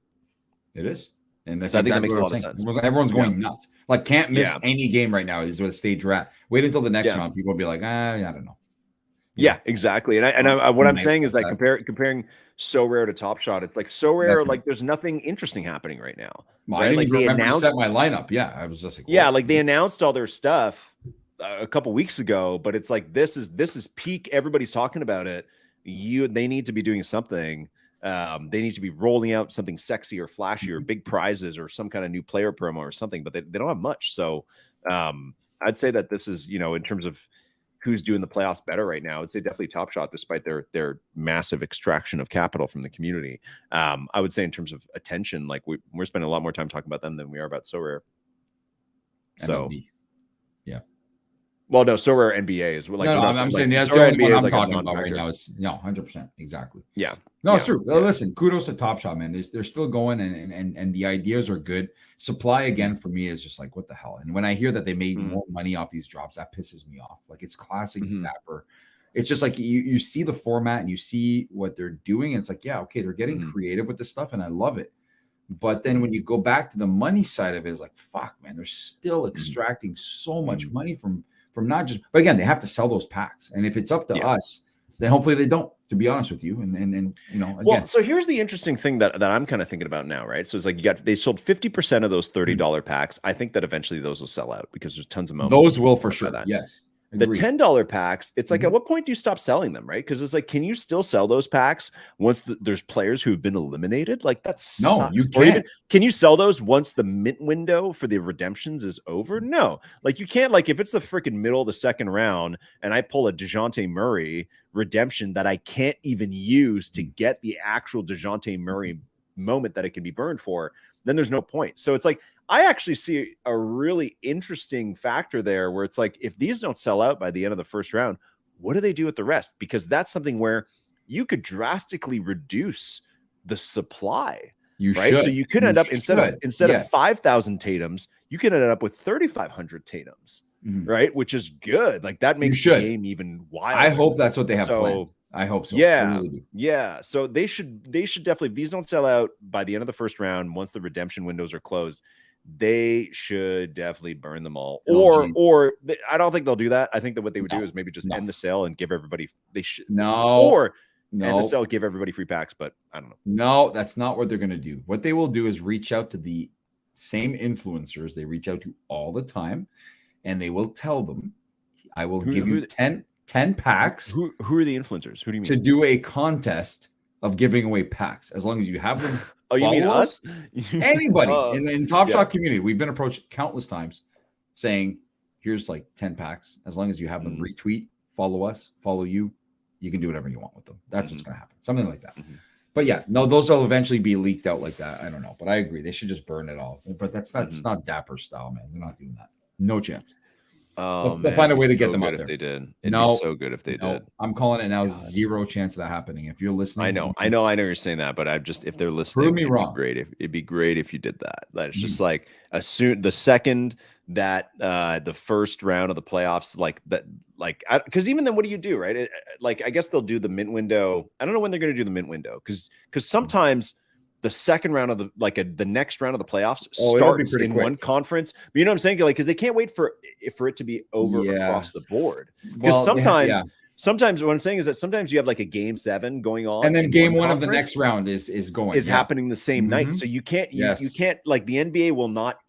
It is. And that's so exactly I think that makes a lot of sense. Everyone's going nuts. Like, can't miss any game right now is what stage we're at. Wait until the next round. People will be like, I don't know. Yeah, exactly. And what I'm saying is that comparing Sorare to Top Shot, it's like Sorare, like there's nothing interesting happening right now. Well, right? I Like didn't they remember announced to set my lineup. Yeah, I was just like, yeah, like they announced all their stuff a couple weeks ago, but it's like this is peak. Everybody's talking about it. They need to be doing something. They need to be rolling out something sexy or flashy or big prizes or some kind of new player promo or something, but they don't have much. So I'd say that this is, in terms of who's doing the playoffs better right now, I'd say definitely Top Shot, despite their massive extraction of capital from the community. I would say in terms of attention, like we're spending a lot more time talking about them than we are about Sorare. So MLB. Yeah. Well, no, Sorare NBA is like. No, I'm saying that's the only one I'm talking about right now. Is 100% exactly. Yeah. No, it's true. Listen, kudos to Top Shot, man. They're still going, and the ideas are good. Supply again for me is just like, what the hell? And when I hear that they made more money off these drops, that pisses me off. Like, it's classic Dapper. It's just like you see the format and you see what they're doing, and it's like, yeah, okay, they're getting creative with this stuff, and I love it. But then when you go back to the money side of it, it's like, fuck, man, they're still extracting so much money from not just. But again, they have to sell those packs, and if it's up to us, then hopefully they don't. To be honest with you, and again. Well, so here's the interesting thing that I'm kind of thinking about now, right? So it's like they sold 50% of those $30 packs. I think that eventually those will sell out because there's tons of moments. Those will for sure. Yes. Agreed. The $10 packs, it's like at what point do you stop selling them, right? Because it's like, can you still sell those packs once there's players who've been eliminated? Like that's no, you can't. Can you sell those once the mint window for the redemptions is over? No, like you can't. Like if it's the freaking middle of the second round and I pull a DeJounte Murray redemption that I can't even use to get the actual DeJounte Murray moment that it can be burned for, then there's no point. So it's like, I actually see a really interesting factor there where it's like, if these don't sell out by the end of the first round, what do they do with the rest? Because that's something where you could drastically reduce the supply. Right. So you could end up instead of 5,000 Tatums, you could end up with 3,500 Tatums. Right. Which is good. Like that makes the game even wilder. I hope that's what they have planned. I hope so. Yeah. Really yeah. So they should definitely, if these don't sell out by the end of the first round, once the redemption windows are closed, they should definitely burn them all. I don't think they'll do that. I think that what they would do is maybe just end the sale and give everybody end the sale, give everybody free packs, but I don't know. No, that's not what they're going to do. What they will do is reach out to the same influencers they reach out to all the time, and they will tell them, I will give you 10 packs. Who are the influencers? Who do you mean? To do a contest of giving away packs, as long as you have them. Oh, you mean us? Anybody in the Top Shot community. We've been approached countless times saying, here's like 10 packs. As long as you have them retweet, follow us, follow you, you can do whatever you want with them. That's what's going to happen. Something like that. But yeah, no, those will eventually be leaked out like that. I don't know. But I agree. They should just burn it all. But that's not Dapper style, man. They're not doing that. No chance. Oh, they'll find a way to get them out there. If they did, it'd be so good if they did. I'm calling it now. Zero chance of that happening. If you're listening, I know you're saying that, but if they're listening, prove me wrong. It'd be great if you did that. That's just like the second that the first round of the playoffs, because even then, what do you do, right? I guess they'll do the mint window. I don't know when they're going to do the mint window because sometimes. The second round of the next round of the playoffs starts in one conference. But you know what I'm saying? Like, because they can't wait for it to be over across the board. Because sometimes what I'm saying is that sometimes you have like a game 7 going on, and then game 1 of the next round is happening the same night. So you can't you can't like the NBA will not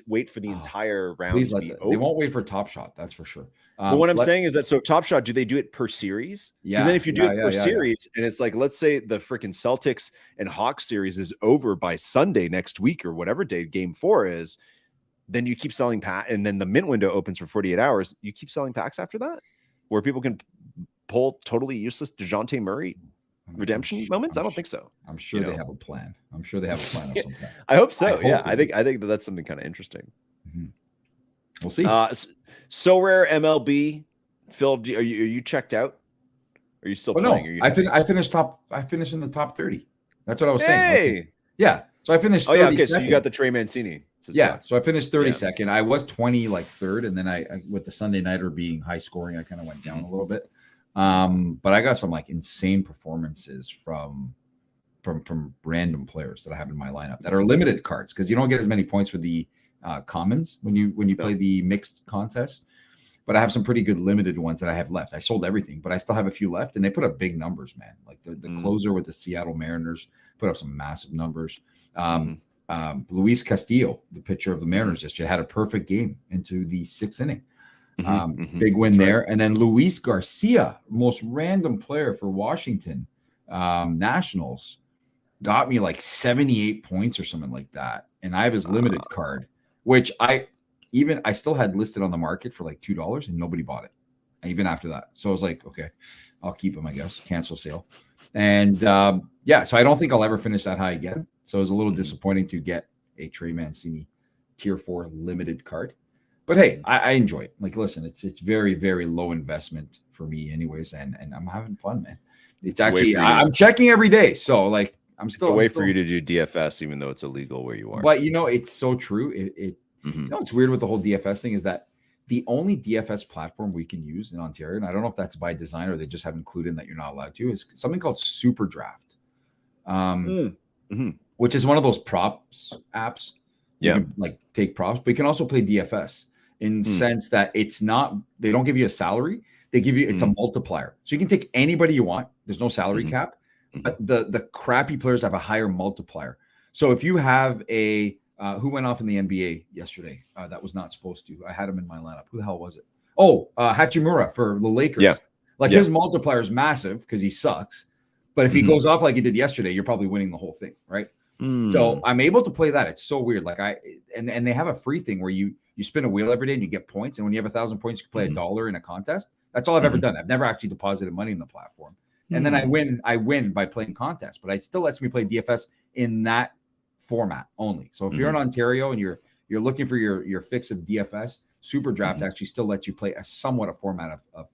wait for the entire round to be over. They won't wait for Top Shot, that's for sure. But what I'm saying is that Top Shot, do they do it per series? Because then if you do it per series, and it's like, let's say the freaking Celtics and Hawks series is over by Sunday next week or whatever day game 4 is, then you keep selling packs, and then the mint window opens for 48 hours. You keep selling packs after that, where people can pull totally useless DeJounte Murray redemption moments? I don't think so. I'm sure they have a plan. I'm sure they have a plan of some kind. I hope so. I think that's something kind of interesting. We'll see. Sorare MLB. Phil, are you checked out? Are you still playing? No, I finished in the top 30. That's what I was saying. Hey. Yeah. So I finished. Oh yeah. Okay. So you got the Trey Mancini. So I finished 32nd. I was 20 like third, and then I with the Sunday nighter being high scoring, I kind of went down a little bit. But I got some like insane performances from random players that I have in my lineup that are limited cards because you don't get as many points for the commons when you play the mixed contest. But I have some pretty good limited ones that I have left. I sold everything, but I still have a few left, and they put up big numbers, man. Like the closer with the Seattle Mariners put up some massive numbers. Luis Castillo, the pitcher of the Mariners, just had a perfect game into the 6th inning. Big win there. Right. And then Luis Garcia, most random player for Washington Nationals, got me like 78 points or something like that. And I have his limited card, which I still had listed on the market for like $2 and nobody bought it. Even after that. So I was like, okay, I'll keep him, I guess. Cancel sale. And so I don't think I'll ever finish that high again. So it was a little disappointing to get a Trey Mancini tier 4 limited card. But hey, I enjoy it. Like, listen, it's very, very low investment for me anyways. And I'm having fun, man. It's actually, I'm checking every day. So like, it's a way for you to do DFS, even though it's illegal where you are. But it's so true. It's weird with the whole DFS thing is that the only DFS platform we can use in Ontario, and I don't know if that's by design or they just have included that you're not allowed to, is something called Super Draft, which is one of those props apps. You can like take props, but you can also play DFS in the sense that they don't give you a salary. They give you, it's a multiplier. So you can take anybody you want. There's no salary cap, but the crappy players have a higher multiplier. So if you have who went off in the NBA yesterday? That was not supposed to. I had him in my lineup. Who the hell was it? Oh, Hachimura for the Lakers. Yeah. His multiplier is massive because he sucks. But if he goes off like he did yesterday, you're probably winning the whole thing, right? So I'm able to play that. It's so weird. Like and they have a free thing where you spin a wheel every day and you get points. And when you have 1,000 points, you can play $1 in a contest. That's all I've ever done. I've never actually deposited money in the platform. And then I win by playing contests. But it still lets me play DFS in that format only. So if you're in Ontario and you're looking for your fix of DFS, Super Draft actually still lets you play a format of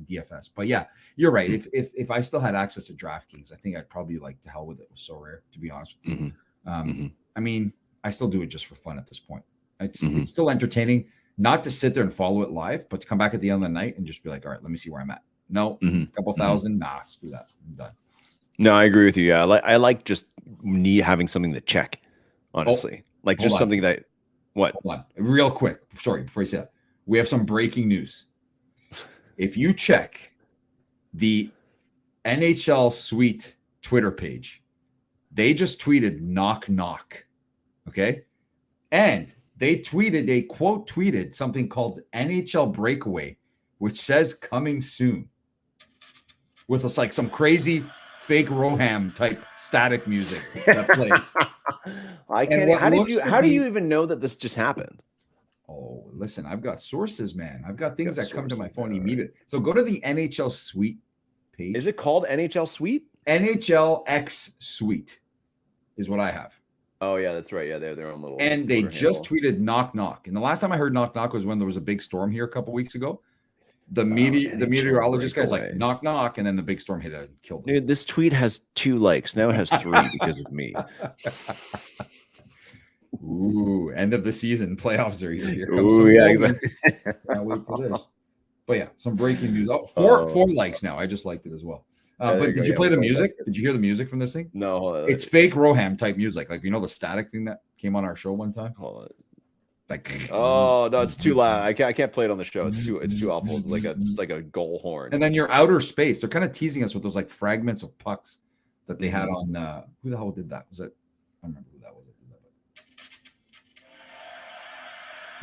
DFS. But yeah, you're right. If I still had access to DraftKings, I think I'd probably like to hell with it. It was so rare, to be honest with you. I mean, I still do it just for fun at this point. It's still entertaining not to sit there and follow it live, but to come back at the end of the night and just be like, all right, let me see where I'm at. No, a couple thousand. Nah, screw that. I'm done. No, I agree with you. Yeah, I like just having something to check, honestly. Something that what? Hold on. Real quick. Sorry, before you say that. We have some breaking news. If you check the NHL Suite Twitter page, they just tweeted knock knock. Okay? And they tweeted something called NHL Breakaway, which says coming soon. With us like some crazy fake Roham type static music that plays. How do you even know that this just happened? Oh, listen, I've got sources, man. I've got things that come to my phone immediately. So go to the NHL Suite page. Is it called NHL Suite? NHL X Suite is what I have. Oh yeah, that's right. Yeah, they're their own little. And they just tweeted knock knock. And the last time I heard knock knock was when there was a big storm here a couple weeks ago. The meteorologist guy's like knock knock, and then the big storm hit it and killed him. Dude, this tweet has 2 likes. Now it has 3 because of me. Ooh, end of the season. Playoffs are here. Ooh, yeah, exactly. Can't wait for this. But yeah, some breaking news. Oh, four likes now. I just liked it as well. But did you play the music? Did you hear the music from this thing? No, hold on. It's fake Roham type music. Like, the static thing that came on our show one time? Hold on. Like, oh no, it's too loud. I can't play it on the show. It's too awful. It's like a goal horn. And then your outer space. They're kind of teasing us with those like fragments of pucks that they had on. Who the hell did that? Was it? I don't remember who that was.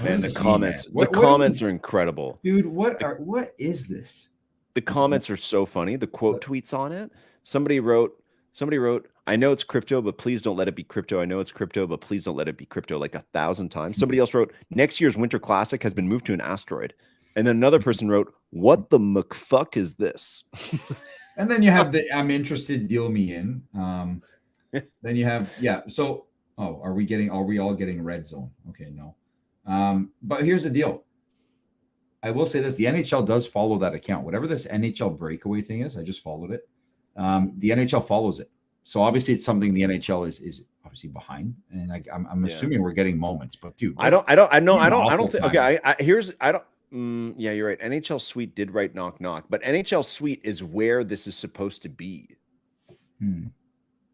Man, the comments. The comments are incredible, dude. What is this? The comments are so funny. The quote tweets on it. Somebody wrote, I know it's crypto, but please don't let it be crypto. I know it's crypto, but please don't let it be crypto, like 1,000 times. Somebody else wrote, next year's Winter Classic has been moved to an asteroid. And then another person wrote, what the McFuck is this? And then you have the I'm interested, deal me in. Then you have So are we all getting red zone? Okay, no. But here's the deal. I will say this: the NHL does follow that account. Whatever this NHL breakaway thing is, I just followed it. The NHL follows it, so obviously it's something the NHL is obviously behind, and I'm assuming we're getting moments. But dude, I don't think. Okay, I don't. Yeah, you're right. NHL Suite did write knock knock, but NHL Suite is where this is supposed to be.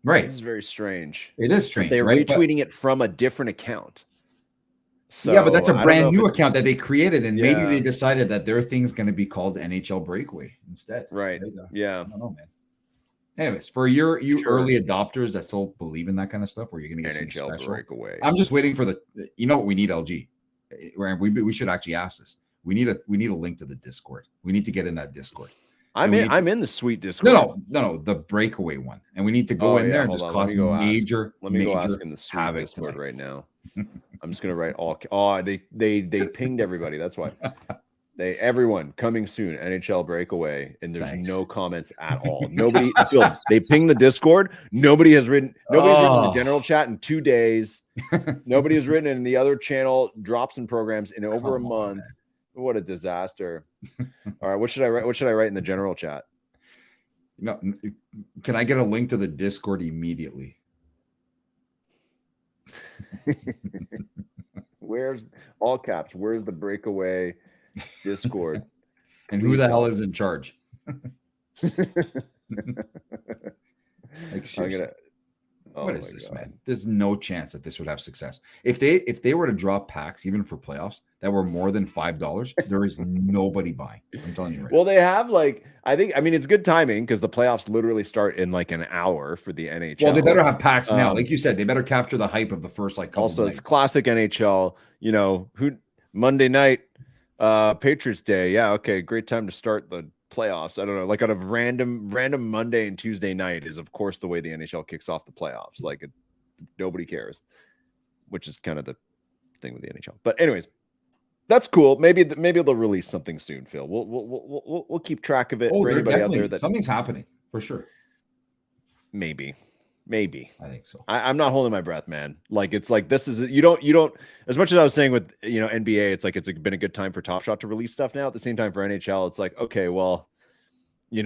Right. This is very strange. It is strange. But they're right? retweeting it from a different account. So, yeah, but that's a brand new account that they created, and maybe Yeah. they decided that their thing's going to be called NHL Breakaway instead. Right. Yeah. I don't know, man. Anyways, for you early adopters that still believe in that kind of stuff, where you're going to get NHL special, Breakaway. I'm just waiting for the. You know what we need, LG. We should actually ask this. We need a link to the Discord. We need to get in that Discord. I'm in the Suite Discord. No, the breakaway one, and we need to go in there and just cause major. Let me go ask in the Suite Discord right now. I'm just gonna write all. Oh, they pinged everybody. That's why. Everyone coming soon. NHL breakaway, and there's no comments at all. Nobody. Phil, they pinged the Discord. Nobody's written in the general chat in 2 days. Nobody has written in the other channel drops and programs in over a month. Man. What a disaster. All right, what should I write? What should I write in the general chat? No, can I get a link to the Discord immediately? Where's all caps? Where's the breakaway Discord? And who the hell is in charge? What is this, man? There's no chance that this would have success. If they were to drop packs, even for playoffs, that were more than $5, there is nobody buying. I'm telling you right. Well, they have it's good timing because the playoffs literally start in like an hour for the NHL. Well, they better have packs now. Like you said, they better capture the hype of the first couple also, nights. It's classic NHL. You know, Monday night, Patriots Day. Yeah, okay, great time to start the playoffs. I don't know, like on a random Monday and Tuesday night is of course the way the NHL kicks off the playoffs. Nobody cares, which is kind of the thing with the NHL. But anyways, that's cool. Maybe they'll release something soon, Phil. We'll keep track of it for anybody out there that something's happening for sure. Maybe. I think so. I'm not holding my breath, man. This is you don't as much as I was saying with NBA, it's been a good time for Top Shot to release stuff now. At the same time for NHL, it's okay, well, you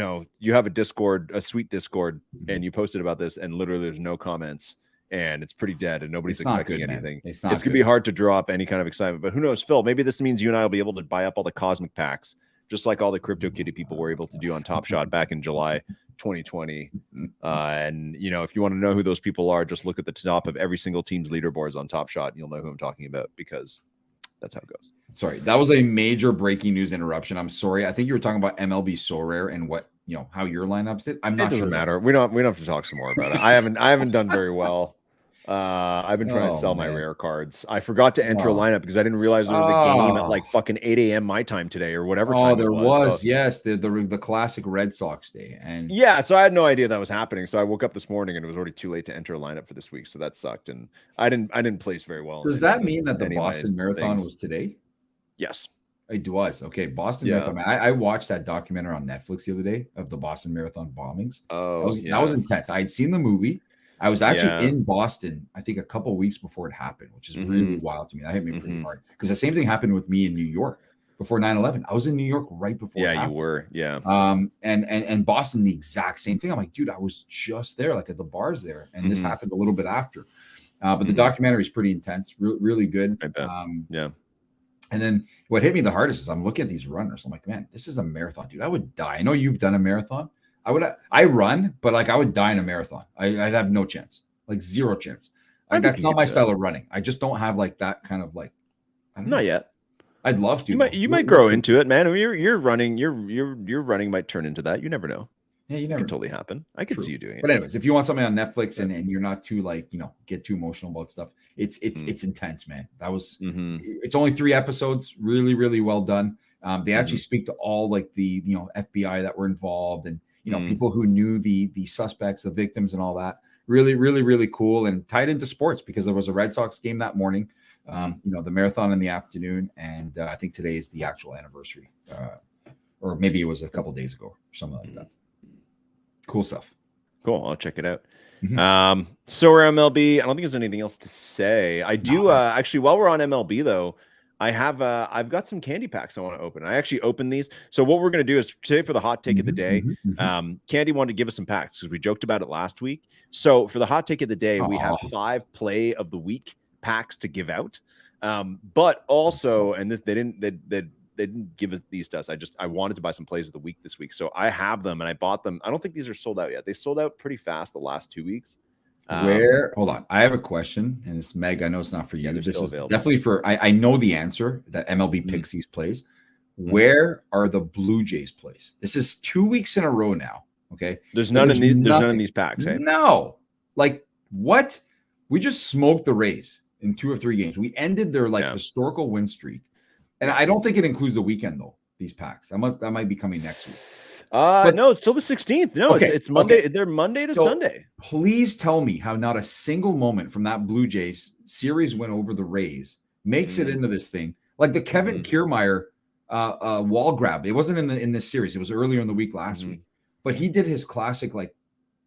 have a Suite Discord, and you posted about this, and literally there's no comments, and it's pretty dead, and nobody's expecting anything. It's gonna be hard to draw up any kind of excitement. But who knows, Phil? Maybe this means you and I will be able to buy up all the cosmic packs, just like all the Crypto Kitty people were able to do on Top Shot back in July 2020. And if you want to know who those people are, just look at the top of every single team's leaderboards on Top Shot, and you'll know who I'm talking about, because that's how it goes. Sorry, that was a major breaking news interruption. I'm sorry. I think you were talking about MLB Sorare and what how your lineups did. I'm not sure. It doesn't matter. We don't have to talk some more about it. I haven't done very well. I've been trying to sell my rare cards. I forgot to enter a lineup because I didn't realize there was a game at fucking 8 a.m. my time today or whatever time there it was. So, yes, the classic Red Sox day. And so I had no idea that was happening. So I woke up this morning and it was already too late to enter a lineup for this week. So that sucked. And I didn't place very well. Does that mean that the Boston Marathon was today? Yes. It was. Okay, Boston Marathon. I watched that documentary on Netflix the other day of the Boston Marathon bombings. That was intense. I had seen the movie. I was actually in Boston, I think a couple of weeks before it happened, which is really wild to me. That hit me pretty hard because the same thing happened with me in New York before 9/11. I was in New York right before. Yeah, you were. Yeah. And Boston, the exact same thing. I'm like, dude, I was just there, at the bars there, and this happened a little bit after. But the documentary is pretty intense, really good. I bet. And then what hit me the hardest is I'm looking at these runners. I'm like, man, this is a marathon, dude. I would die. I know you've done a marathon. I run, but I would die in a marathon. I'd have no chance, zero chance. That's not my style of running. I just don't have that kind of not yet. I'd love to. You might grow into it, man. Your running might turn into that. You never know. Yeah, you never. It can totally happen. I could see you doing it. But anyways, if you want something on Netflix and you're not too get too emotional about stuff, it's intense, man. That was it's only 3 episodes, really, really well done. They actually speak to all the FBI that were involved and people who knew the suspects, the victims, and all that. Really, really, really cool and tied into sports because there was a Red Sox game that morning. The marathon in the afternoon, and I think today is the actual anniversary, or maybe it was a couple days ago or something like that. Cool stuff. Cool. I'll check it out. Mhm. Sorare MLB. I don't think there's anything else to say. I do actually, while we're on MLB though, I've got some candy packs I want to open. I actually opened these. So what we're gonna do is today for the hot take of the day. Candy wanted to give us some packs because we joked about it last week. So for the hot take of the day, we have 5 play of the week packs to give out. But also, and this they didn't give us these to us. I wanted to buy some plays of the week this week. So I have them and I bought them. I don't think these are sold out yet. They sold out pretty fast the last 2 weeks. Hold on. I have a question, and it's Meg. I know it's not for you. This is definitely for I know the answer that MLB picks these plays. Where are the Blue Jays plays? This is 2 weeks in a row now. Okay. There's none in these packs. Eh? No. Like what? We just smoked the Rays in 2 or 3 games. We ended their historical win streak. And I don't think it includes the weekend though. These packs. That might be coming next week. No, it's till the 16th. No, it's Monday. Okay. They're Monday to Sunday. Please tell me how not a single moment from that Blue Jays series win over the Rays makes it into this thing. Like the Kevin Kiermaier wall grab. It wasn't in this series. It was earlier in the week last week. But he did his classic, like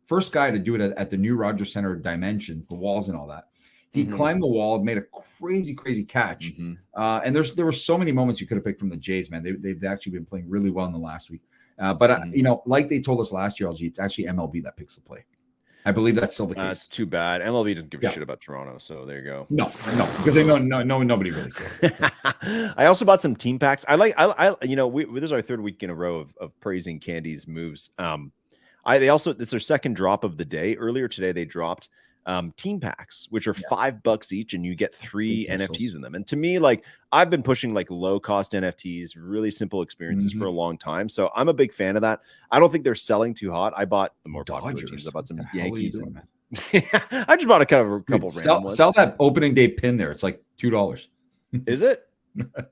first guy to do it at the new Rogers Center dimensions, the walls and all that. He climbed the wall, made a crazy catch. And there were so many moments you could have picked from the Jays, man. They've actually been playing really well in the last week. But like they told us last year, LG, it's actually MLB that picks the play. I believe that's still the case. That's too bad. MLB doesn't give a shit about Toronto, so there you go. No, because they know nobody really cares. I also bought some team packs. This is our 3rd week in a row of praising Candy's moves. This is their second drop of the day. Earlier today, they dropped team packs, which are $5 each, and you get 3 NFTs in them. And to me, like I've been pushing like low cost NFTs, really simple experiences for a long time. So I'm a big fan of that. I don't think they're selling too hot. I bought the more popular teams. I bought some Yankees. I just bought a couple random ones. Sell that opening day pin there. It's like $2. Is it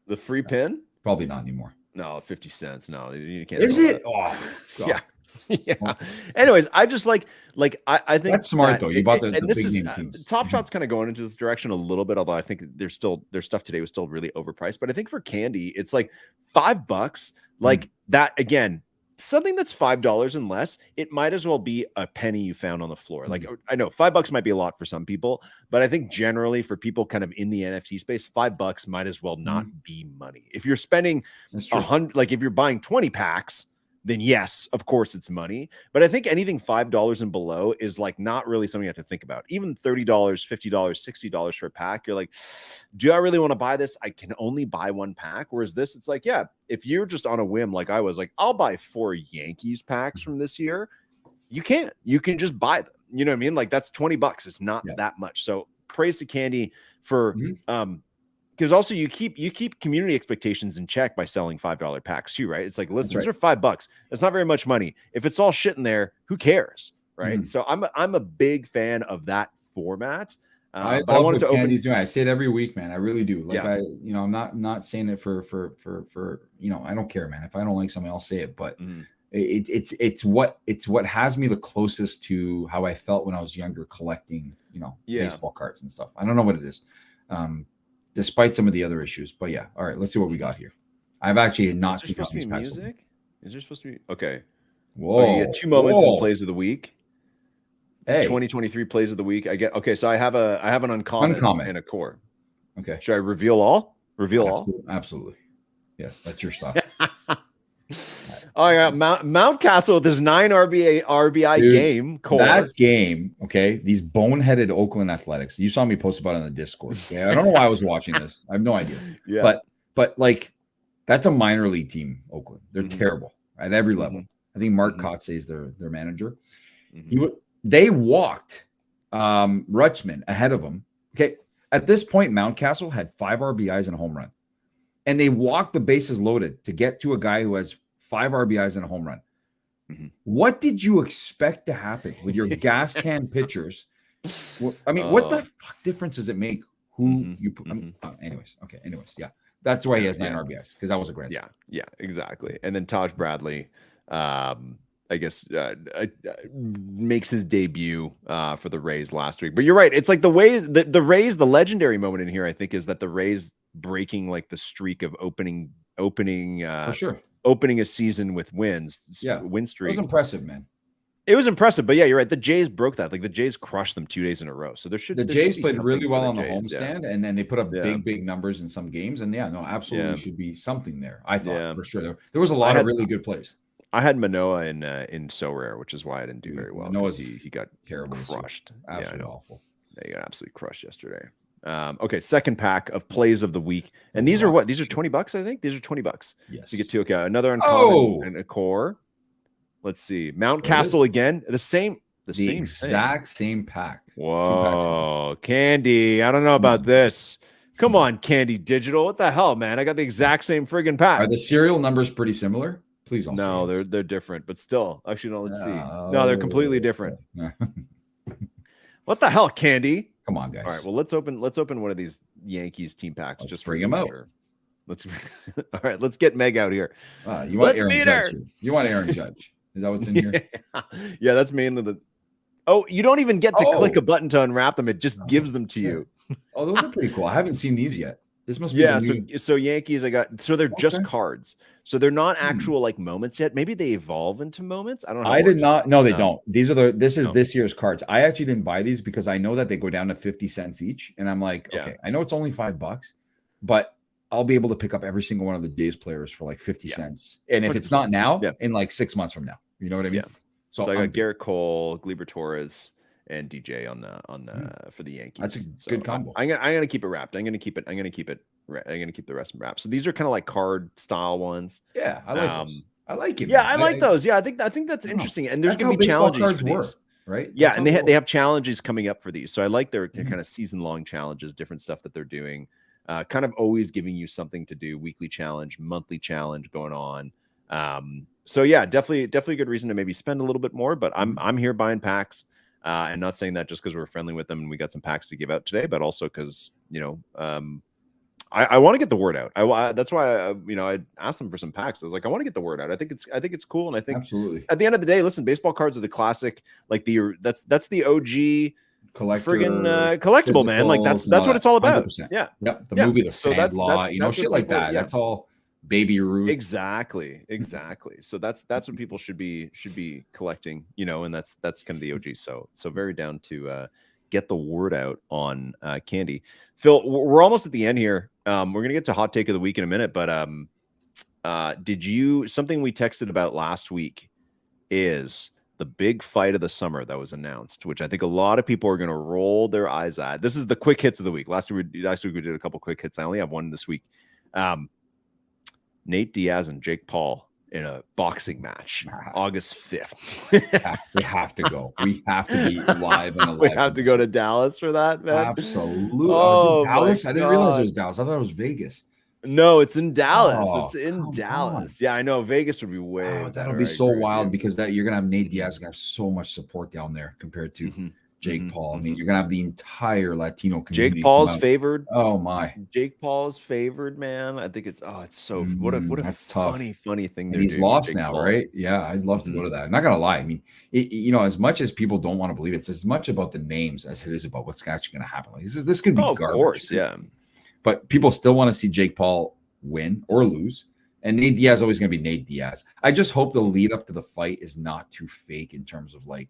the free pin? Probably not anymore. No, 50 cents. No, you can't. Is it? That. Oh, God. Yeah. Yeah. Anyways, I just I think that's smart though. You bought the big name teams. Top Shot's kind of going into this direction a little bit, although I think their stuff today was still really overpriced. But I think for Candy, it's like $5. Like that again, something that's $5 and less, it might as well be a penny you found on the floor. Like I know $5 might be a lot for some people, but I think generally for people kind of in the NFT space, $5 might as well not be money. If you're spending 100, like if you're buying 20 packs, then yes, of course it's money. But I think anything $5 and below is like not really something you have to think about. Even $30, $50, $60 for a pack, you're like, do I really want to buy this? I can only buy 1 pack. Whereas this, it's like, yeah, if you're just on a whim, like I was like, I'll buy 4 Yankees packs from this year. You can just buy them. You know what I mean? Like that's $20. It's not that much. So praise to Candy for because also you keep community expectations in check by selling $5 packs too, right? It's like, listen, these are $5. That's not very much money. If it's all shit in there, who cares, right? So I'm a big fan of that format. I love what Candy's doing. I say it every week, man. I really do. Like I'm not saying it for I don't care, man. If I don't like something, I'll say it. But it's what has me the closest to how I felt when I was younger, collecting baseball cards and stuff. I don't know what it is. Despite some of the other issues. But yeah, all right, let's see what we got here. I've actually not seen these packs. Is there supposed to be? Okay. Whoa. You get 2 moments in plays of the week. Hey. 2023 plays of the week. So I have an uncommon and a core. Okay. Should I reveal all? Absolutely. Yes, that's your stuff. Oh yeah, Mountcastle with his 9 RBI game. Core. That game, okay. These boneheaded Oakland Athletics. You saw me post about it on the Discord. Okay? I don't know why I was watching this. I have no idea. Yeah. But like, that's a minor league team. Oakland. They're terrible at every level. I think Mark Kotze is their manager. They walked Rutschman ahead of them. Okay. At this point, Mountcastle had 5 RBIs and a home run, and they walked the bases loaded to get to a guy who has 5 RBIs and a home run. What did you expect to happen with your gas can pitchers? I mean, what the fuck difference does it make who you put? Anyways, yeah. That's why he has 9 RBIs, because that was a grand slam. Yeah, exactly. And then Taj Bradley, I guess, makes his debut for the Rays last week. But you're right. It's like the Rays, the legendary moment in here, I think, is that the Rays breaking like the streak of opening for sure. Opening a season with wins. Yeah, win streak. It was impressive, man. It was impressive, but yeah, you're right. The Jays broke that. Like the Jays crushed them 2 days in a row. So the Jays played really well on the Jays, homestand, and then they put up big numbers in some games. And absolutely should be something there. I thought for sure there was a lot of really good plays. I had Manoah in Sorare, which is why I didn't do very well. Manoah's he got terrible, crushed. Absolutely awful. Yeah, he got absolutely crushed yesterday. Okay, second pack of plays of the week, and these are what? These are $20, I think. These are $20. Yes, so you get to another uncommon and a core. Let's see, Mount Castle again. The exact same pack. Whoa, Candy! I don't know about this. Come on, Candy Digital. What the hell, man? I got the exact same friggin' pack. Are the serial numbers pretty similar? Please don't. No, they're different, but still. Actually, no. Let's see. No, they're completely different. What the hell, Candy? Come on, guys. All right. Well, let's open one of these Yankees team packs. Just bring them out. Let's. All right. Let's get Meg out here. You want Aaron Judge? You want Aaron Judge? Is that what's in here? Yeah, that's mainly the. Oh, you don't even get to click a button to unwrap them. It just gives them to you. Oh, those are pretty cool. I haven't seen these yet. This must be so Yankees. They're just cards. So they're not actual like moments yet. Maybe they evolve into moments. I don't know. I did not. No, they don't. These are this year's cards. I actually didn't buy these because I know that they go down to 50 cents each, and I'm like, okay, I know it's only $5, but I'll be able to pick up every single one of the Jays players for like 50 cents. And if 100%. It's not now, in like 6 months from now, you know what I mean? Yeah. So I got Garrett Cole, Gleyber Torres, and DJ on for the Yankees. That's a good combo. I'm gonna keep it wrapped. I'm gonna keep the rest wrapped. So these are kind of like card style ones. Yeah, I like those. I like it. Yeah, I like those. Yeah, I think that's interesting. And there's gonna be challenges for these, right? Yeah, and they have challenges coming up for these. So I like their kind of season long challenges, different stuff that they're doing. Kind of always giving you something to do, weekly challenge, monthly challenge going on. So yeah, definitely a good reason to maybe spend a little bit more. But I'm here buying packs, and not saying that just because we're friendly with them and we got some packs to give out today, but also because I want to get the word out. That's why I asked them for some packs. I was like, I want to get the word out. I think it's cool, and I think absolutely at the end of the day, listen, baseball cards are the classic, like that's the OG collectible, man. Like that's what it's all about. 100%. Yeah. Yep. The movie The Sandlot, shit like that. That's all Baby Ruth. Exactly. So that's what people should be collecting, and that's kind of the OG. So very down to get the word out on Candy. Phil, we're almost at the end here. We're gonna get to hot take of the week in a minute, but something we texted about last week is the big fight of the summer that was announced, which I think a lot of people are going to roll their eyes at. This is the quick hits of the week. Last week we did a couple quick hits. I only have one this week. Nate Diaz and Jake Paul in a boxing match, August 5th. We have to go. We have to be live and alive. We have to go to Dallas for that, man. Absolutely. Oh, Dallas? I didn't realize it was Dallas. I thought it was Vegas. No, it's in Dallas. It's in Dallas. Yeah, I know. Vegas would be way. That'll be so wild because you're gonna have Nate Diaz gonna have so much support down there compared to Jake Paul. I mean, you're gonna have the entire Latino community. Jake Paul's favored. Oh my! Jake Paul's favored, man. I think it's so what a funny thing. And he's lost now, right? Yeah, I'd love to go to that. I'm not gonna lie. I mean, as much as people don't want to believe it's as much about the names as it is about what's actually gonna happen. Like, this could be garbage. Of course, yeah. But people still want to see Jake Paul win or lose. And Nate Diaz is always going to be Nate Diaz. I just hope the lead up to the fight is not too fake in terms of I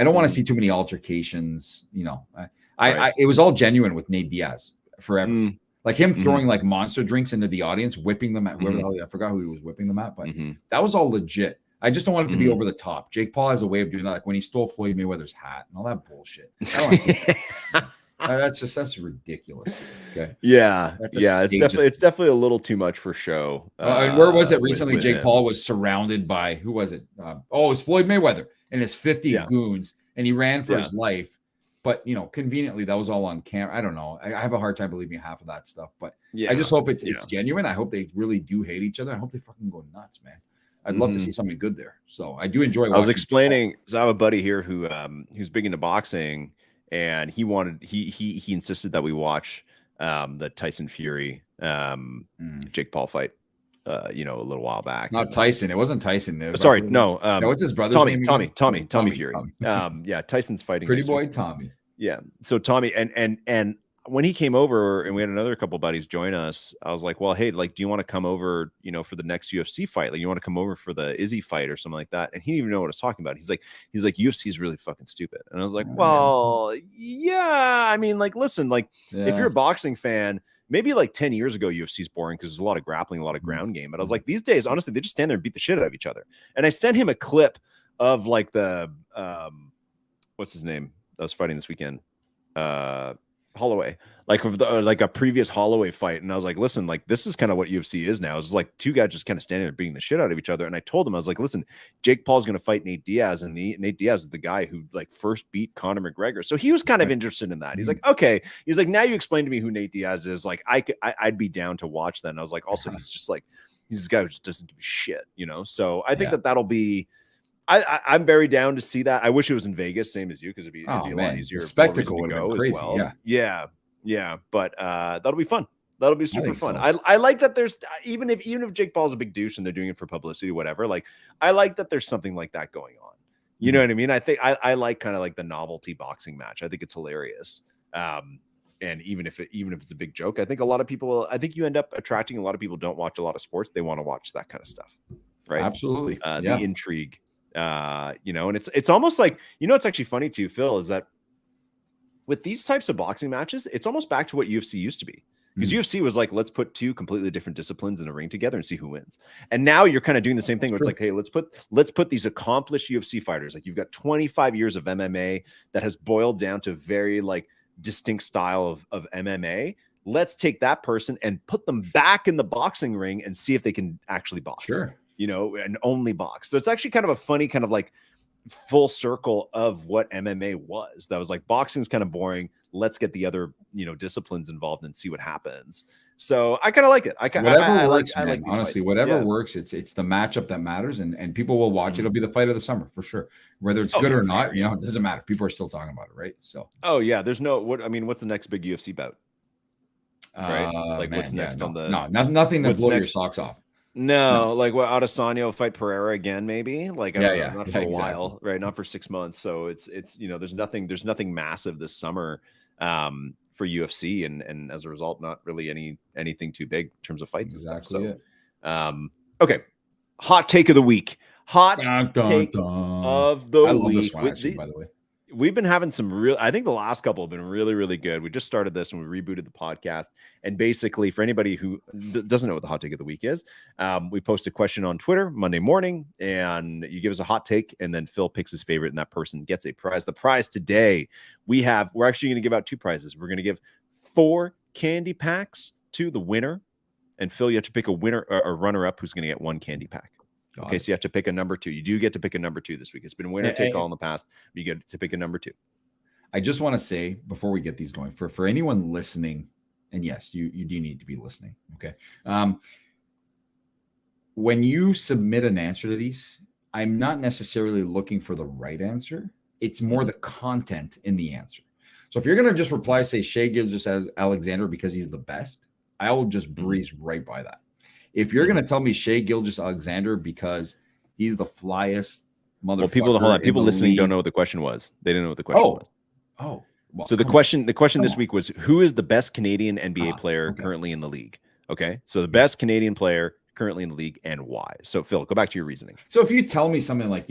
don't want to see too many altercations. It was all genuine with Nate Diaz forever. Like him throwing monster drinks into the audience, whipping them at whoever the hell, I forgot who he was whipping them at, but that was all legit. I just don't want it to be over the top. Jake Paul has a way of doing that. Like when he stole Floyd Mayweather's hat and all that bullshit. I don't want to see that. That's ridiculous. Okay. Yeah. It's definitely a little too much for show. And where was it recently? Jake Paul was surrounded by who was it? It was Floyd Mayweather and his 50 goons, and he ran for his life. But conveniently, that was all on camera. I don't know. I have a hard time believing half of that stuff. But I just hope it's genuine. I hope they really do hate each other. I hope they fucking go nuts, man. I'd love to see something good there. So I do enjoy. I was explaining. So I have a buddy here who's big into boxing. And he insisted that we watch the Tyson Fury Jake Paul fight a little while back. Not Tyson. It wasn't Tyson. Sorry, no. What's his brother's name? Tommy Fury. Tommy. Yeah, Tyson's fighting Pretty boy Tommy. Yeah. So Tommy and when he came over and we had another couple buddies join us, I was like, well, hey, like, do you want to come over, for the next UFC fight? Like, you want to come over for the Izzy fight or something like that? And he didn't even know what I was talking about. He's like, UFC is really fucking stupid. And I was like, well, yeah, I mean, like, listen, like, if you're a boxing fan, maybe like 10 years ago, UFC is boring because there's a lot of grappling, a lot of ground game. But I was like, these days, honestly, they just stand there and beat the shit out of each other. And I sent him a clip of like the, what's his name that was fighting this weekend? Holloway, like of the like a previous Holloway fight, and I was like, listen, like this is kind of what UFC is now. It's like two guys just kind of standing there beating the shit out of each other. And I told him, I was like, listen, Jake Paul's going to fight Nate Diaz, and Nate Diaz is the guy who like first beat Conor McGregor, so he was kind of interested in that. He's like, okay, he's like, now you explain to me who Nate Diaz is. Like, I'd be down to watch that. And I was like, also, he's just like, he's this guy who just doesn't give a shit, So I think that'll be. I'm very down to see that. I wish it was in Vegas, same as you, because it'd be a lot easier. The spectacle would go crazy, as well. Yeah. But that'll be fun. That'll be super fun. So. I like that there's even if Jake Paul's a big douche and they're doing it for publicity, whatever. Like I like that there's something like that going on. You know what I mean? I think I like kind of like the novelty boxing match. I think it's hilarious. And even if it's a big joke, I think a lot of people. I think you end up attracting a lot of people who don't watch a lot of sports. They want to watch that kind of stuff, right? Absolutely. The intrigue. And it's almost like, it's actually funny too, Phil, is that with these types of boxing matches, it's almost back to what UFC used to be, because UFC was like, let's put two completely different disciplines in a ring together and see who wins. And now you're kind of doing the same thing where it's like, hey, let's put these accomplished UFC fighters. Like, you've got 25 years of MMA that has boiled down to very like distinct style of MMA. Let's take that person and put them back in the boxing ring and see if they can actually box. Sure. And only box. So it's actually kind of a funny kind of like full circle of what MMA was. That was like, boxing's kind of boring. Let's get the other, disciplines involved and see what happens. So I kind of like it. Whatever works, I like honestly, whatever works. It's the matchup that matters, and people will watch. It'll be the fight of the summer for sure. Whether it's good or not, it doesn't matter. People are still talking about it, right? So. Oh yeah, there's what's the next big UFC bout? Right? What's next on the? No, nothing to blow your socks off. No, like what, Adesanya fight Pereira again, maybe not for a while, right? Not for 6 months. So it's there's nothing massive this summer for UFC, and as a result, not really anything too big in terms of fights and stuff. So okay, hot take of the week. Hot take of the week. This one, actually, by the way. We've been having I think the last couple have been really, really good. We just started this and we rebooted the podcast. And basically, for anybody who doesn't know what the hot take of the week is, we post a question on Twitter Monday morning, and you give us a hot take, and then Phil picks his favorite, and that person gets a prize. The prize today, we're actually going to give out 2 prizes. We're going to give 4 candy packs to the winner. And Phil, you have to pick a winner or runner-up who's going to get 1 candy pack. Okay, so you have to pick a number 2. You do get to pick a number 2 this week. It's been winner take all in the past. You get to pick a number 2. I just want to say before we get these going, for anyone listening, and yes, you do need to be listening. Okay, when you submit an answer to these, I'm not necessarily looking for the right answer. It's more the content in the answer. So if you're gonna just reply, say Shea Gilgeous-Alexander because he's the best, I will just breeze right by that. If you're going to tell me Shea Gilgeous-Alexander because he's the flyest motherfucker. People listening don't know what the question was. They didn't know what the question was. Oh. Well, so the question this week was, who is the best Canadian NBA player currently in the league? Okay. So the best Canadian player currently in the league, and why? So Phil, go back to your reasoning. So if you tell me something like,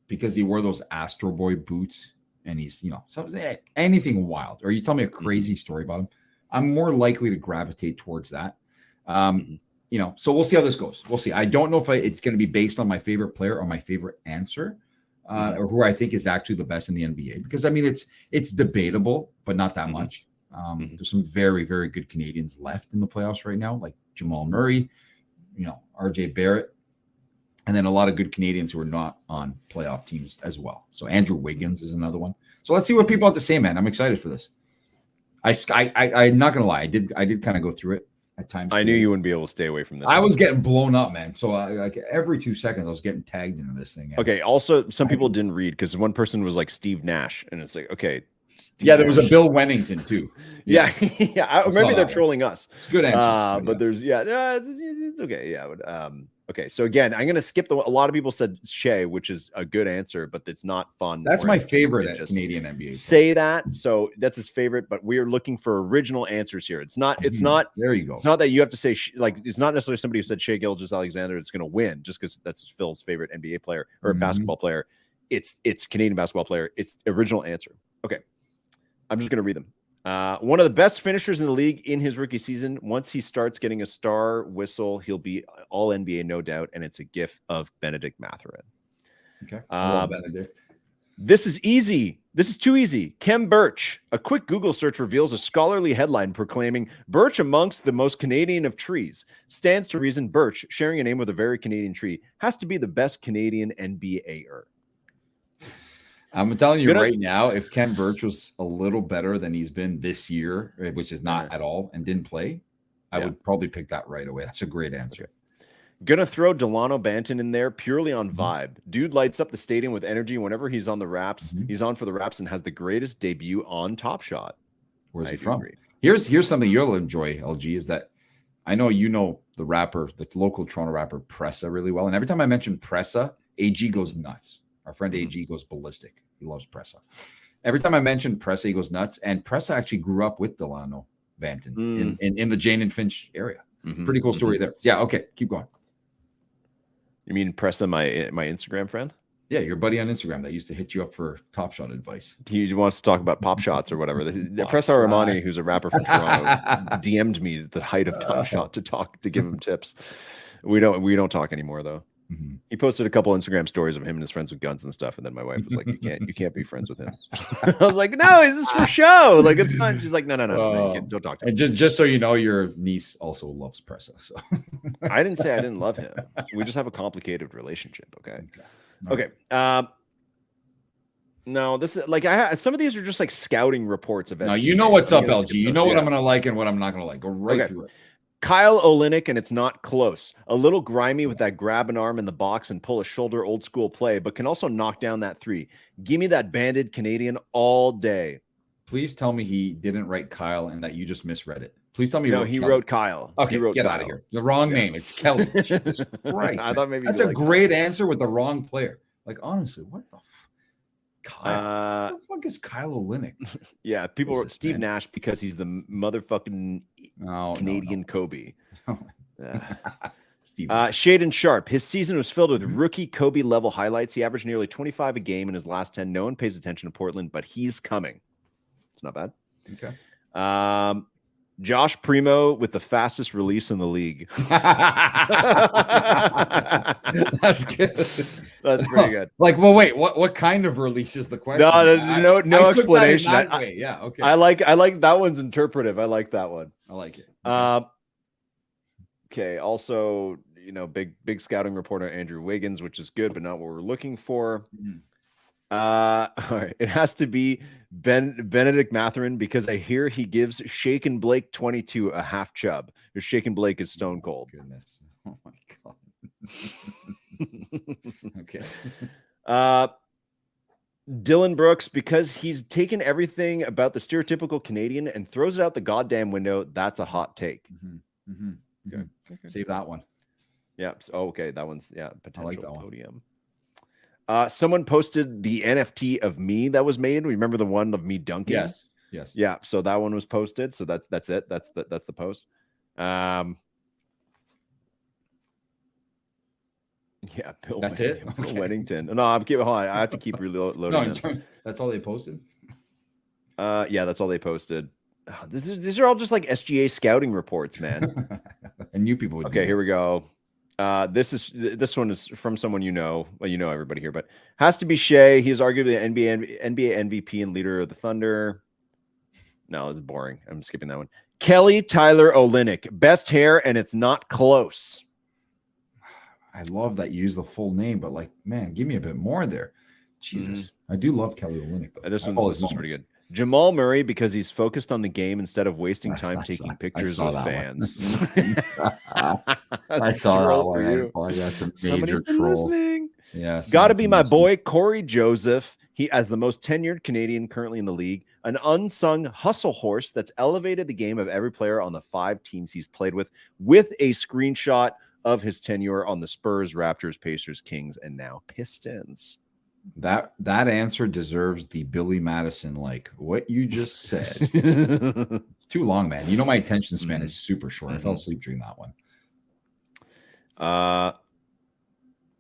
because he wore those Astro Boy boots and he's, anything wild, or you tell me a crazy story about him, I'm more likely to gravitate towards that. So we'll see how this goes. We'll see. I don't know if it's going to be based on my favorite player or my favorite answer, or who I think is actually the best in the NBA. Because it's debatable, but not that much. There's some very, very good Canadians left in the playoffs right now, like Jamal Murray, RJ Barrett, and then a lot of good Canadians who are not on playoff teams as well. So Andrew Wiggins is another one. So let's see what people have to say, man. I'm excited for this. I'm not gonna lie. I did kind of go through it. At times I knew you wouldn't be able to stay away from this. I was getting blown up, man. So like every 2 seconds, I was getting tagged into this thing. Okay. Also, some people didn't read because one person was like Steve Nash, and it's like, okay. There was a Bill Wennington too. Yeah. Maybe they're trolling us. Good answer. But there's it's okay. Yeah. But Okay, so again, I'm going to skip a lot of people said Shea, which is a good answer, but it's not fun. That's or my anything. favorite It at just Canadian NBA. Say that. So that's his favorite, but we are looking for original answers here. It's not, There you go. It's not that you have to say, like, it's not necessarily somebody who said Shea Gilgeous-Alexander is going to win just because that's Phil's favorite NBA player or basketball player. It's Canadian basketball player. It's original answer. Okay. I'm just going to read them. One of the best finishers in the league in his rookie season. Once he starts getting a star whistle, he'll be all NBA, no doubt. And it's a gif of Benedict Mathurin. Okay. Benedict. This is easy. This is too easy. Kem Birch. A quick Google search reveals a scholarly headline proclaiming Birch amongst the most Canadian of trees. Stands to reason Birch, sharing a name with a very Canadian tree, has to be the best Canadian NBAer. I'm telling you right now, if Ken Birch was a little better than he's been this year, which is not at all, and didn't play, I would probably pick that right away. That's a great answer. Okay. Gonna throw Delano Banton in there purely on vibe. Dude lights up the stadium with energy whenever he's on the Raps. He's on for the Raps and has the greatest debut on Top Shot. Where's he from? Here's something you'll enjoy, LG, is that I know you know the rapper, the local Toronto rapper Pressa really well. And every time I mention Pressa, AG goes nuts. Our friend AG goes ballistic. He loves Pressa. Every time I mention Pressa, he goes nuts. And Pressa actually grew up with Delano Banton in the Jane and Finch area. Pretty cool story there. Yeah, okay, keep going. You mean Pressa, my Instagram friend? Yeah, your buddy on Instagram that used to hit you up for Top Shot advice. He wants to talk about pop shots or whatever. Pressa Armani, who's a rapper from Toronto, DM'd me at the height of Top Shot to give him tips. We don't talk anymore though. He posted a couple Instagram stories of him and his friends with guns and stuff, and then my wife was like, "You can't be friends with him." I was like, "No, is this for show? Like, it's fine." She's like, "No, don't talk to him." And just so you know, your niece also loves Pressa. So I didn't say I didn't love him. We just have a complicated relationship. Okay. No, this is like some of these are just like scouting reports of. No, you know what's up, LG. You know what I'm gonna like and what I'm not gonna like. Go right through it. Kyle Olynyk, and it's not close. A little grimy with that grab an arm in the box and pull a shoulder old school play, but can also knock down that three. Give me that banded Canadian all day. Please tell me he didn't write Kyle and that you just misread it. Please tell me he wrote Kyle. Okay, get out of here. The wrong name. It's Kelly. Jesus Christ, I thought maybe that's a great answer with the wrong player. Like, honestly, what the Kyle? What the fuck is Kyle Olynyk? Yeah, people wrote Steve Nash because he's the motherfucking Canadian Kobe. Shaden Sharp. His season was filled with rookie Kobe level highlights. He averaged nearly 25 a game in his last 10. No one pays attention to Portland, but he's coming. It's not bad. Okay. Josh Primo with the fastest release in the league. That's good. That's pretty good. Like, well, wait, what kind of release is the question? No explanation. Yeah, okay. I like that one's interpretive. I like that one. I like it. Okay. Also, big scouting reporter Andrew Wiggins, which is good, but not what we're looking for. All right. It has to be Benedict Mathurin because I hear he gives Shaken Blake 22 a half chub. Or Shaken Blake is stone cold. Goodness. Oh my god. Okay. Dylan Brooks, because he's taken everything about the stereotypical Canadian and throws it out the goddamn window. That's a hot take. Okay. Save that one. Yeah. Okay. That one's potential like that podium. Someone posted the NFT of me that was made. Remember the one of me dunking? Yes. Yeah. So that one was posted. So that's it. That's the post. Yeah. Bill that's it. Bill Weddington. No, I'm keeping. Hold on. I have to keep reloading. No, that's all they posted. Yeah, that's all they posted. These are all just like SGA scouting reports, man. And you people. Okay, here we go. This one is from someone you know. Well, you know everybody here, but has to be Shea. He is arguably the NBA MVP and leader of the Thunder. No, it's boring. I'm skipping that one. Kelly Tyler Olynyk, best hair, and it's not close. I love that you use the full name, but like, man, give me a bit more there. Jesus, I do love Kelly Olynyk though. This one's pretty good. Jamal Murray because he's focused on the game instead of wasting time taking pictures of fans. I saw that one. Oh, that's a major troll. Yeah, got to be my boy Corey Joseph. He, as the most tenured Canadian currently in the league, an unsung hustle horse that's elevated the game of every player on the 5 teams he's played with a screenshot of his tenure on the Spurs, Raptors, Pacers, Kings, and now Pistons? That answer deserves the Billy Madison, like what you just said. It's too long, man. You know, my attention span is super short. I fell asleep during that one.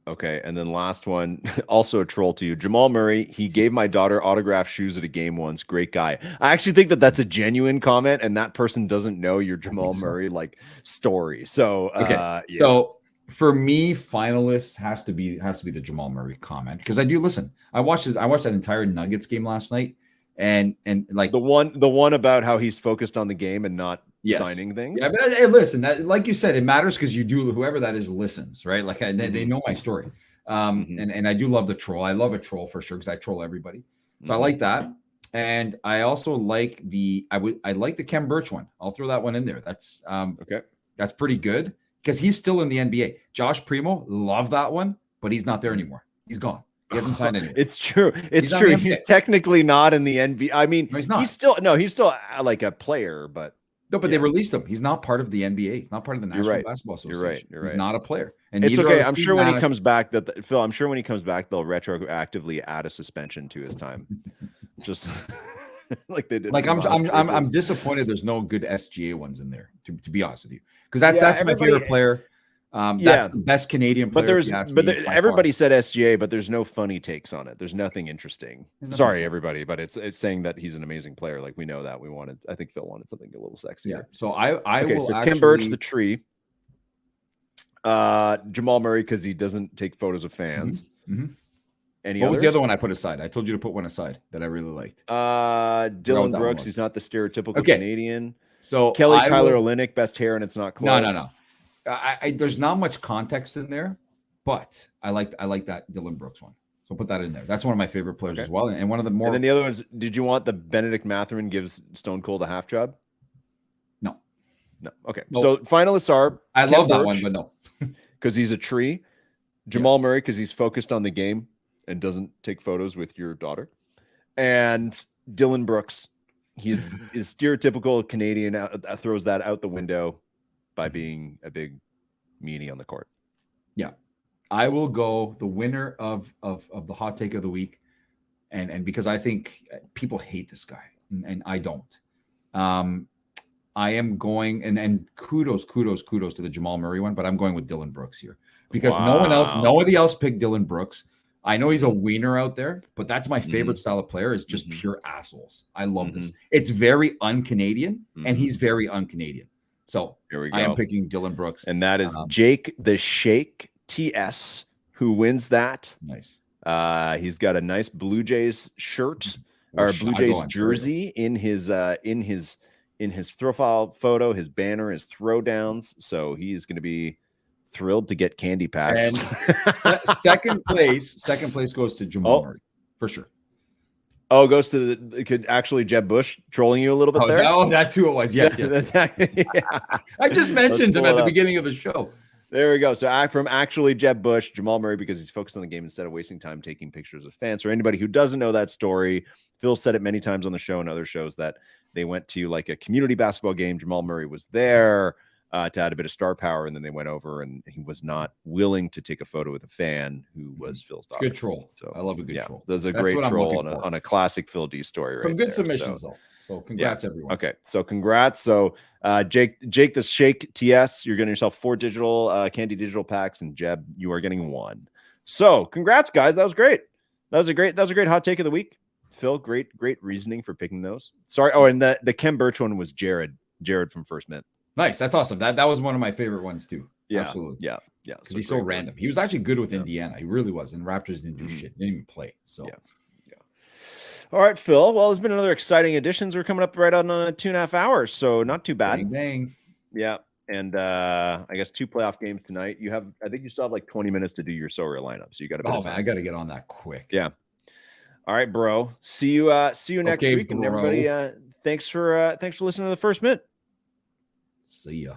Okay, and then last one, also a troll to you. Jamal Murray, he gave my daughter autographed shoes at a game once. Great guy. I actually think that that's a genuine comment, and that person doesn't know your Jamal Murray like story. So, okay. So for me, finalist has to be the Jamal Murray comment, because I do listen. I watched that entire Nuggets game last night, and like the one about how he's focused on the game and not signing things. Yeah, but hey, listen, that, like you said, it matters because you do, whoever that is listens, right? Like they know my story. And I do love the troll. I love a troll for sure because I troll everybody. So I like that. And I also like I like the Kem Birch one. I'll throw that one in there. That's okay. That's pretty good because he's still in the NBA. Josh Primo, love that one, but he's not there anymore. He's gone. He hasn't signed anywhere. It's true. It's true. He's technically not in the NBA. I mean, no, he's not. He's still like a player, but no, but they released him. He's not part of the NBA. He's not part of the National Basketball Association. You're right. He's not a player. And it's okay. I'm sure when he comes back, Phil, I'm sure when he comes back, they'll retroactively add a suspension to his time. Just like they did. Like I'm disappointed there's no good SGA ones in there, to be honest with you. Because that's my favorite player. That's the best Canadian player. Everybody said SGA, but there's no funny takes on it. There's nothing interesting. Sorry, everybody, but it's saying that he's an amazing player. Like we know that. I think Phil wanted something a little sexier. Yeah. So I will so Kem Birch, the tree. Jamal Murray because he doesn't take photos of fans. What was the other one I put aside? I told you to put one aside that I really liked. Dylan Brooks. He's not the stereotypical Canadian. So Tyler Olynyk, best hair, and it's not close. No. There's not much context in there, but I like that Dylan Brooks one. So put that in there. That's one of my favorite players as well. And one of the more. And then the other ones. Did you want the Benedict Mathurin gives Stone Cold a half job? No. Okay. No. So finalists are. I love that one, but no, because he's a tree. Jamal Murray because he's focused on the game and doesn't take photos with your daughter, and Dylan Brooks. Is stereotypical Canadian. Throws that out the window by being a big meanie on the court. Yeah. I will go the winner of the hot take of the week. And because I think people hate this guy and I don't. I am going and kudos to the Jamal Murray one, but I'm going with Dylan Brooks here because nobody else picked Dylan Brooks. I know he's a wiener out there, but that's my favorite style of player is just pure assholes. I love this. It's very un-Canadian and he's very un-Canadian. So here we go. I am picking Dylan Brooks. And that is Jake the Shake TS who wins that. Nice. He's got a nice Blue Jays shirt or Blue Jays jersey in his profile photo, his banner, his throwdowns. So he's going to be thrilled to get candy packs. And second place goes to Jamal Murray for sure. Oh, goes to could actually Jeb Bush trolling you a little bit there. That's who it was. Yes. I just mentioned him at the beginning of the show. There we go. So from actually Jeb Bush, Jamal Murray, because he's focused on the game instead of wasting time taking pictures of fans. For anybody who doesn't know that story, Phil said it many times on the show and other shows that they went to like a community basketball game. Jamal Murray was there to add a bit of star power, and then they went over and he was not willing to take a photo with a fan who was Phil's daughter. Good troll. So I love a good troll. That's a great troll on a classic Phil D story. Some good submissions though. So congrats everyone. Okay, so congrats. So Jake the Shake TS, you're getting yourself 4 digital Candy Digital packs, and Jeb, you are getting 1. So congrats, guys. That was great. That was a great hot take of the week. Phil, great reasoning for picking those. Sorry. Oh, and the Kem Birch one was Jared from First Mint. Nice. That's awesome. That was one of my favorite ones too. Yeah. Absolutely. Yeah. Because he's so random. He was actually good with Indiana. He really was. And Raptors didn't do shit. Didn't even play. So yeah. All right, Phil. Well, there's been another exciting editions. We're coming up right on 2.5 hours, so not too bad. Bang. Yeah. And I guess 2 playoff games tonight. I think you still have like 20 minutes to do your Sorare lineup. So you got to. Oh man, I got to get on that quick. Yeah. All right, bro. See you next week, bro. And everybody. Thanks for listening to the First Mint. See ya.